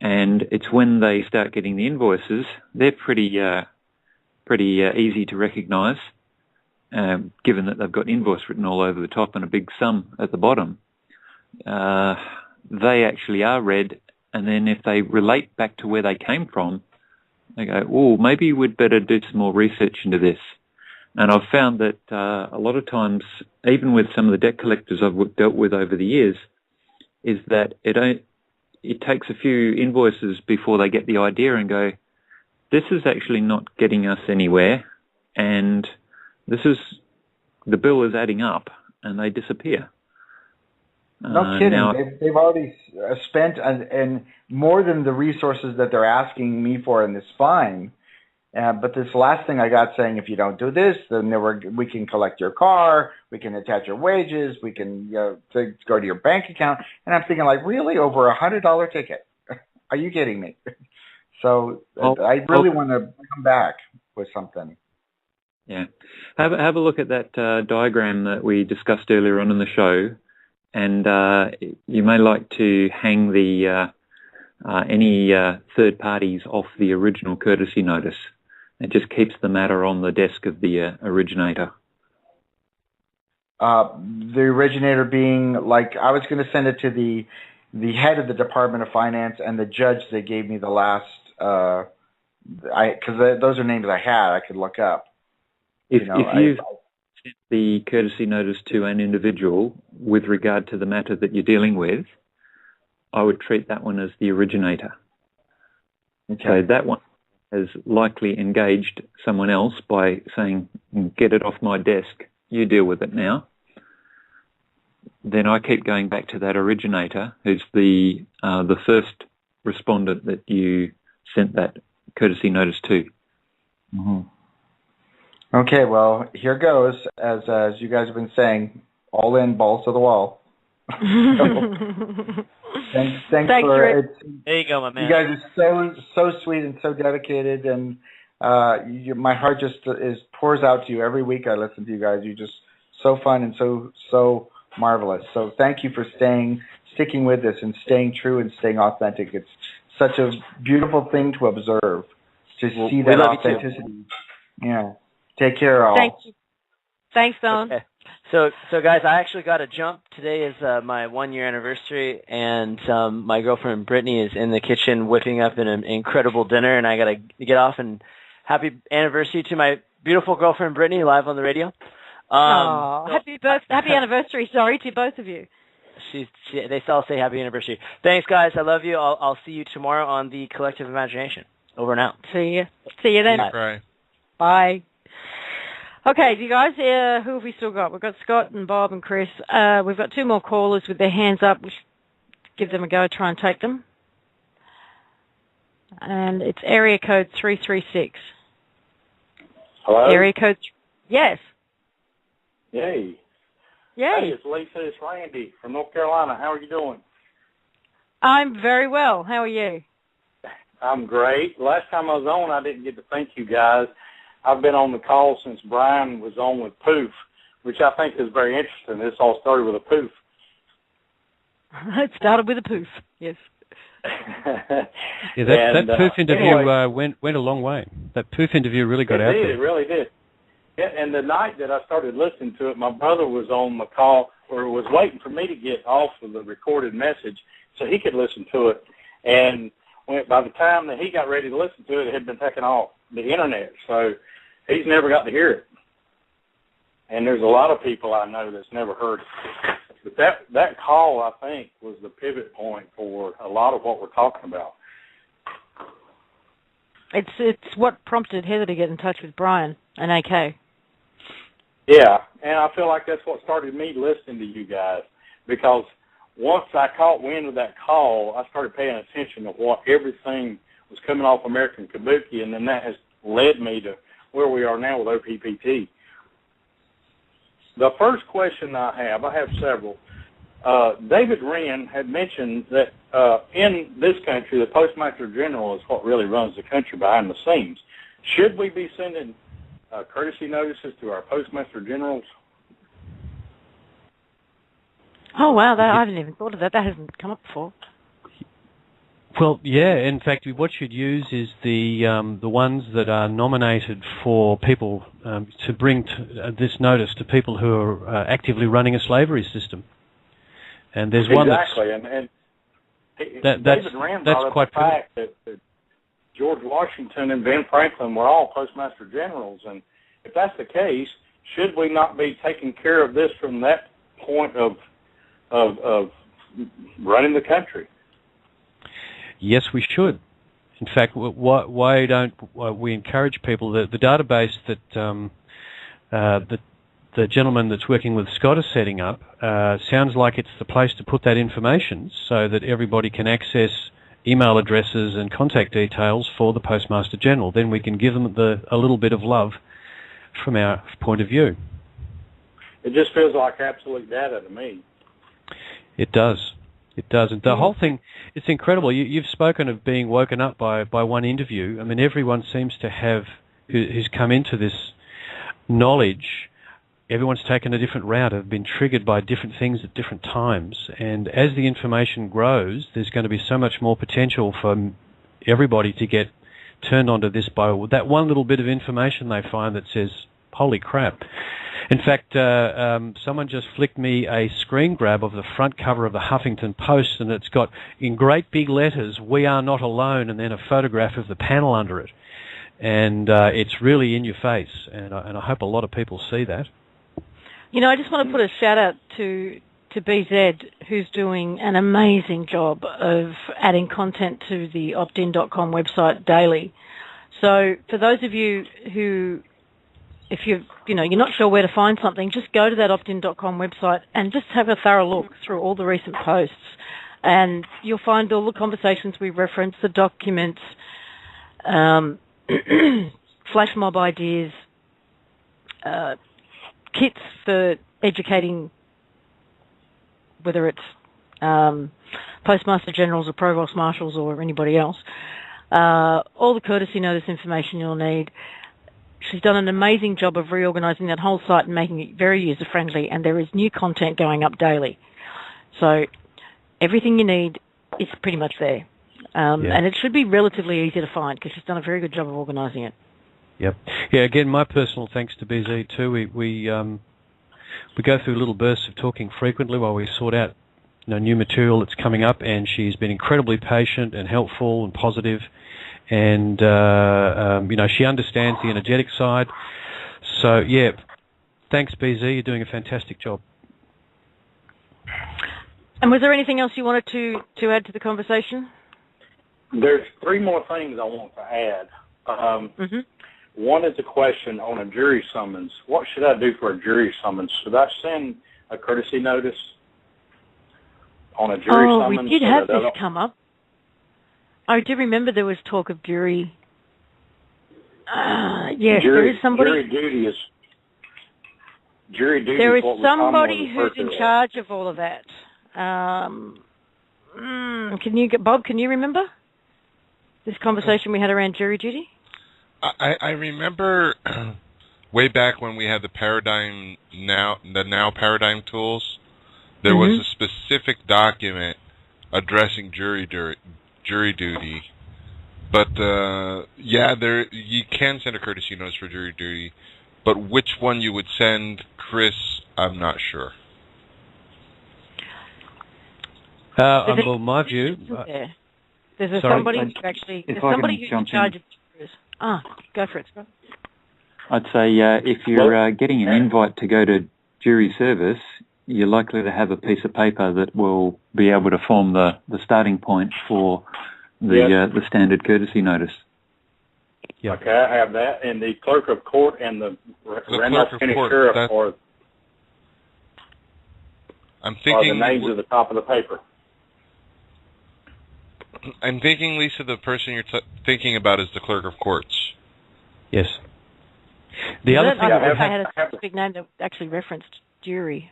And it's when they start getting the invoices, they're pretty easy to recognise, given that they've got invoice written all over the top and a big sum at the bottom. They actually are read, and then if they relate back to where they came from, they go, oh, maybe we'd better do some more research into this. And I've found that a lot of times, even with some of the debt collectors I've dealt with over the years, is that it takes a few invoices before they get the idea and go, this is actually not getting us anywhere, and the bill is adding up, and they disappear. No kidding. They've already spent and more than the resources that they're asking me for in this fine. But this last thing I got saying, if you don't do this, then we can collect your car, we can attach your wages, we can go to your bank account. And I'm thinking, like, really? Over $100 ticket? Are you kidding me? So I really want to come back with something. Yeah. Have a look at that diagram that we discussed earlier on in the show, and you may like to hang the any third parties off the original courtesy notice. It just keeps the matter on the desk of the originator. The originator being, like, I was going to send it to the head of the Department of Finance and the judge that gave me the last, because those are names I had, I could look up. If you've sent the courtesy notice to an individual with regard to the matter that you're dealing with, I would treat that one as the originator. Okay. So that one has likely engaged someone else by saying, get it off my desk, you deal with it now. Then I keep going back to that originator, who's the first respondent that you sent that courtesy notice to. Mm-hmm. Okay, well, here goes. As you guys have been saying, all in, balls to the wall. Thanks for Rick. There you go, my man. You guys are so sweet and so dedicated, and my heart just pours out to you every week. I listen to you guys. You're just so fun and so marvelous. So thank you for sticking with this and staying true and staying authentic. It's such a beautiful thing to observe, to see that authenticity. Yeah. Take care, all. Thank you. Thanks, Don. Okay. So guys, I actually got to jump. Today is my 1-year anniversary, and my girlfriend Brittany is in the kitchen whipping up an incredible dinner, and I got to get off. And happy anniversary to my beautiful girlfriend Brittany, live on the radio. Happy anniversary! Sorry to both of you. They all say happy anniversary. Thanks, guys. I love you. I'll see you tomorrow on the Collective Imagination. Over and out. See you then. Bye. Okay, you guys, who have we still got? We've got Scott and Bob and Chris. We've got 2 more callers with their hands up. We should give them a go, try and take them. And it's area code 336. Hello? Area code... Yes. Yay. Yay. Hey, it's Lisa. It's Randy from North Carolina. How are you doing? I'm very well. How are you? I'm great. Last time I was on, I didn't get to thank you guys. I've been on the call since Brian was on with Poof, which I think is very interesting. This all started with a poof. It started with a poof, yes. Yeah, that Poof interview went a long way. That Poof interview really got out there. It really did. Yeah, and the night that I started listening to it, my brother was on the call, or was waiting for me to get off of the recorded message so he could listen to it. And by the time that he got ready to listen to it, it had been taken off the internet. So he's never got to hear it. And there's a lot of people I know that's never heard it. But that call, I think, was the pivot point for a lot of what we're talking about. It's what prompted Heather to get in touch with Brian and AK. Yeah, and I feel like that's what started me listening to you guys, because once I caught wind of that call, I started paying attention to what everything was coming off American Kabuki, and then that has led me to where we are now with OPPT. The first question I have several. David Wren had mentioned that in this country, the Postmaster General is what really runs the country behind the scenes. Should we be sending courtesy notices to our Postmaster Generals? Oh, wow, I haven't even thought of that. That hasn't come up before. Well, yeah. In fact, what you'd use is the ones that are nominated for people to bring this notice to people who are actively running a slavery system. And there's one that's... David Rand brought up the fact that George Washington and Ben Franklin were all Postmaster Generals. And if that's the case, should we not be taking care of this from that point of running the country? Yes, we should. In fact, why don't we encourage people? The database that the gentleman that's working with Scott is setting up sounds like it's the place to put that information so that everybody can access email addresses and contact details for the Postmaster General. Then we can give them a little bit of love from our point of view. It just feels like absolute data to me. It does. It does. And the whole thing, it's incredible. You've spoken of being woken up by one interview. I mean, everyone seems to have, who's come into this knowledge, everyone's taken a different route, have been triggered by different things at different times. And as the information grows, there's going to be so much more potential for everybody to get turned onto this by that one little bit of information they find that says, holy crap. In fact, someone just flicked me a screen grab of the front cover of the Huffington Post, and it's got, in great big letters, "We are not alone," and then a photograph of the panel under it. And it's really in your face, and I hope a lot of people see that. You know, I just want to put a shout-out to BZ, who's doing an amazing job of adding content to the optin.com website daily. So for those of you who, if you're not sure where to find something, just go to that optin.com website and just have a thorough look through all the recent posts, and you'll find all the conversations we reference, the documents, flash mob ideas, kits for educating, whether it's Postmaster Generals or Provost Marshals or anybody else, all the courtesy notice information you'll need. She's done an amazing job of reorganising that whole site and making it very user-friendly, and there is new content going up daily. So everything you need is pretty much there. And it should be relatively easy to find because she's done a very good job of organising it. Yep. Yeah, again, my personal thanks to BZ too. We go through little bursts of talking frequently while we sort out new material that's coming up, and she's been incredibly patient and helpful and positive. And, she understands the energetic side. So, yeah, thanks, BZ. You're doing a fantastic job. And was there anything else you wanted to add to the conversation? There's 3 more things I want to add. One is a question on a jury summons. What should I do for a jury summons? Should I send a courtesy notice on a jury summons? Oh, we did have this come up. I do remember there was talk of jury. Yes, there is somebody. Jury duty. There is what somebody who's in charge of all of that. Bob? Can you remember this conversation we had around jury duty? I remember way back when we had the now paradigm tools. There was a specific document addressing jury duty, but you can send a courtesy notice for jury duty, but which one you would send, Chris, I'm not sure. Well, my view. There's somebody who's in charge of jurors. Go for it, Scott. I'd say if you're getting an invite to go to jury service, you're likely to have a piece of paper that will be able to form the starting point for the standard courtessy notice. Yep. Okay, I have that. And the clerk of court and the Randolph County Sheriff are the names at the top of the paper. I'm thinking, Lisa, the person you're thinking about is the clerk of courts. Yes. The other thing I had a specific name that actually referenced jury.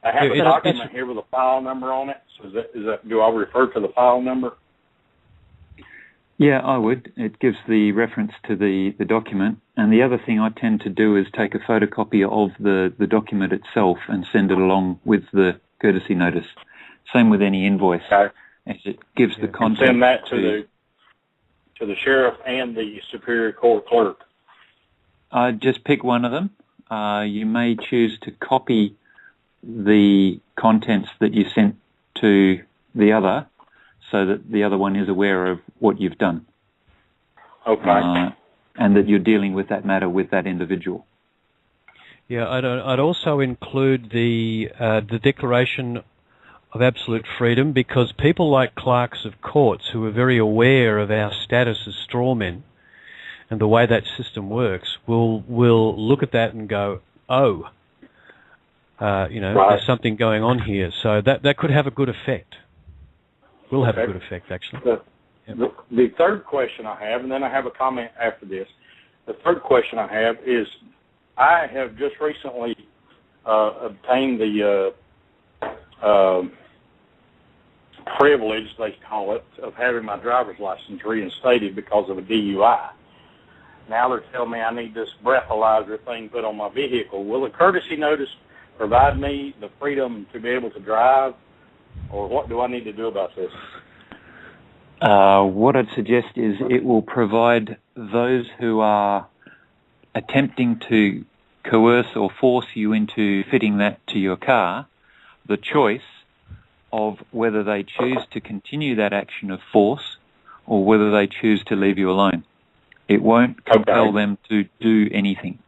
I have a document here with a file number on it. So is that, do I refer to the file number? Yeah, I would. It gives the reference to the document. And the other thing I tend to do is take a photocopy of the document itself and send it along with the courtesy notice. Same with any invoice. Okay. As it gives the content. And send that to the sheriff and the Superior Court clerk. Just pick one of them. You may choose to copy the contents that you sent to the other, so that the other one is aware of what you've done. Okay. And that you're dealing with that matter with that individual. Yeah, I'd also include the Declaration of Absolute Freedom, because people like clerks of courts who are very aware of our status as strawmen and the way that system works will look at that and go, oh, there's something going on here. So that could have a good effect. Will have a good effect, actually. The third question I have, and then I have a comment after this. The third question I have is, I have just recently obtained the privilege, they call it, of having my driver's license reinstated because of a DUI. Now they're telling me I need this breathalyzer thing put on my vehicle. Will a courtesy notice provide me the freedom to be able to drive, or what do I need to do about this? What I'd suggest is it will provide those who are attempting to coerce or force you into fitting that to your car the choice of whether they choose to continue that action of force or whether they choose to leave you alone. It won't compel them to do anything.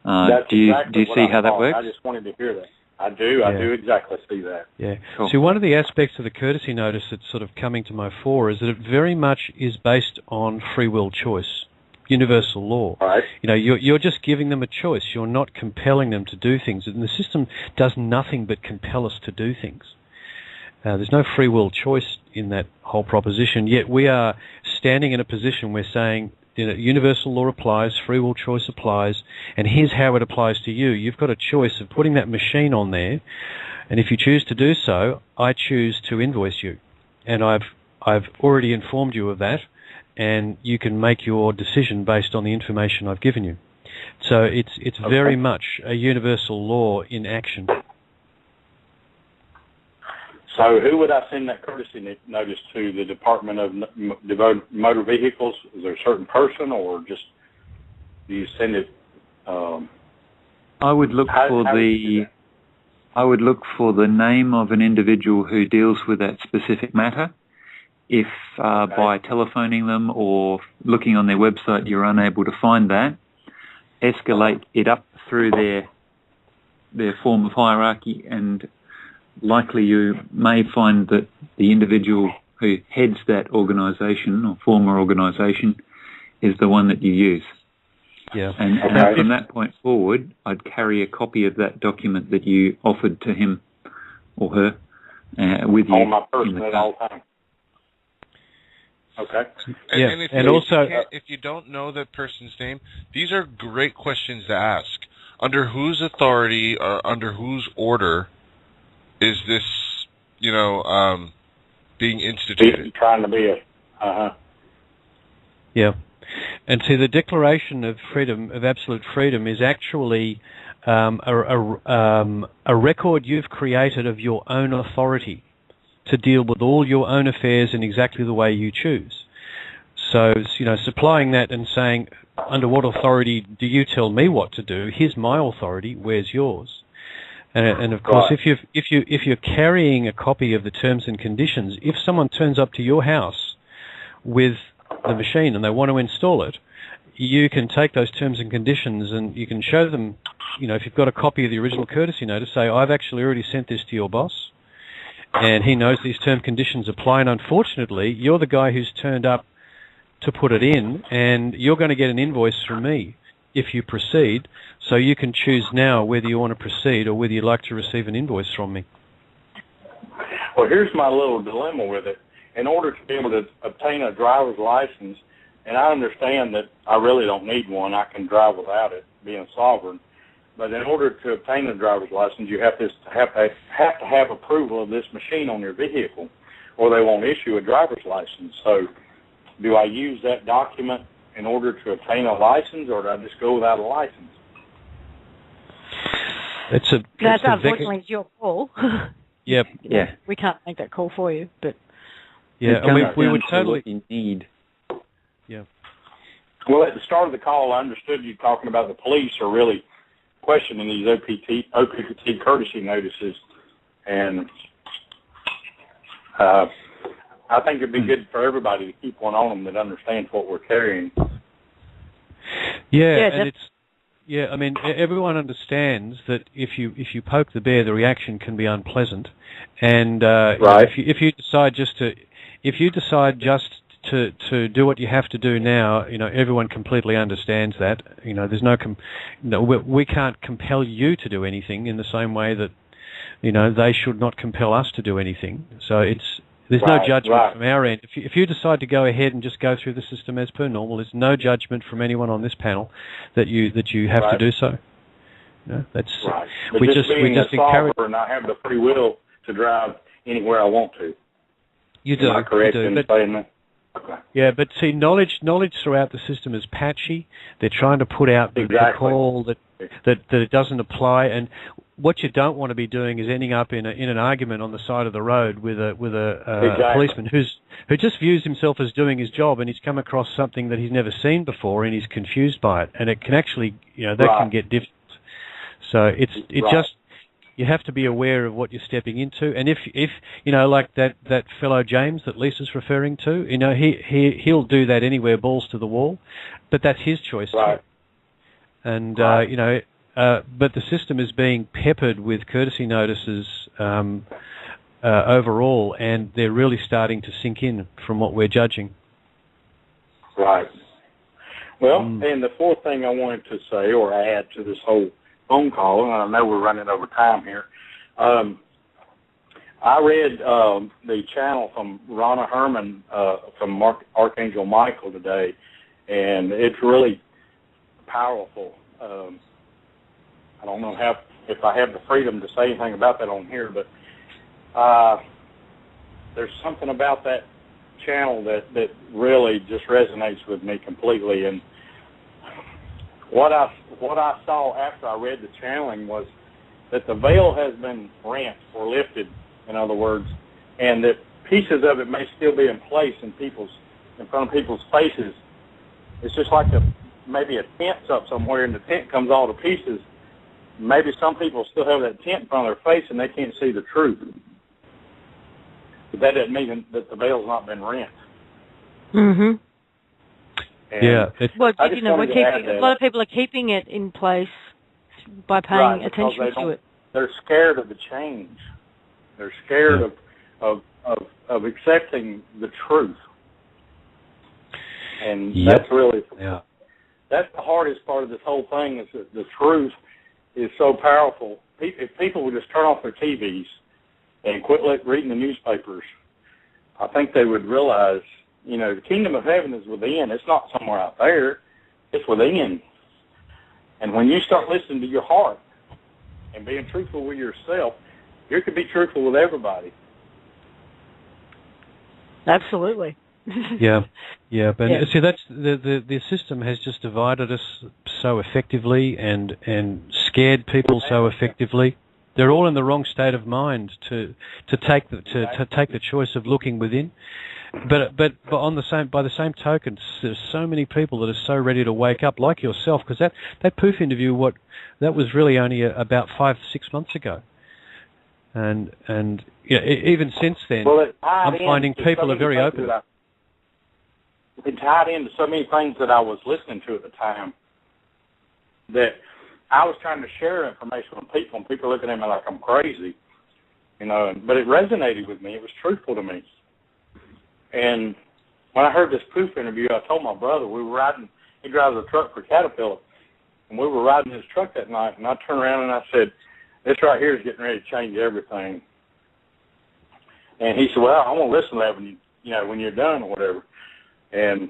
Do you see how that works? I just wanted to hear that. I do. I do exactly see that. Yeah. Cool. So one of the aspects of the courtesy notice that's sort of coming to my fore is that it very much is based on free will choice, universal law. Right. You know, you're just giving them a choice. You're not compelling them to do things. And the system does nothing but compel us to do things. There's no free will choice in that whole proposition, yet we are standing in a position where saying, you know, universal law applies, free will choice applies, and here's how it applies to you. You've got a choice of putting that machine on there, and if you choose to do so, I choose to invoice you. And I've already informed you of that, and you can make your decision based on the information I've given you. So it's very much a universal law in action. So who would I send that courtesy notice to? The Department of Motor Vehicles? Is there a certain person, or just do you send it? I would look for the name of an individual who deals with that specific matter. If by telephoning them or looking on their website you're unable to find that, escalate it up through their form of hierarchy, and likely you may find that the individual who heads that organisation or former organisation is the one that you use. Yeah. And from that point forward, I'd carry a copy of that document that you offered to him or her with you. On my person at all times. Okay. And if you don't know that person's name, these are great questions to ask. Under whose authority or under whose order is this, being instituted? Trying to be Yeah. And see, the Declaration of Freedom, of Absolute Freedom, is actually a record you've created of your own authority to deal with all your own affairs in exactly the way you choose. So, supplying that and saying, under what authority do you tell me what to do? Here's my authority. Where's yours? And of course, if you're carrying a copy of the terms and conditions, if someone turns up to your house with the machine and they want to install it, you can take those terms and conditions and you can show them, if you've got a copy of the original courtesy notice, say, I've actually already sent this to your boss, and he knows these term conditions apply, and unfortunately, you're the guy who's turned up to put it in, and you're going to get an invoice from me if you proceed, so you can choose now whether you want to proceed or whether you'd like to receive an invoice from me. Well, here's my little dilemma with it. In order to be able to obtain a driver's license, and I understand that I really don't need one, I can drive without it, being sovereign, but in order to obtain a driver's license, you have to have approval of this machine on your vehicle, or they won't issue a driver's license. So do I use that document in order to obtain a license, or do I just go without a license? That's unfortunately your call. Yep. Yeah. We can't make that call for you, but yeah, and we would totally need. Yeah. Well, at the start of the call, I understood you talking about the police are really questioning these OPT courtesy notices, and I think it'd be good for everybody to keep one on them that understands what we're carrying. Yeah, and I mean, everyone understands that if you poke the bear, the reaction can be unpleasant, and right. if you decide just to do what you have to do now, everyone completely understands that. There's we can't compel you to do anything in the same way that they should not compel us to do anything. So there's no judgment from our end. If you decide to go ahead and just go through the system as per normal, there's no judgment from anyone on this panel that you have to do so. That's right. We just encourage. And I have the free will to drive anywhere I want to. You do. Am I correct in saying that? Okay. Yeah, but see, knowledge throughout the system is patchy. They're trying to put out the call that it doesn't apply, and what you don't want to be doing is ending up in an argument on the side of the road with a policeman who just views himself as doing his job, and he's come across something that he's never seen before, and he's confused by it, and it can actually, that can get difficult. So just. You have to be aware of what you're stepping into, and if like that fellow James that Lisa's referring to, he'll do that anywhere, balls to the wall, but that's his choice. Right. And but the system is being peppered with courtesy notices overall, and they're really starting to sink in from what we're judging. Right. Well, and the fourth thing I wanted to say or add to this whole phone call, and I know we're running over time here. I read the channel from Ronna Herman from Archangel Michael today, and it's really powerful. I don't know if I have the freedom to say anything about that on here, but there's something about that channel that really just resonates with me completely. And what I saw after I read the channeling was that the veil has been rent or lifted, in other words, and that pieces of it may still be in place in front of people's faces. It's just like maybe a tent's up somewhere and the tent comes all to pieces. Maybe some people still have that tent in front of their face and they can't see the truth. But that doesn't mean that the veil's not been rent. Mm-hmm. And yeah. A lot of people are keeping it in place by paying attention to it. They're scared of the change. They're scared of accepting the truth. And that's really that's the hardest part of this whole thing, is that the truth is so powerful. If people would just turn off their TVs and quit reading the newspapers, I think they would realize, the kingdom of heaven is within. It's not somewhere out there. It's within. And when you start listening to your heart and being truthful with yourself, you can be truthful with everybody. Absolutely. But see, that's the system has just divided us so effectively and scared people so effectively. They're all in the wrong state of mind to take the choice of looking within. But by the same token, there's so many people that are so ready to wake up, like yourself, because that Poof interview, that was really only about 5-6 months ago, and even since then, I'm finding people are very open. It tied into so many things that I was listening to at the time that I was trying to share information with people, and people looking at me like I'm crazy, but it resonated with me. It was truthful to me. And when I heard this Poof interview, I told my brother, we were riding, he drives a truck for Caterpillar, and we were riding his truck that night, and I turned around and I said, this right here is getting ready to change everything. And he said, well, I won't listen to that when you're done or whatever. And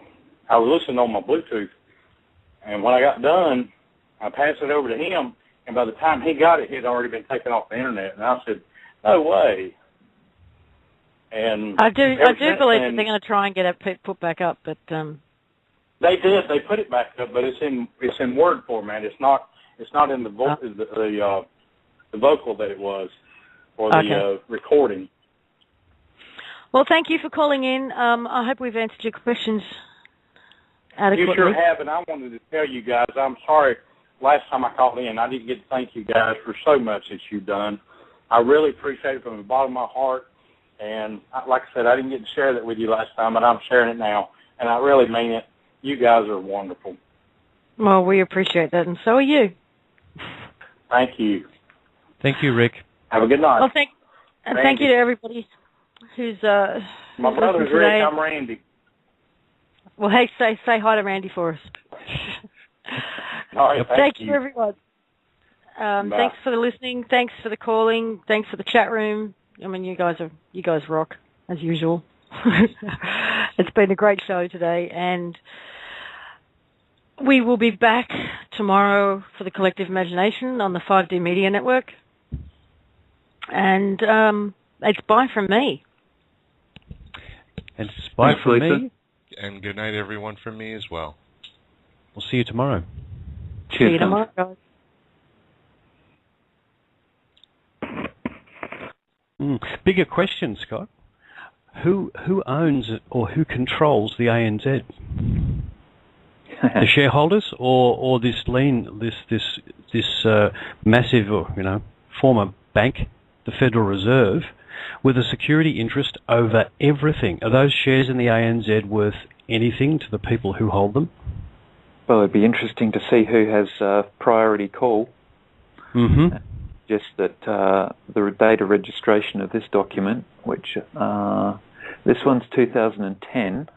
I was listening on my Bluetooth, and when I got done, I passed it over to him, and by the time he got it, it had already been taken off the internet. And I said, no way. And I do believe that they're going to try and get it put back up, but they did. They put it back up, but it's in word format. It's not in the vocal that it was, or the recording. Well, thank you for calling in. I hope we've answered your questions adequately. You sure have, and I wanted to tell you guys, I'm sorry. Last time I called in, I didn't get to thank you guys for so much that you've done. I really appreciate it from the bottom of my heart. And like I said, I didn't get to share that with you last time, but I'm sharing it now. And I really mean it. You guys are wonderful. Well, we appreciate that, and so are you. Thank you. Thank you, Rick. Have a good night. Well, thank you to everybody who's my brother's Rick. I'm Randy. Well, hey, say hi to Randy for us. All right, thank you, everyone. Thanks for the listening. Thanks for the calling. Thanks for the chat room. I mean, you guys rock, as usual. It's been a great show today, and we will be back tomorrow for the Collective Imagination on the 5D Media Network. And it's bye from me. And it's bye from me. And good night, everyone, from me as well. We'll see you tomorrow. See you tomorrow, guys. Bigger question, Scott. Who owns or who controls the ANZ? The shareholders, or this massive, former bank, the Federal Reserve, with a security interest over everything? Are those shares in the ANZ worth anything to the people who hold them? Well, it'd be interesting to see who has priority call. Mm-hmm. Just that the data registration of this document, which this one's 2010.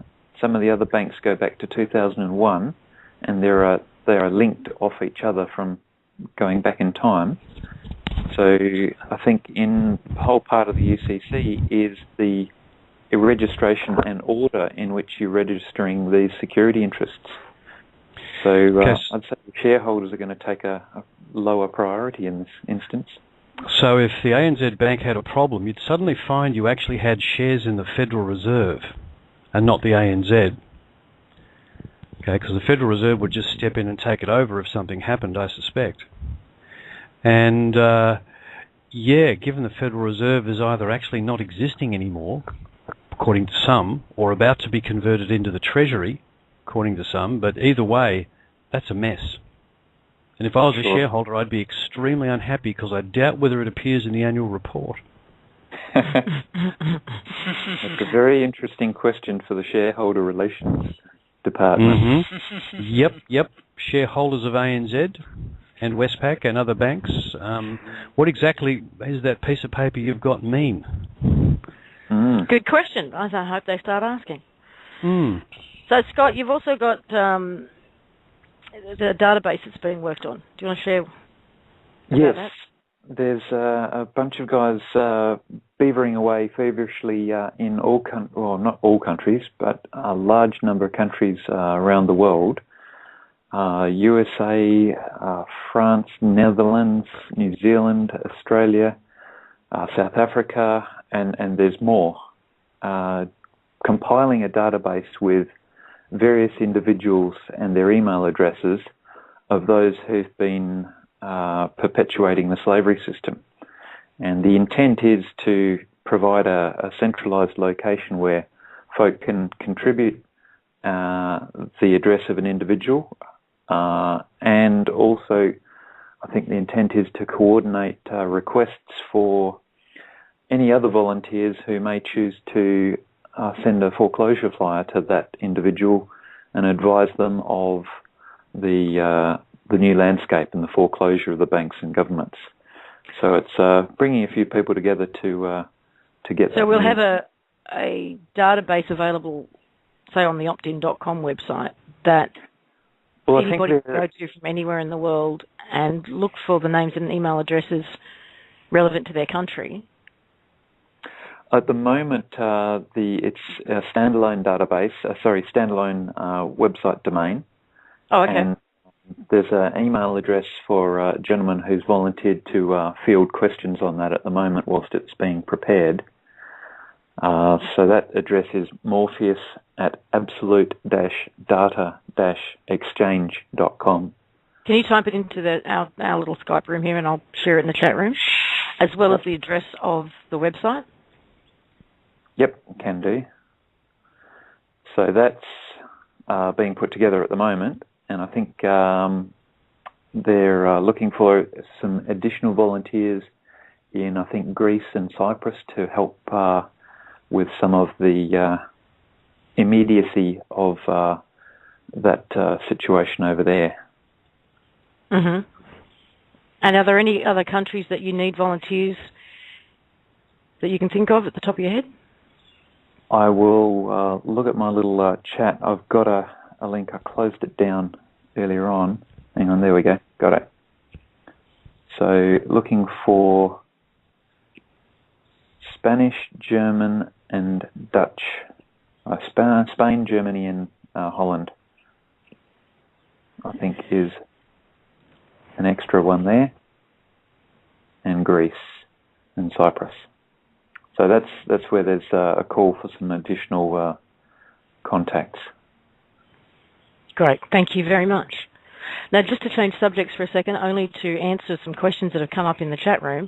Some of the other banks go back to 2001, and they are linked off each other from going back in time. So I think in the whole part of the UCC is the registration and order in which you're registering these security interests. So I'd say the shareholders are going to take a lower priority in this instance. So if the ANZ Bank had a problem, you'd suddenly find you actually had shares in the Federal Reserve and not the ANZ. Okay, because the Federal Reserve would just step in and take it over if something happened, I suspect. And given the Federal Reserve is either actually not existing anymore, according to some, or about to be converted into the Treasury, according to some, but either way, that's a mess. And if I was a shareholder, I'd be extremely unhappy because I doubt whether it appears in the annual report. That's a very interesting question for the shareholder relations department. Mm-hmm. Yep. Shareholders of ANZ and Westpac and other banks. What exactly is that piece of paper you've got mean? Good question. I hope they start asking. So, Scott, you've also got the database that's being worked on. Do you want to share about that? There's a bunch of guys beavering away feverishly in not all countries, but a large number of countries around the world. USA, France, Netherlands, New Zealand, Australia, South Africa, and there's more. Compiling a database with various individuals and their email addresses of those who've been perpetuating the slavery system. And the intent is to provide a centralized location where folk can contribute the address of an individual, and also I think the intent is to coordinate requests for any other volunteers who may choose to send a foreclosure flyer to that individual and advise them of the new landscape and the foreclosure of the banks and governments. So it's bringing a few people together to get. So we'll have a database available, say, on the optin.com website that anybody can go to from anywhere in the world and look for the names and email addresses relevant to their country. At the moment, it's a standalone database, standalone website domain. Oh, okay. And there's an email address for a gentleman who's volunteered to field questions on that at the moment whilst it's being prepared. So that address is morpheus@absolute-data-exchange.com. Can you type it into our little Skype room here, and I'll share it in the chat room, as well as the address of the website? Yep, can do. So that's being put together at the moment, and I think they're looking for some additional volunteers in, I think, Greece and Cyprus to help with some of the immediacy of that situation over there. Mm-hmm. And are there any other countries that you need volunteers that you can think of at the top of your head? I will look at my little chat. I've got a link. I closed it down earlier on. Hang on, there we go. Got it. So looking for Spanish, German, and Dutch. Spain, Germany, and Holland, I think, is an extra one there. And Greece and Cyprus. So that's where there's a call for some additional contacts. Great. Thank you very much. Now, just to change subjects for a second, only to answer some questions that have come up in the chat room.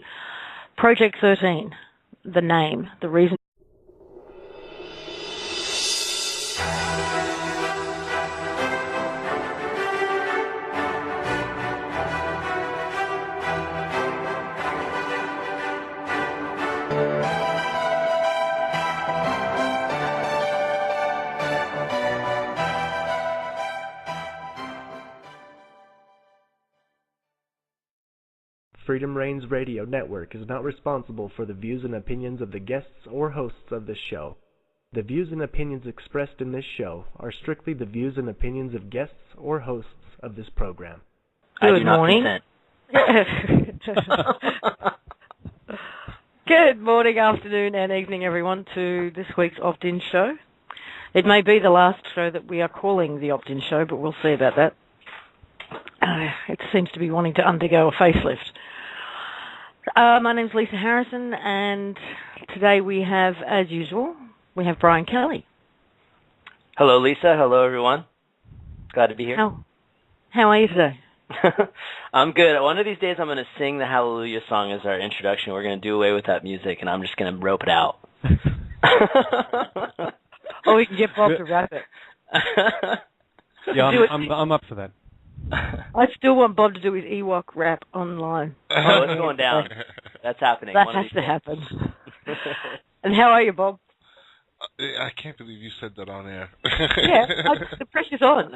Project 13, the name, the reason. Freedom Reigns Radio Network is not responsible for the views and opinions of the guests or hosts of this show. The views and opinions expressed in this show are strictly the views and opinions of guests or hosts of this program. Good morning. Good morning, afternoon, and evening, everyone, to this week's Oppt In show. It may be the last show that we are calling the Oppt In show, but we'll see about that. It seems to be wanting to undergo a facelift. My name's Lisa Harrison, and today we have, as usual, we have Brian Kelly. Hello, Lisa. Hello, everyone. Glad to be here. How are you today? I'm good. One of these days, I'm going to sing the Hallelujah song as our introduction. We're going to do away with that music, and I'm just going to rope it out. Or we can get Bob to rap it. Yeah, I'm up for that. I still want Bob to do his Ewok rap online. Oh, it's going down. That's happening. That has to happen. And how are you, Bob? I can't believe you said that on air. Yeah, the pressure's on.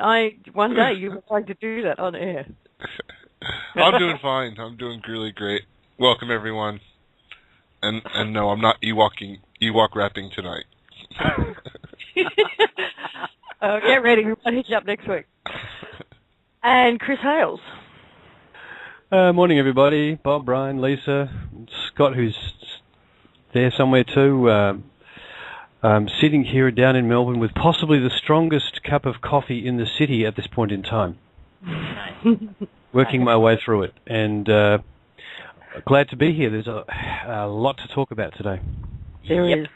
One day you were going to do that on air. I'm doing fine. I'm doing really great. Welcome, everyone. And no, I'm not Ewok rapping tonight. Get ready. We might hit you up next week. And Chris Hales. Morning, everybody. Bob, Brian, Lisa, Scott, who's there somewhere too. Sitting here down in Melbourne with possibly the strongest cup of coffee in the city at this point in time. Nice. Working my way through it. And glad to be here. There's a lot to talk about today. There is.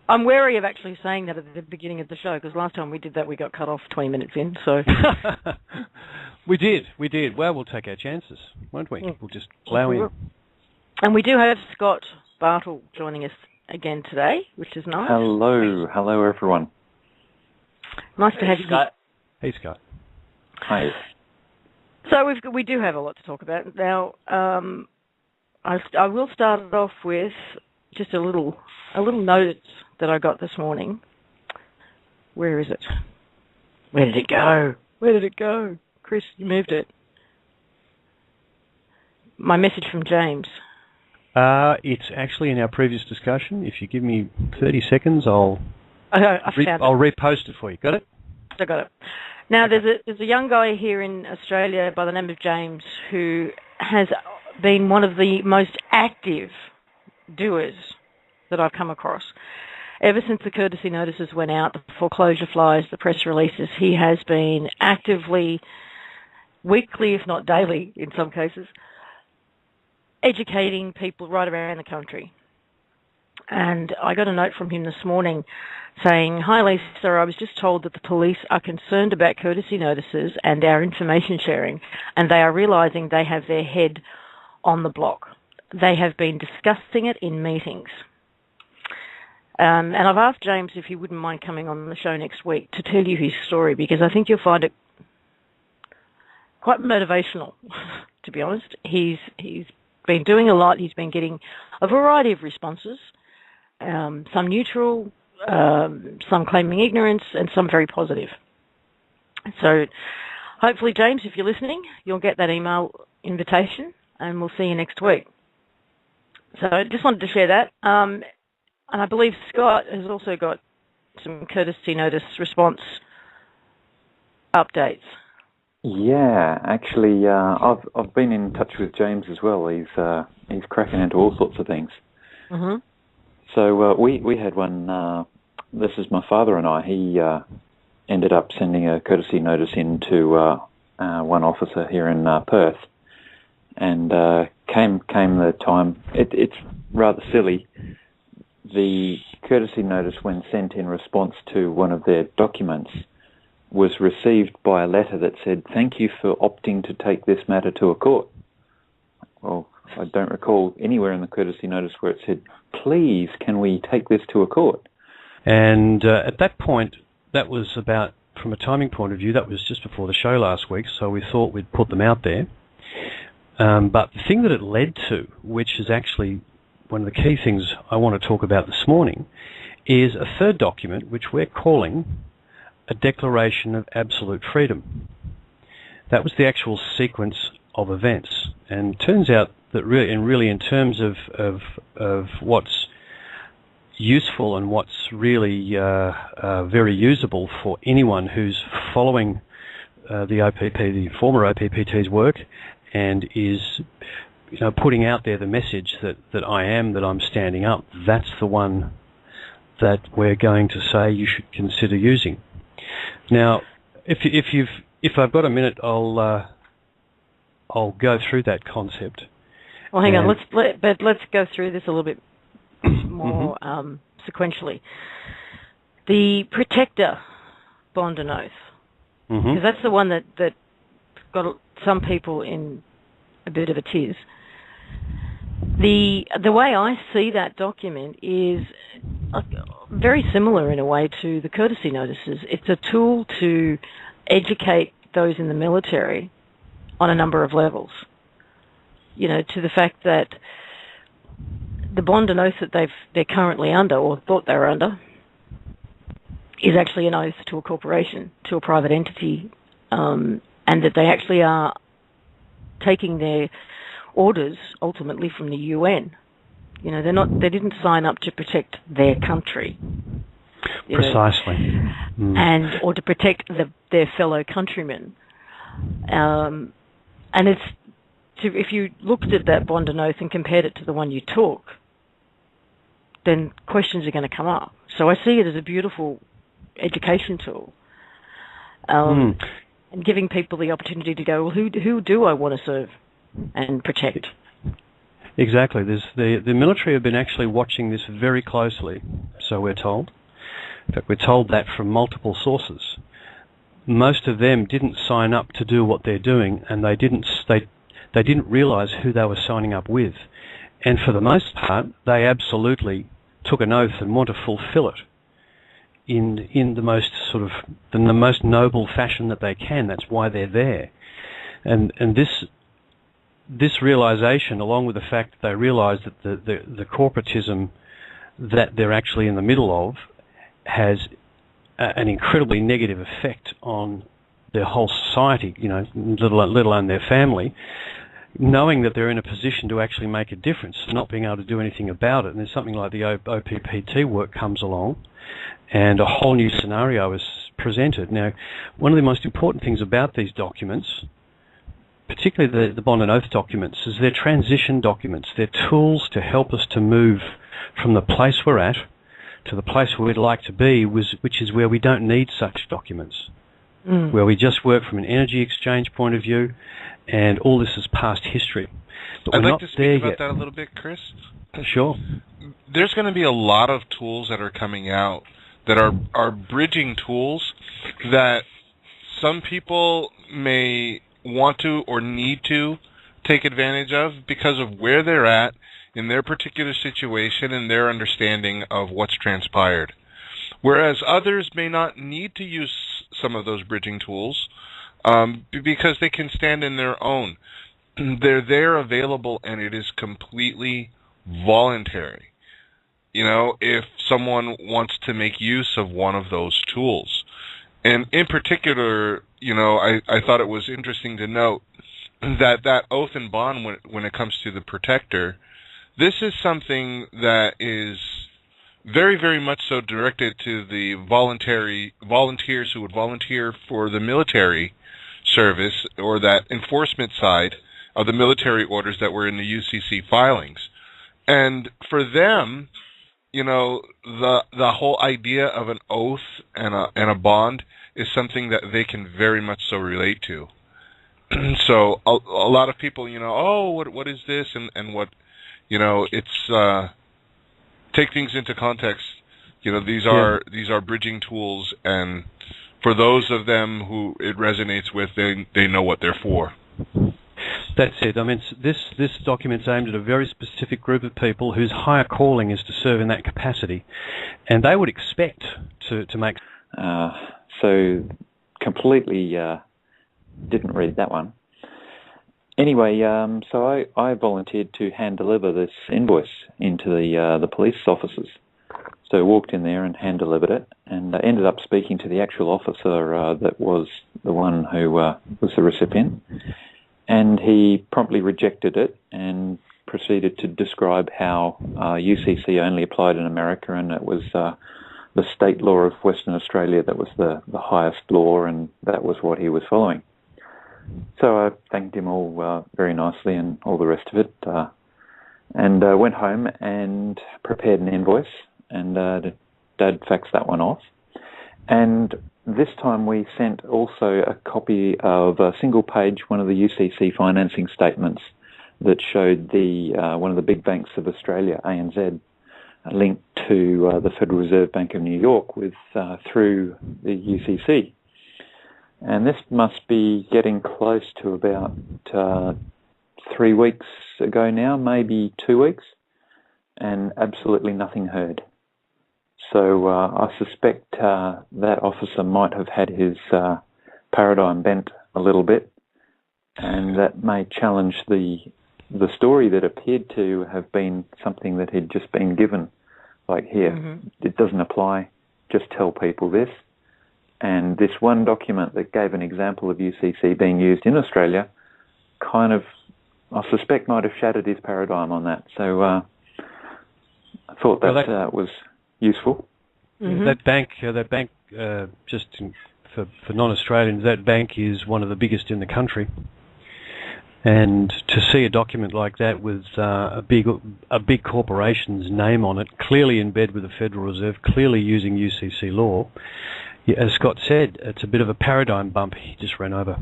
I'm wary of actually saying that at the beginning of the show, because last time we did that, we got cut off 20 minutes in. So We did. Well, we'll take our chances, won't we? We'll just plow in. And we do have Scott Bartle joining us again today, which is nice. Hello, everyone. Nice to have you, Scott. Hey, Scott. Hi. So we do have a lot to talk about now. I will start it off with just a little note that I got this morning. Where is it? Where did it go? Chris, you moved it. My message from James. It's actually in our previous discussion. If you give me 30 seconds, I'll repost it for you. Got it? I got it. Now, there's a young guy here in Australia by the name of James who has been one of the most active doers that I've come across. Ever since the courtesy notices went out, the foreclosure flyers, the press releases, he has been actively, weekly, if not daily in some cases, educating people right around the country. And I got a note from him this morning saying, "Hi Lisa, I was just told that the police are concerned about courtesy notices and our information sharing, and they are realising they have their head on the block. They have been discussing it in meetings." And I've asked James if he wouldn't mind coming on the show next week to tell you his story, because I think you'll find it quite motivational, to be honest. He's been doing a lot. He's been getting a variety of responses, some neutral, some claiming ignorance, and some very positive. So hopefully, James, if you're listening, you'll get that email invitation, and we'll see you next week. So I just wanted to share that. And I believe Scott has also got some courtesy notice response updates. Yeah, actually, I've been in touch with James as well. He's cracking into all sorts of things. Mm-hmm. So we had one. This is my father and I. He ended up sending a courtesy notice in to one officer here in Perth, and came the time. It's rather silly. the courtesy notice, when sent in response to one of their documents, was received by a letter that said, "Thank you for opting to take this matter to a court." Well, I don't recall anywhere in the courtesy notice where it said, "Please, can we take this to a court?" And at that point, that was about, from a timing point of view, that was just before the show last week, so we thought we'd put them out there. But the thing that it led to, which is actually one of the key things I want to talk about this morning, is a third document which we're calling a Declaration of Absolute Freedom. That was the actual sequence of events, and it turns out that really in terms of what's useful and what's really very usable for anyone who's following the OPP, the former OPPT's work, and is putting out there the message that I'm standing up. That's the one that we're going to say you should consider using. Now, if I've got a minute, I'll go through that concept. Well, hang on. Let's go through this a little bit more sequentially. The Protector Bond and Oath, because that's the one that got some people in a bit of a tiz. The way I see that document is very similar in a way to the courtesy notices. It's a tool to educate those in the military on a number of levels. To the fact that the bond and oath that they're currently under, or thought they were under, is actually an oath to a corporation, to a private entity, and that they actually are taking their orders ultimately from the UN. They didn't sign up to protect their country. Precisely. Or to protect their fellow countrymen. And if you looked at that bond and oath and compared it to the one you took, then questions are going to come up. So I see it as a beautiful education tool. And giving people the opportunity to go, well, who do I want to serve and protect? Exactly. The military have been actually watching this very closely, so we're told. In fact, we're told that from multiple sources. Most of them didn't sign up to do what they're doing, and they didn't realise who they were signing up with. And for the most part, they absolutely took an oath and want to fulfil it in the most noble fashion that they can. That's why they're there. And this realization, along with the fact that they realize that the corporatism that they're actually in the middle of has an incredibly negative effect on their whole society, let alone their family, knowing that they're in a position to actually make a difference, not being able to do anything about it. And there's something like the OPPT work comes along, and a whole new scenario is presented. Now, one of the most important things about these documents, particularly the bond and oath documents, is they're transition documents. They're tools to help us to move from the place we're at to the place where we'd like to be, which is where we don't need such documents, where we just work from an energy exchange point of view, and all this is past history. But I'd like to speak about that a little bit, Chris. Sure. There's going to be a lot of tools that are coming out that are bridging tools that some people may want to or need to take advantage of because of where they're at in their particular situation and their understanding of what's transpired. Whereas others may not need to use some of those bridging tools because they can stand in their own. They're there, available, and it is completely voluntary. If someone wants to make use of one of those tools. And in particular, I thought it was interesting to note that oath and bond, when it comes to the Protector, this is something that is very, very much so directed to the volunteers who would volunteer for the military service, or that enforcement side of the military orders that were in the UCC filings. And for them, the whole idea of an oath and a bond is something that they can very much so relate to. So a lot of people, what is this, and what, it's take things into context. These are bridging tools, and for those of them who it resonates with, they know what they're for. That's it. I mean, this document's aimed at a very specific group of people whose higher calling is to serve in that capacity, and they would expect to make. So completely didn't read that one. Anyway, so I volunteered to hand deliver this invoice into the police officers. So I walked in there and hand delivered it, and ended up speaking to the actual officer that was the one who was the recipient. And he promptly rejected it and proceeded to describe how UCC only applied in America, and it was the state law of Western Australia that was the highest law, and that was what he was following. So I thanked him all very nicely and all the rest of it, and went home and prepared an invoice, and Dad faxed that one off. And this time we sent also a copy of a single page, one of the UCC financing statements that showed one of the big banks of Australia, ANZ, linked to the Federal Reserve Bank of New York through the UCC. And this must be getting close to about 3 weeks ago now, maybe 2 weeks, and absolutely nothing heard. So I suspect that officer might have had his paradigm bent a little bit, and that may challenge the story that appeared to have been something that had just been given. Like, here, it doesn't apply, just tell people this. And this one document that gave an example of UCC being used in Australia kind of, I suspect, might have shattered his paradigm on that. So I thought that was useful. Mm-hmm. That bank, just for non-Australians, that bank is one of the biggest in the country. And to see a document like that with a big corporation's name on it, clearly in bed with the Federal Reserve, clearly using UCC law, as Scott said, it's a bit of a paradigm bump he just ran over.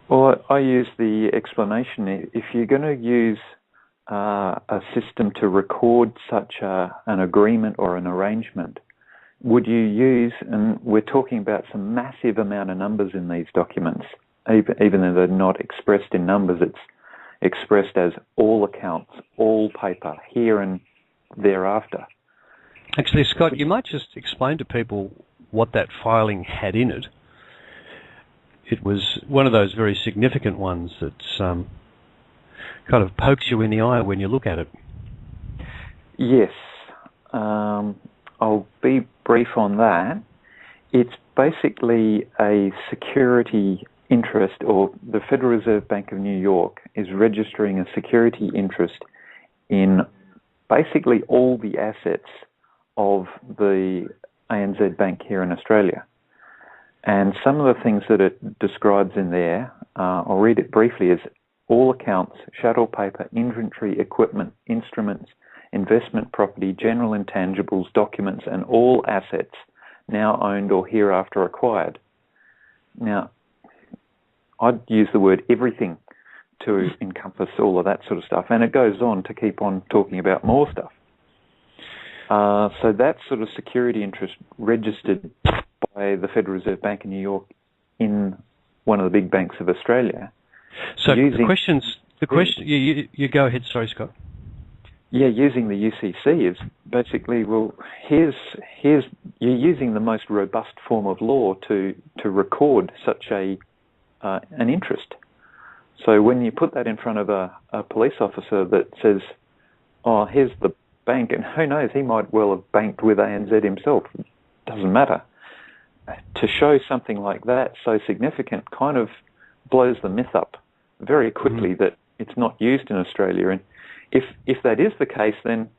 Well, I use the explanation. If you're going to use a system to record such an agreement or an arrangement, would you use, and we're talking about some massive amount of numbers in these documents, even though they're not expressed in numbers, it's expressed as all accounts, all paper, here and thereafter. Actually, Scott, you might just explain to people what that filing had in it. It was one of those very significant ones that kind of pokes you in the eye when you look at it. Yes. I'll be brief on that. It's basically a security interest, or the Federal Reserve Bank of New York is registering a security interest in basically all the assets of the ANZ Bank here in Australia. And some of the things that it describes in there, I'll read it briefly, is all accounts, chattel paper, inventory, equipment, instruments, investment property, general intangibles, documents, and all assets now owned or hereafter acquired. Now, I'd use the word everything to encompass all of that sort of stuff, and it goes on to keep on talking about more stuff. So that sort of security interest registered by the Federal Reserve Bank of New York in one of the big banks of Australia. So the question, you go ahead, sorry, Scott. Yeah, using the UCC is basically, well, here's you're using the most robust form of law to record such an interest. So when you put that in front of a police officer that says, oh, here's the bank, and who knows, he might well have banked with ANZ himself, it doesn't matter. To show something like that so significant kind of blows the myth up very quickly that it's not used in Australia. And if that is the case, then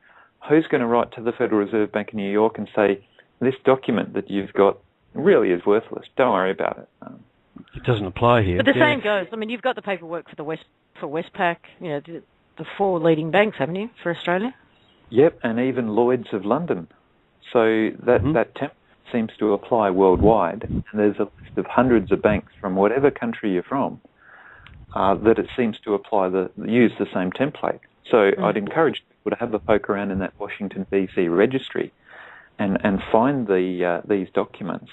who's going to write to the Federal Reserve Bank of New York and say, this document that you've got really is worthless, don't worry about it? It doesn't apply here. But the same goes. I mean, you've got the paperwork for Westpac, you know, the four leading banks, haven't you, for Australia? Yep, and even Lloyd's of London. So that template seems to apply worldwide. And there's a list of hundreds of banks from whatever country you're from that it seems to apply use the same template. So I'd encourage people useful to have a poke around in that Washington DC registry and find these documents.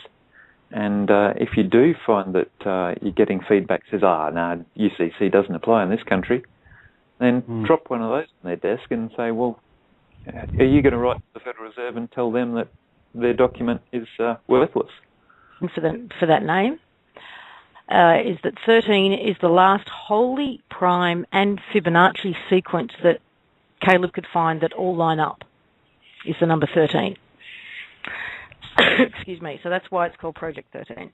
And if you do find that you're getting feedback that says, no, UCC doesn't apply in this country, then drop one of those on their desk and say, well, are you going to write to the Federal Reserve and tell them that their document is worthless? And for that name, is that 13 is the last wholly prime and Fibonacci sequence that Caleb could find that all line up, is the number 13. Excuse me. So that's why it's called Project 13.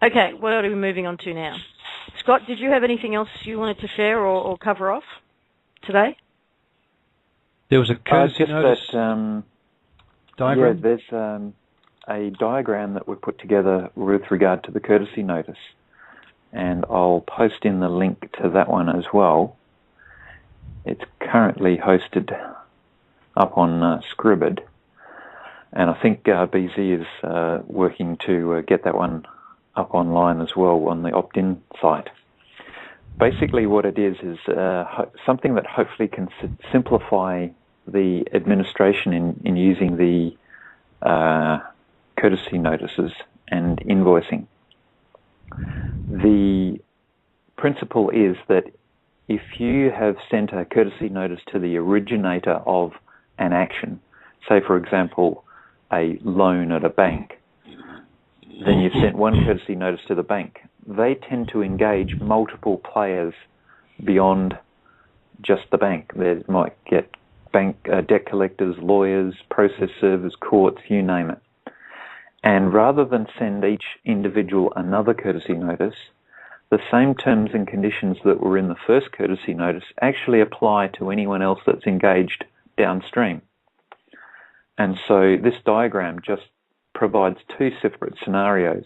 Okay, what are we moving on to now? Scott, did you have anything else you wanted to share or cover off today? There was a courtesy notice diagram. Yeah, there's a diagram that we put together with regard to the courtesy notice, and I'll post in the link to that one as well. It's currently hosted up on Scribd, and I think BZ is working to get that one up online as well on the Opt-In site. Basically what it is something that hopefully can simplify the administration in using the courtesy notices and invoicing. The principle is that if you have sent a courtesy notice to the originator of an action, say for example a loan at a bank, then you've sent one courtesy notice to the bank. They tend to engage multiple players beyond just the bank. They might get debt collectors, lawyers, process servers, courts, you name it. And rather than send each individual another courtesy notice, the same terms and conditions that were in the first courtesy notice actually apply to anyone else that's engaged downstream. And so this diagram just provides two separate scenarios.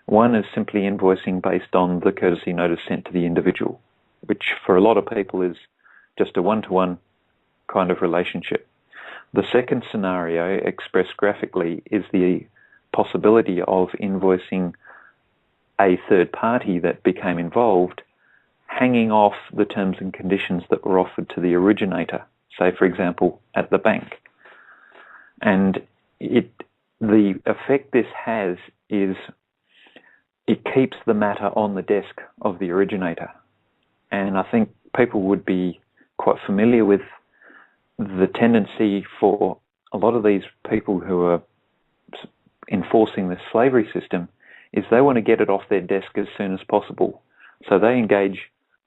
One is simply invoicing based on the courtesy notice sent to the individual, which for a lot of people is just a one-to-one kind of relationship. The second scenario, expressed graphically, is the possibility of invoicing a third party that became involved, hanging off the terms and conditions that were offered to the originator, say for example at the bank. And the effect this has is it keeps the matter on the desk of the originator. And I think people would be quite familiar with the tendency for a lot of these people who are enforcing the slavery system is they want to get it off their desk as soon as possible. So they engage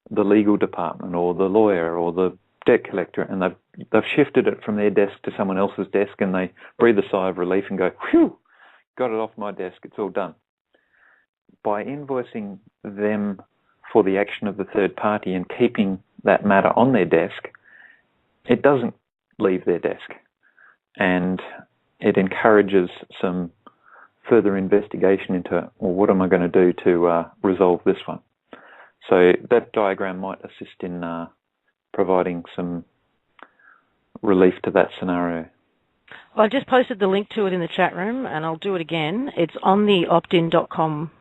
the legal department or the lawyer or the debt collector, and they've shifted it from their desk to someone else's desk, and they breathe a sigh of relief and go, phew, got it off my desk, it's all done. By invoicing them for the action of the third party and keeping that matter on their desk, it doesn't leave their desk. And it encourages some further investigation into, well, what am I going to do to resolve this one? So that diagram might assist in providing some relief to that scenario. Well, I just posted the link to it in the chat room, and I'll do it again. It's on the optin.com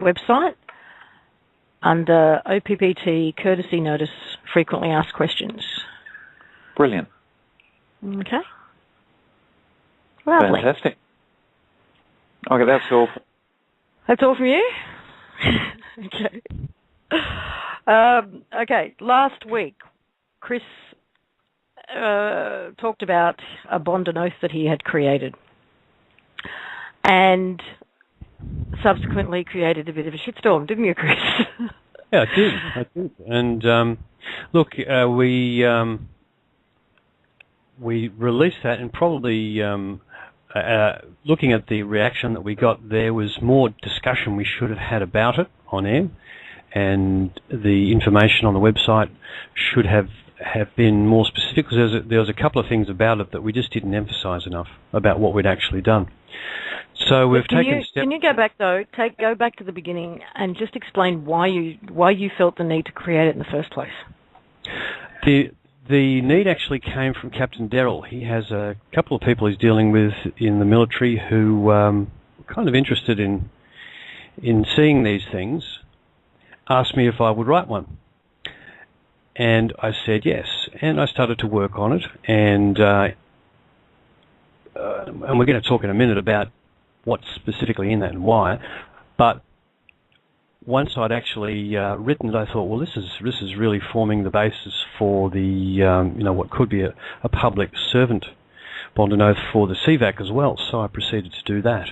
website under OPPT Courtesy Notice Frequently Asked Questions. Brilliant. Okay. Lovely. Fantastic. Okay, that's all. That's all from you? Okay. Okay, last week, Chris talked about a bond and oath that he had created and subsequently created a bit of a shitstorm, didn't you, Chris? Yeah, I did. And look, we released that, and probably looking at the reaction that we got, there was more discussion we should have had about it on air, and the information on the website should have been more specific, because there was a couple of things about it that we just didn't emphasise enough about what we'd actually done. So we've taken a step. Can you go back though? Go back to the beginning and just explain why you felt the need to create it in the first place. The need actually came from Captain Derrill. He has a couple of people he's dealing with in the military who were kind of interested in seeing these things. Asked me if I would write one. And I said yes, and I started to work on it, and we're going to talk in a minute about what's specifically in that and why. But once I'd actually written it, I thought, well, this is really forming the basis for the what could be a public servant bond and oath for the CVAC as well. So I proceeded to do that.